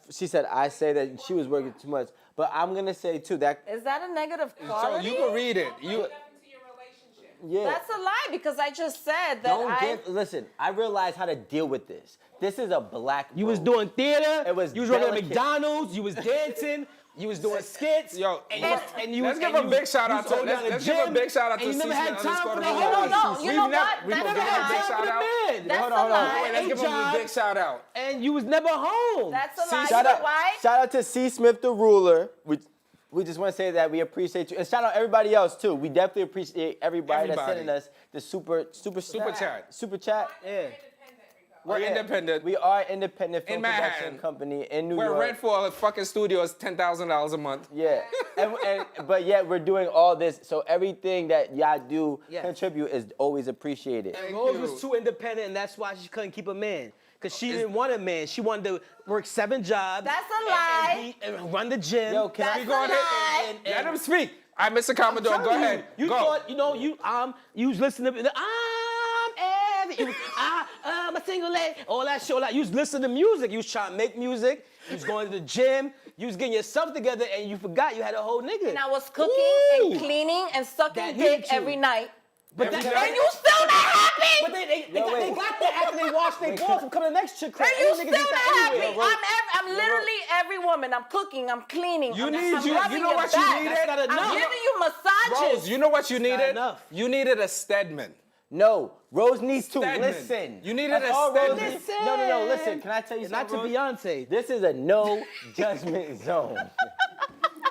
She said I say that she was working too much, but I'm gonna say too that Is that a negative So quality? you can read it. yeah. That's a lie because I just said that Listen, I realized how to deal with this. This is a black. You was road. doing theater. It was you was working at delicate. McDonald's. You was dancing. You was doing skits. Yo, and let's was- give and a big shout you out was to holding down the let's give a gym, big shout out to and you never had C. time Smith for the _ whole. No, you know what? We That's gonna a give him a big lie. shout out. That's Hold a on. lie. Wait, let's give him a jobs. big shout out. And you was never home. That's a lie. You Shout know out, why? shout out to C. Smith the ruler. We just want to say that we appreciate you, and shout out everybody else too. We definitely appreciate everybody that's sending us the super chat. Super chat. Yeah. We're independent. We are independent film In production Manhattan. company in New Where York. rent for a fucking studio is $10,000 a month. Yeah, but yet we're doing all this, so everything that y'all do Yes. contribute is always appreciated. Thank Rose you. was too independent, and that's why she couldn't keep a man. Because she didn't want a man. She wanted to work 7 jobs. That's a lie. And run the gym. Yo, can That's I a Go ahead. lie. Let him speak. All right, Mr. Commodore, go ahead. You Go. thought, you was listening to I'm a single lady, all that shit, all that. You was listening to music. You was trying to make music. You was going to the gym. You was getting yourself together, and you forgot you had a whole nigga. And I was cooking Ooh. and cleaning and sucking That dick needed you. every night. But Every that- night? And you still not happy? But they wait. got that after they washed their balls from coming to the next chick. And you Any still nigga not get that happy? anyway. I'm literally every woman. I'm cooking. I'm cleaning. You I'm, need I'm you- rubbing you know your what you back. needed? That's not enough. I'm giving you massages. Rose, you know what you needed? enough. You needed a Stedman. No, Rose needs to Stedman. listen. You needed That's a all Rose Stedman. needs. No, listen. Can I tell you Not to something, Rose? Beyonce. This is a no judgment zone.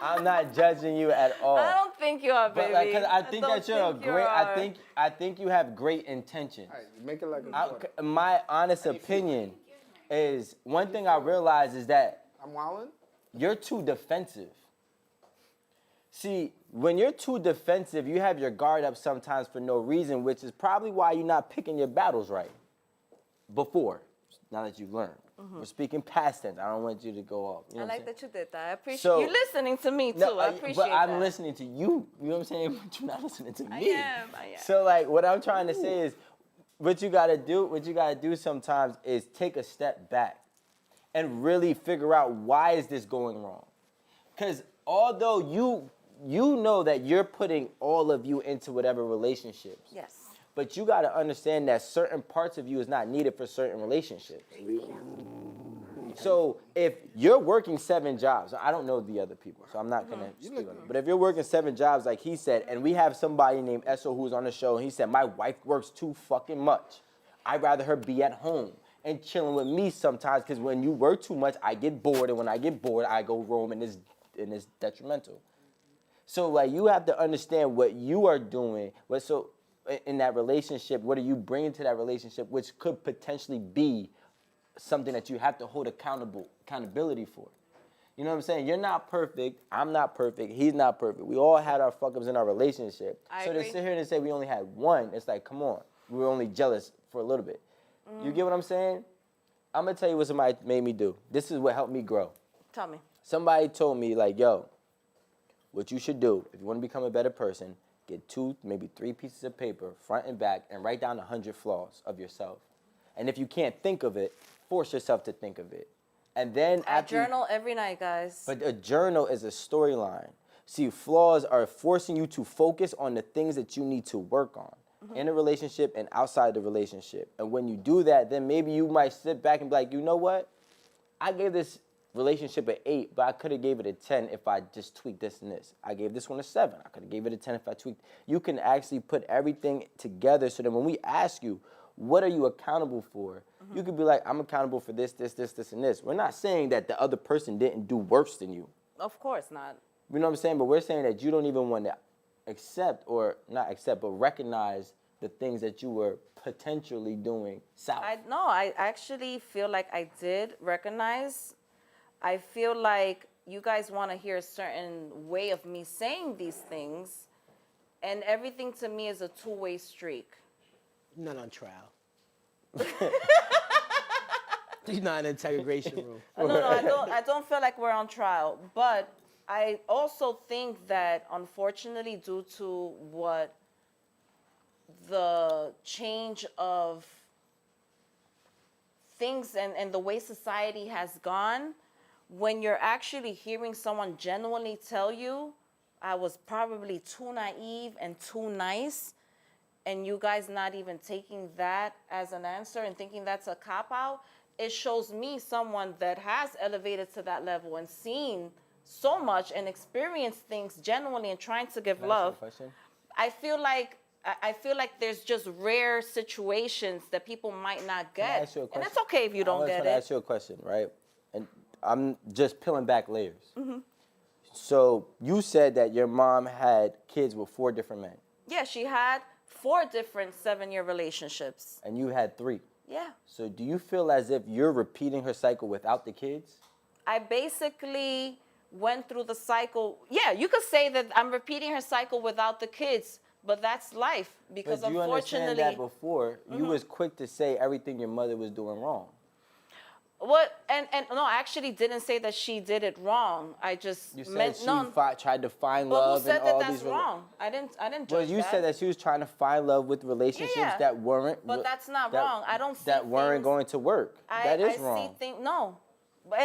I'm not judging you at all. I don't think you are, baby. But because I think don't that you're a think you great. are. I think you have great intentions. All right, make it like a quarter. My honest opinion is one thing I realize is that I'm wilding? you're too defensive. See, when you're too defensive, you have your guard up sometimes for no reason, which is probably why you're not picking your battles right. Before, now that you've learned. We're speaking past tense. I don't want you to go off. You know I what I'm like saying? that you did that. I appreciate So- you listening to me too. No, I appreciate but I'm that. listening to you. You know what I'm saying? But you're not listening to me. I am. So like, what I'm trying to say is, what you gotta do sometimes is take a step back and really figure out why is this going wrong. Because although you know that you're putting all of you into whatever relationships, Yes. but you gotta understand that certain parts of you is not needed for certain relationships. So if you're working 7 jobs, I don't know the other people, so I'm not gonna speak on it. But if you're working 7 jobs, like he said, and we have somebody named Esso who's on the show, and he said, my wife works too fucking much. I'd rather her be at home and chilling with me sometimes, because when you work too much, I get bored, and when I get bored, I go roam, and it's detrimental. So like you have to understand what you are doing. In that relationship, what are you bringing to that relationship, which could potentially be something that you have to hold accountability for. You know what I'm saying? You're not perfect. I'm not perfect. He's not perfect. We all had our fuck ups in our relationship. I so agree. to sit here and say we only had one, it's like, come on. We were only jealous for a little bit. You get what I'm saying? I'm gonna tell you what somebody made me do. This is what helped me grow. Tell me. Somebody told me, like, yo, what you should do if you want to become a better person, get 2, maybe 3 pieces of paper, front and back, and write down 100 flaws of yourself. And if you can't think of it, force yourself to think of it. And then I after journal every night, guys. But a journal is a storyline. See, flaws are forcing you to focus on the things that you need to work on in a relationship and outside the relationship. And when you do that, then maybe you might sit back and be like, you know what? I gave this relationship an 8, but I could have gave it a 10 if I just tweaked this and this. I gave this one a 7. I could have gave it a 10 if I tweaked. You can actually put everything together so that when we ask you, what are you accountable for? You could be like, I'm accountable for this, this, this, this, and this. We're not saying that the other person didn't do worse than you. Of course not. You know what I'm saying? But we're saying that you don't even want to accept, or not accept, but recognize the things that you were potentially doing south. I actually feel like I did recognize. I feel like you guys want to hear a certain way of me saying these things, and everything to me is a two-way streak. Not on trial. You're not in the integration room. No, I don't feel like we're on trial. But I also think that, unfortunately, due to what the change of things and the way society has gone, when you're actually hearing someone genuinely tell you, I was probably too naive and too nice, and you guys not even taking that as an answer and thinking that's a cop-out, it shows me someone that has elevated to that level and seen so much and experienced things genuinely and trying to give Can I ask you a love. question? I feel like there's just rare situations that people might not Can I get. ask you a And question? it's okay if you don't get I want to it. ask you a question, right? And I'm just peeling back layers. Mm-hmm. So you said that your mom had kids with 4 different men, Yeah, she had 4 different 7-year relationships. and you had 3. Yeah. So do you feel as if you're repeating her cycle without the kids? I basically went through the cycle. Yeah, you could say that I'm repeating her cycle without the kids, but that's life because But you understand unfortunately. that before, you was quick to say everything your mother was doing wrong. What and no, I actually didn't say that she did it wrong. I just You said meant she no. tried to find But love who said and that all that's these. wrong? I didn't judge Well, you said that she was trying to find love with relationships Yeah, that weren't. but that's not wrong. I don't see that weren't things- going to work. That is I wrong. see things no,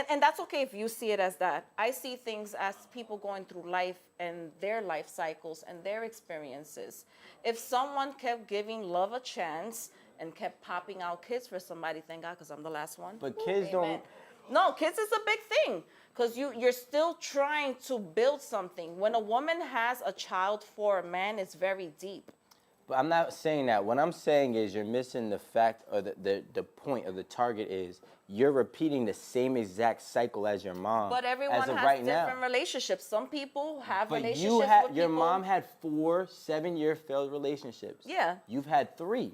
and that's okay if you see it as that. I see things as people going through life and their life cycles and their experiences. If someone kept giving love a chance and kept popping out kids for somebody, thank God, because I'm the last one. But kids Amen. don't. No, kids is a big thing because you're still trying to build something. When a woman has a child for a man, it's very deep. But I'm not saying that. What I'm saying is you're missing the fact or the point of the target is you're repeating the same exact cycle as your mom. But everyone as of has right different now. relationships. Some people have But relationships you had with your people. mom had 4 7-year failed relationships. Yeah. You've had 3.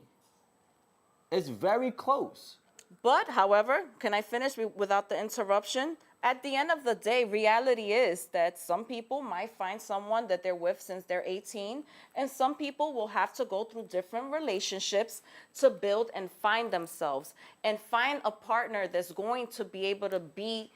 It's very close. But, however, can I finish without the interruption? At the end of the day, reality is that some people might find someone that they're with since they're 18, and some people will have to go through different relationships to build and find themselves and find a partner that's going to be able to be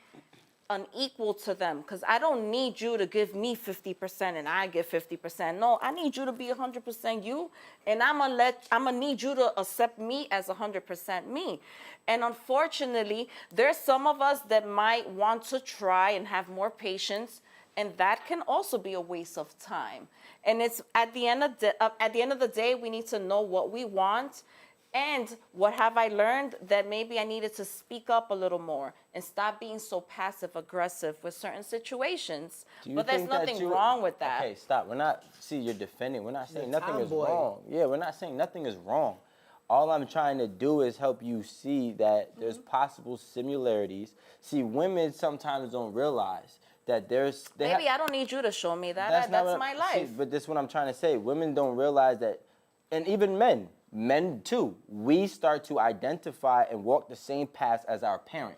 unequal to them, because I don't need you to give me 50% and I give 50%. No, I need you to be 100% you, and I'm gonna need you to accept me as 100% me. And unfortunately, there's some of us that might want to try and have more patience, and that can also be a waste of time. And it's at the end of the day, we need to know what we want. And what have I learned? That maybe I needed to speak up a little more and stop being so passive aggressive with certain situations. Do you But there's think that nothing you- wrong with that. Okay, stop. We're not, see, you're defending. We're not saying a nothing is tomboy. wrong. Yeah, we're not saying nothing is wrong. All I'm trying to do is help you see that there's possible similarities. See, women sometimes don't realize that there's... Maybe I don't need you to show me that. not That's what my I'm- life. See, but this is what I'm trying to say. Women don't realize that, and even men too, we start to identify and walk the same path as our parent.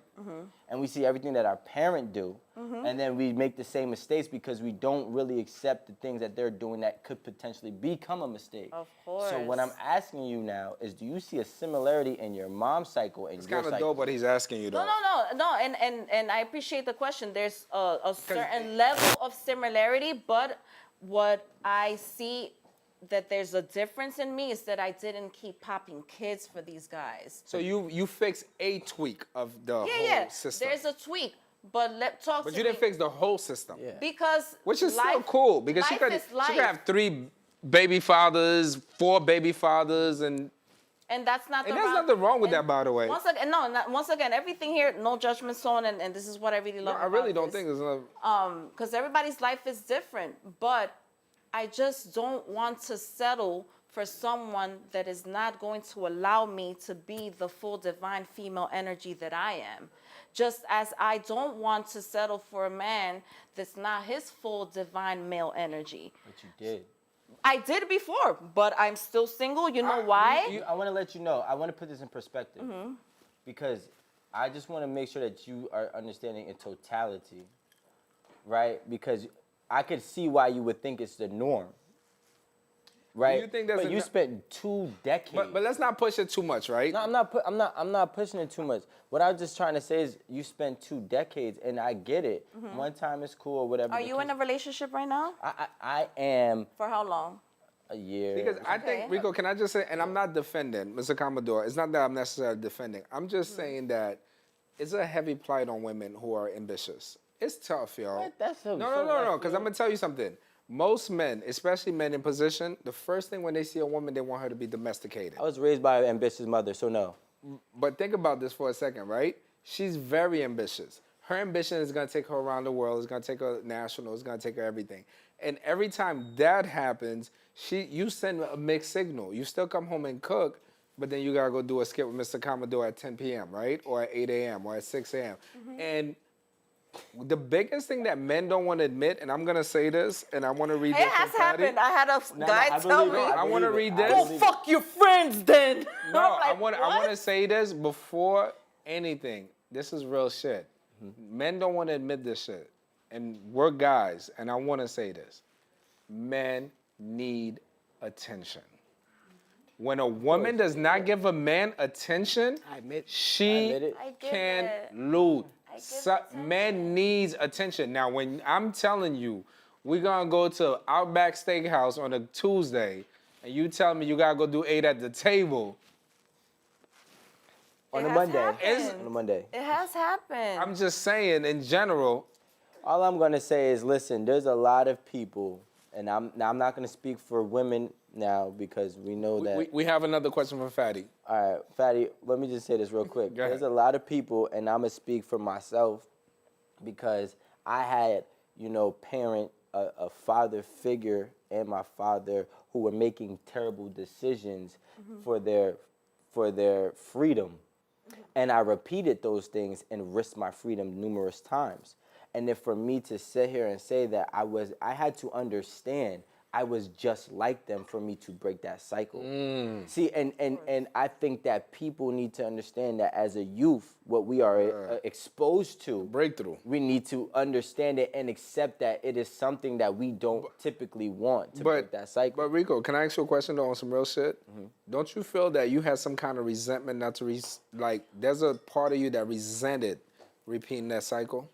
And we see everything that our parent do, and then we make the same mistakes because we don't really accept the things that they're doing that could potentially become a mistake. Of course. So what I'm asking you now is, do you see a similarity in your mom's cycle and It's your kind of cycle? dope what he's asking you, though. No, and I appreciate the question. There's a certain level of similarity, but what I see that there's a difference in me is that I didn't keep popping kids for these guys. So you fix a tweak of the Yeah, whole system. there's a tweak, but talk But to you me. didn't fix the whole system. Yeah. Because Which is still life- cool because she life could is life. have 3 baby fathers, 4 baby fathers, and that's not the there's route- nothing wrong with and that, by the way. Once again, everything here, no judgment zone, and this is what I really love. I really about don't this. think there's no. Because everybody's life is different, but I just don't want to settle for someone that is not going to allow me to be the full divine female energy that I am. Just as I don't want to settle for a man that's not his full divine male energy. But you did. I did before, but I'm still single. You know why? I want to let you know. I want to put this in perspective because I just want to make sure that you are understanding in totality, right? Because I could see why you would think it's the norm, right? you think there's but a you no- spent 2 decades. But let's not push it too much, right? No, I'm not pushing it too much. What I was just trying to say is you spent 2 decades, and I get it. One time is cool or whatever. Are you in a relationship right now? I am For how long? a year. Because I Okay. think, Rico, can I just say, and I'm not defending Mr. Commodore. It's not that I'm necessarily defending. I'm just saying that it's a heavy plight on women who are ambitious. It's tough, y'all. What? That's so- no, so left because I'm going to tell you something. Most men, especially men in position, the first thing when they see a woman, they want her to be domesticated. I was raised by an ambitious mother, so no. But think about this for a second, right? She's very ambitious. Her ambition is going to take her around the world. It's going to take her national. It's going to take her everything. And every time that happens, you send a mixed signal. You still come home and cook, but then you got to go do a skit with Mr. Commodore at 10 p.m., right? Or at 8 a.m. or at 6 a.m. And the biggest thing that men don't want to admit, and I'm going to say this, and I want to read It this has from Patty. happened. I had a guy I tell believe me, it. I wanna believe read it. I this. "Go believe it. fuck your friends, then." No, I'm like, I want to "What?" say this before anything. This is real shit. Men don't want to admit this shit. And we're guys, and I want to say this. Men need attention. When a woman does not give a man attention, I admit. she admit it. I give can it. lose. give attention. Man needs attention. Now, when I'm telling you, we're going to go to Outback Steakhouse on a Tuesday, and you tell me you got to go do 8 at the table, On It a has Monday. happened. On a Monday. It has happened. I'm just saying, in general, All I'm gonna say is, listen, there's a lot of people, and I'm not gonna speak for women now because we know that. we have another question from Fatty. All right, Fatty, let me just say this real quick. Go ahead. There's a lot of people, and I'm gonna speak for myself because I had, parent a father figure and my father who were making terrible decisions for their freedom. And I repeated those things and risked my freedom numerous times. And then for me to sit here and say that I had to understand I was just like them for me to break that cycle. See, and I think that people need to understand that as a youth, what we are exposed to, Breakthrough. we need to understand it and accept that it is something that we don't typically want to break that cycle. But Rico, can I ask you a question though on some real shit? Don't you feel that you had some kind of resentment not to like there's a part of you that resented repeating that cycle?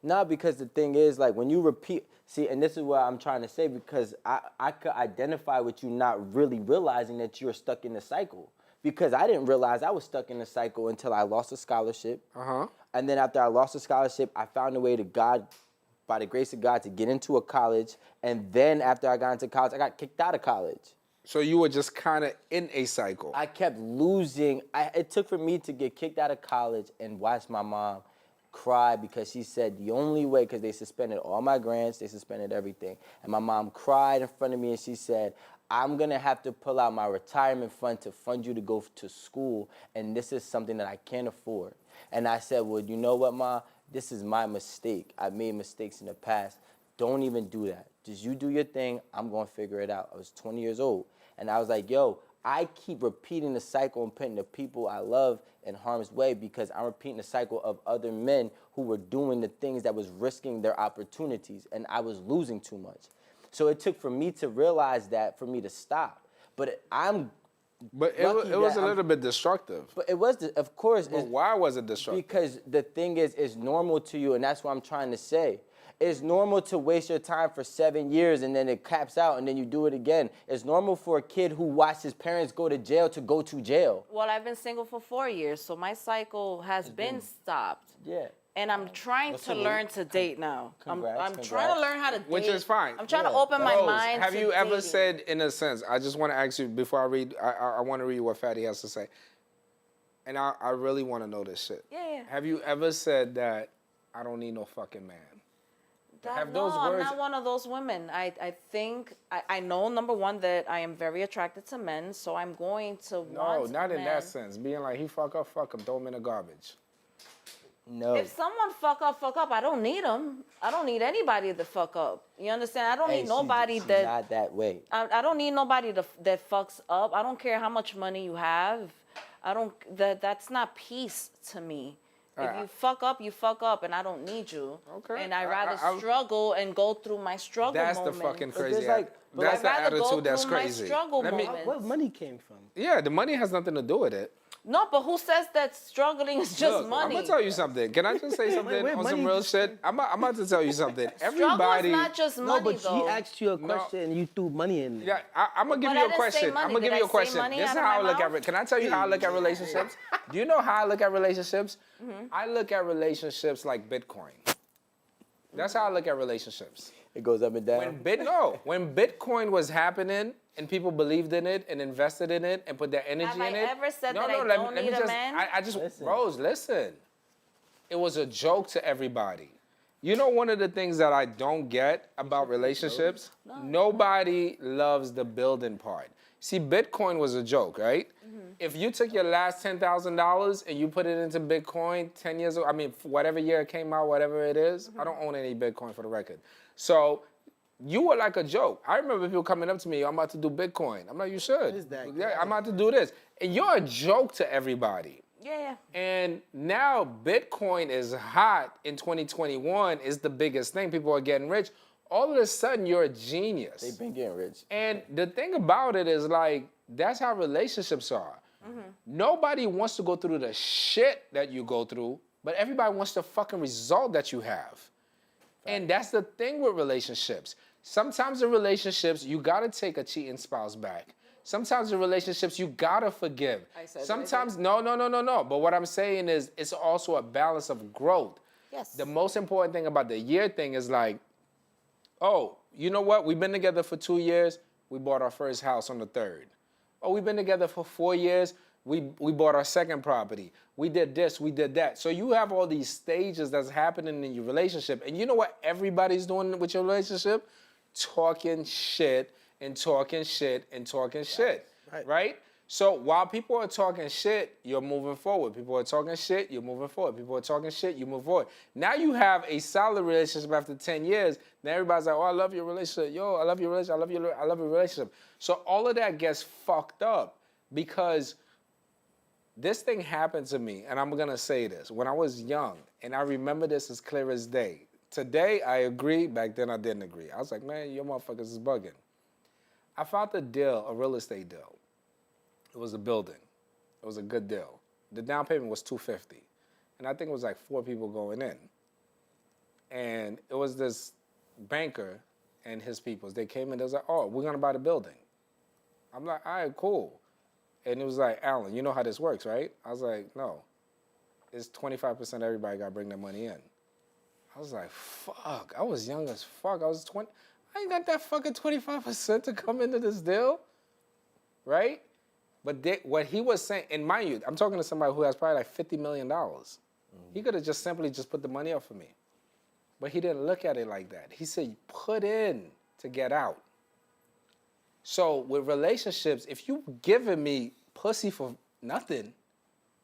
No, because the thing is, like, when you repeat, see, and this is what I'm trying to say, because I could identify with you not really realizing that you're stuck in the cycle. Because I didn't realize I was stuck in the cycle until I lost a scholarship. And then after I lost a scholarship, I found a way to by the grace of God, to get into a college. And then after I got into college, I got kicked out of college. So you were just kind of in a cycle. I kept losing. It took for me to get kicked out of college and watch my mom cry because she said the only way, because they suspended all my grants, they suspended everything. And my mom cried in front of me and she said, I'm going to have to pull out my retirement fund to fund you to go to school, and this is something that I can't afford. And I said, well, you know what, Ma? This is my mistake. I made mistakes in the past. Don't even do that. Just you do your thing. I'm going to figure it out. I was 20 years old. And I was like, yo, I keep repeating the cycle and putting the people I love in harm's way because I'm repeating the cycle of other men who were doing the things that was risking their opportunities, and I was losing too much. So it took for me to realize that for me to stop. But it was a little bit destructive. But it was, of course. But why was it destructive? Because the thing is, it's normal to you, and that's what I'm trying to say. It's normal to waste your time for 7 years and then it caps out and then you do it again. It's normal for a kid who watched his parents go to jail to go to jail. Well, I've been single for 4 years, so my cycle has been stopped. Yeah. And I'm trying to learn to date now. I'm Congrats. trying to learn how to date. Which is fine. I'm trying to open my Rose, mind have to you ever dating. said, in a sense, I just want to ask you before I read, I want to read what Fatty has to say. And I really want to know this shit. Yeah. Have you ever said that I don't need no fucking man? Have those words... I'm not one of those women. I think, I know, number one, that I am very attracted to men, so I'm going to want No, not in men. that sense. Being like, he fuck up, throw him in the garbage. No. If someone fuck up, I don't need them. I don't need anybody to fuck up. You understand? I don't need nobody she's that... not that way. I don't need nobody that fucks up. I don't care how much money you have. That's not peace to me. If you fuck up, and I don't need you. Okay. And I'd rather struggle and go through my struggle That's moments. the fucking But there's crazy. like- That's the I'd rather go attitude that's through my crazy. struggle moments. Where money came from? Yeah, the money has nothing to do with it. No, but who says that struggling is just Look, money? I'm gonna tell you something. Can I just say something where on some money real just shit? I'm about to tell you something. Struggle Everybody. is not just money, No, but though. she asked you a question and you threw money in there. Yeah, I'm gonna give But you I a didn't say question. money. I'm gonna Did give you I a say question. money This is out of how I my look at mouth? it. Can I tell you how I look at relationships? Do you know how I look at relationships? I look at relationships like Bitcoin. That's how I look at relationships. It goes up and down. When Bitcoin was happening and people believed in it and invested in it and put their energy Have in I it. ever said no, that no, I let don't me need a just, man? I just, Listen. Rose, listen. It was a joke to everybody. You know, one of the things that I don't get about relationships, nobody loves the building part. See, Bitcoin was a joke, right? If you took your last $10,000 and you put it into Bitcoin 10 years ago, I mean, whatever year it came out, whatever it is, I don't own any Bitcoin for the record. So you were like a joke. I remember people coming up to me, I'm about to do Bitcoin. I'm like, you should. What is that? Yeah, I'm about to do this. And you're a joke to everybody. Yeah. And now Bitcoin is hot in 2021, is the biggest thing. People are getting rich. All of a sudden, you're a genius. They've been getting rich. And the thing about it is, like, that's how relationships are. Nobody wants to go through the shit that you go through, but everybody wants the fucking result that you have. And that's the thing with relationships. Sometimes in relationships, you gotta take a cheating spouse back. Sometimes in relationships, you gotta forgive. Sometimes, no. But what I'm saying is, it's also a balance of growth. Yes. The most important thing about the year thing is like, oh, you know what? We've been together for 2 years. We bought our first house on the 3rd. Oh, we've been together for 4 years. We bought our second property. We did this, we did that. So you have all these stages that's happening in your relationship. And you know what everybody's doing with your relationship? Talking shit and talking shit and talking shit, right? So while people are talking shit, you're moving forward. People are talking shit, you're moving forward. People are talking shit, you move forward. Now you have a solid relationship after 10 years. Now everybody's like, oh, I love your relationship. Yo, I love your relationship. I love your relationship. So all of that gets fucked up because this thing happened to me, and I'm going to say this. When I was young, and I remember this as clear as day. Today, I agree. Back then, I didn't agree. I was like, man, your motherfuckers is bugging. I found a deal, a real estate deal. It was a building. It was a good deal. The down payment was $250, and I think it was like 4 people going in. And it was this banker and his people. They came in. They was like, "Oh, we're gonna buy the building." I'm like, "All right, cool." And it was like, "Alan, you know how this works, right?" I was like, "No, it's 25%. Everybody got to bring their money in." I was like, "Fuck!" I was young as fuck. I was 20. I ain't got that fucking 25% to come into this deal, right? But what he was saying, and mind you, I'm talking to somebody who has probably like $50 million. He could have just simply just put the money up for me. But he didn't look at it like that. He said, put in to get out. So with relationships, if you giving me pussy for nothing,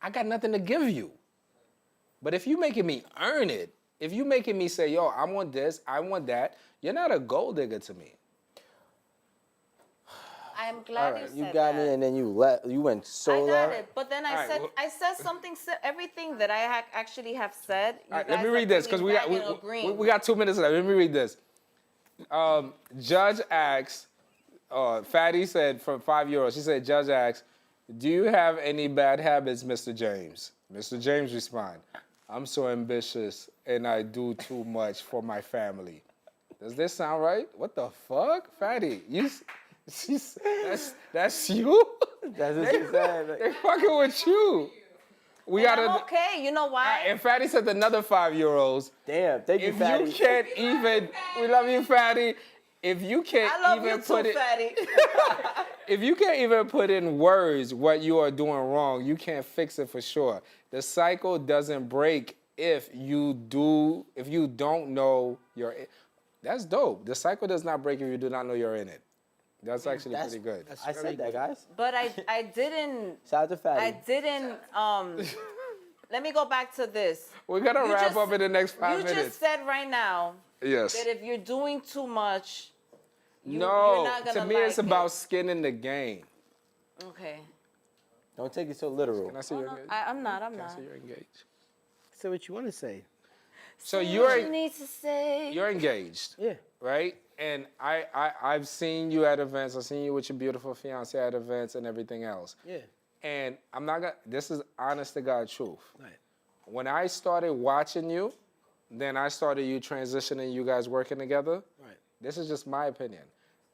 I got nothing to give you. But if you making me earn it, if you making me say, yo, I want this, I want that, you're not a gold digger to me. I'm glad you said You got me, and then you went solo. I got it, but then All right, I said something. Everything that I actually have said. All right, let me read this because we got 2 minutes left. Let me read this. Judge asks, Fatty said for €5. She said, Judge asks, do you have any bad habits, Mr. James? Mr. James respond, I'm so ambitious and I do too much for my family. Does this sound right? What the fuck, Fatty? That's you? That's what she said. They fucking with you. I'm okay. You know why? And Fatty said another €5. Damn, thank you, If Fatty. you can't even, we love you, Fatty. If you can't I love even you put too, it, Fatty. if you can't even put in words what you are doing wrong, you can't fix it for sure. The cycle doesn't break if you don't know you're in. That's dope. The cycle does not break if you do not know you're in it. That's actually pretty good. I said that, guys. But I didn't. Shout out to Fatty. I didn't. Let me go back to this. We're gonna wrap up in the next 5 minutes. You just said right now Yes. that if you're doing too much, you're No, not gonna to me like it's about skin in the game. Okay. Don't take it so literal. Can I see you're engaged? I'm not. Can I see you're engaged? Say what you want to say. So What you're you need to say. you're engaged. Yeah. Right? And I've seen you at events. I've seen you with your beautiful fiance at events and everything else. Yeah. And I'm not gonna, this is honest to God truth. Right. When I started watching you, then I started you transitioning, you guys working together. Right. This is just my opinion.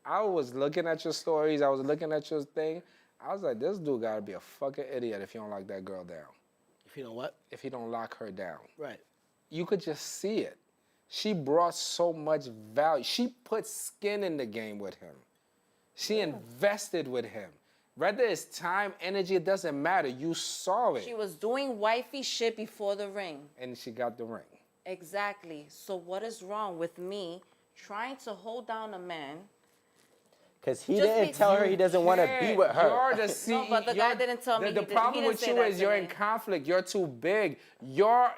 I was looking at your stories. I was looking at your thing. I was like, this dude gotta be a fucking idiot if you don't lock that girl down. If you know what? If he don't lock her down. Right. You could just see it. She brought so much value. She put skin in the game with him. She invested with him. Whether it's time, energy, it doesn't matter. You saw it. She was doing wifey shit before the ring. And she got the ring. Exactly. So what is wrong with me trying to hold down a man? Because he Just didn't be- tell her he doesn't want to be with her. You're the CEO. No, but the guy didn't tell me The he did- problem he didn't with say you that is to you're me. in conflict. You're too big. You're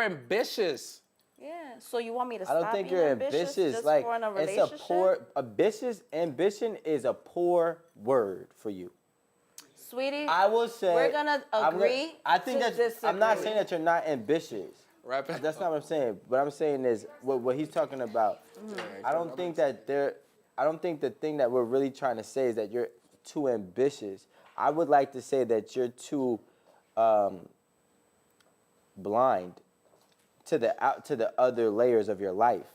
ambitious. Yeah. So you want me to I stop don't think being you're ambitious ambitious. just Like for in a it's a relationship? poor ambition is a poor word for you. Sweetie, I will say we're gonna agree I think to that I'm not disagree. saying that you're not ambitious. Wrap it That's up. not what I'm saying. What I'm saying is what he's talking about. I don't think the thing that we're really trying to say is that you're too ambitious. I would like to say that you're too blind to the other layers of your life.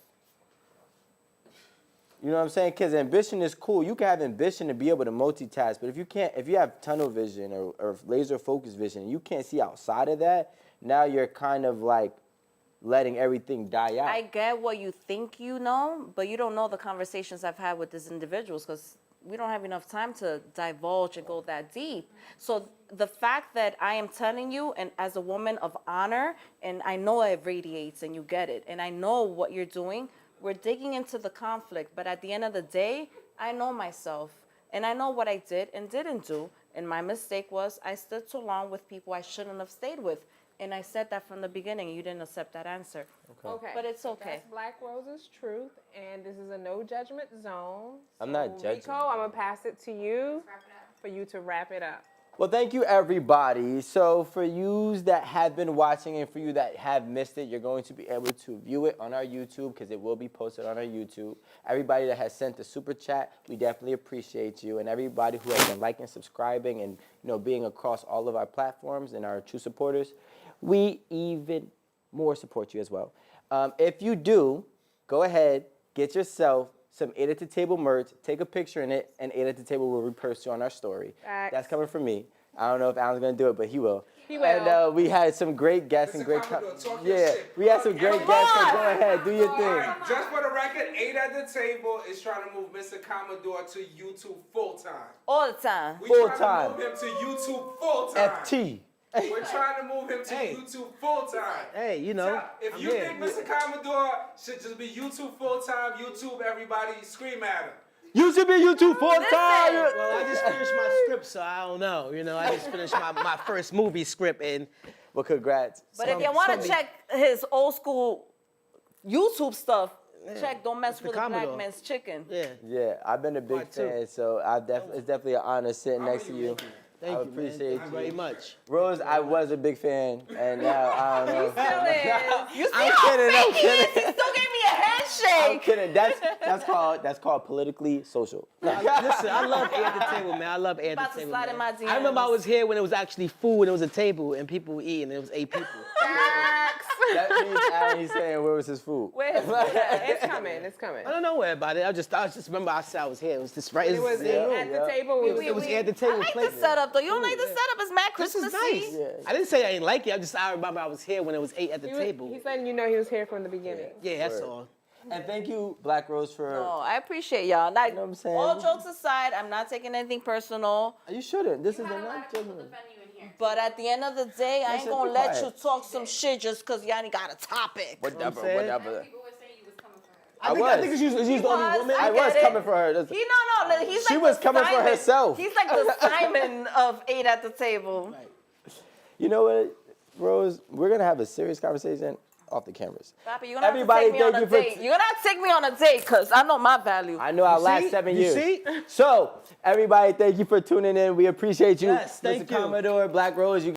You know what I'm saying? Because ambition is cool. You can have ambition to be able to multitask, but if you have tunnel vision or laser focus vision, and you can't see outside of that, now you're kind of like letting everything die out. I get what you think you know, but you don't know the conversations I've had with these individuals because we don't have enough time to divulge and go that deep. So the fact that I am telling you, and as a woman of honor, and I know it radiates and you get it, and I know what you're doing, we're digging into the conflict, but at the end of the day, I know myself, and I know what I did and didn't do, and my mistake was I stood too long with people I shouldn't have stayed with. And I said that from the beginning. You didn't accept that answer. Okay. But it's okay. That's Black Rose's truth, and this is a no judgment zone. I'm not judging. Rico, I'm gonna pass it to you for you to wrap it up. Well, thank you, everybody. So for you that have been watching and for you that have missed it, you're going to be able to view it on our YouTube because it will be posted on our YouTube. Everybody that has sent the super chat, we definitely appreciate you. And everybody who has been liking, subscribing, and being across all of our platforms and our true supporters, we even more support you as well. If you do, go ahead, get yourself some 8 at the Table merch, take a picture in it, and 8 at the Table will repost you on our story. Facts. That's coming from me. I don't know if Alan's gonna do it, but he will. He will. And we had some great guests and great we had some great guests, so go ahead, do your thing. Just for the record, 8 at the Table is trying to move Mr. Commodore to YouTube full time. All the time. We Full trying time. to move him to YouTube full time. FT. We're trying to move him to YouTube full time. Hey, If you think Mr. Commodore should just be YouTube full time, YouTube everybody scream at him. You should be YouTube full time. Well, I just finished my script, so I don't know. I just finished my first movie script, and Well, congrats. But if you want to check his old school YouTube stuff, check Don't Mess Mr. with a Black Commodore. Man's Chicken. Yeah, I've been a big Part two. fan, so it's definitely an honor sitting next to you. thank I you, man. appreciate Thank you very much. Rose, I was a big fan, and now I don't know. You see I'm how kidding, I'm fake he is? He kidding. still gave me a I'm handshake. kidding. That's called politically social. Listen, I love A at the Table, man. I love A at About the to Table. slide man. in my DMs. I remember I was here when it was actually food and it was a table and people were eating. It was 8 people. That means Alan, he's saying, where was his food? Where's his food at? It's coming. It's coming. I don't know where about it. I just remember I said I was here. It was this right. It was at the table. It was at the table. I like plate. the setup though. You don't like the setup? It's mad This is Christmassy. nice. Yeah. I didn't say I didn't like it. I remember I was here when it was 8 at the table. He's letting you know he was here from the beginning. Yeah, that's Word. all. And thank you, Black Rose, for. No, I appreciate y'all. Like, You know what I'm saying? all jokes aside, I'm not taking anything personal. You shouldn't. This is a not judgment. But at the end of the day, I ain't Listen, gonna be let quiet. you talk some shit just because y'all ain't got a topic. Whatever. saying? Whatever. I think she's the only woman. I was get it. coming for her. No, he's She like was the coming for Simon. herself. He's like the Simon of 8 at the Table. You know what, Rose? We're gonna have a serious conversation off the cameras. Papi, you're gonna Everybody, have to take me on thank a you for- date. You're gonna have to take me on a date because I know my value. I know our last see? 7 You years. see? So, everybody, thank you for tuning in. We appreciate you, Yes, thank Mr. you. Commodore, Black Rose. You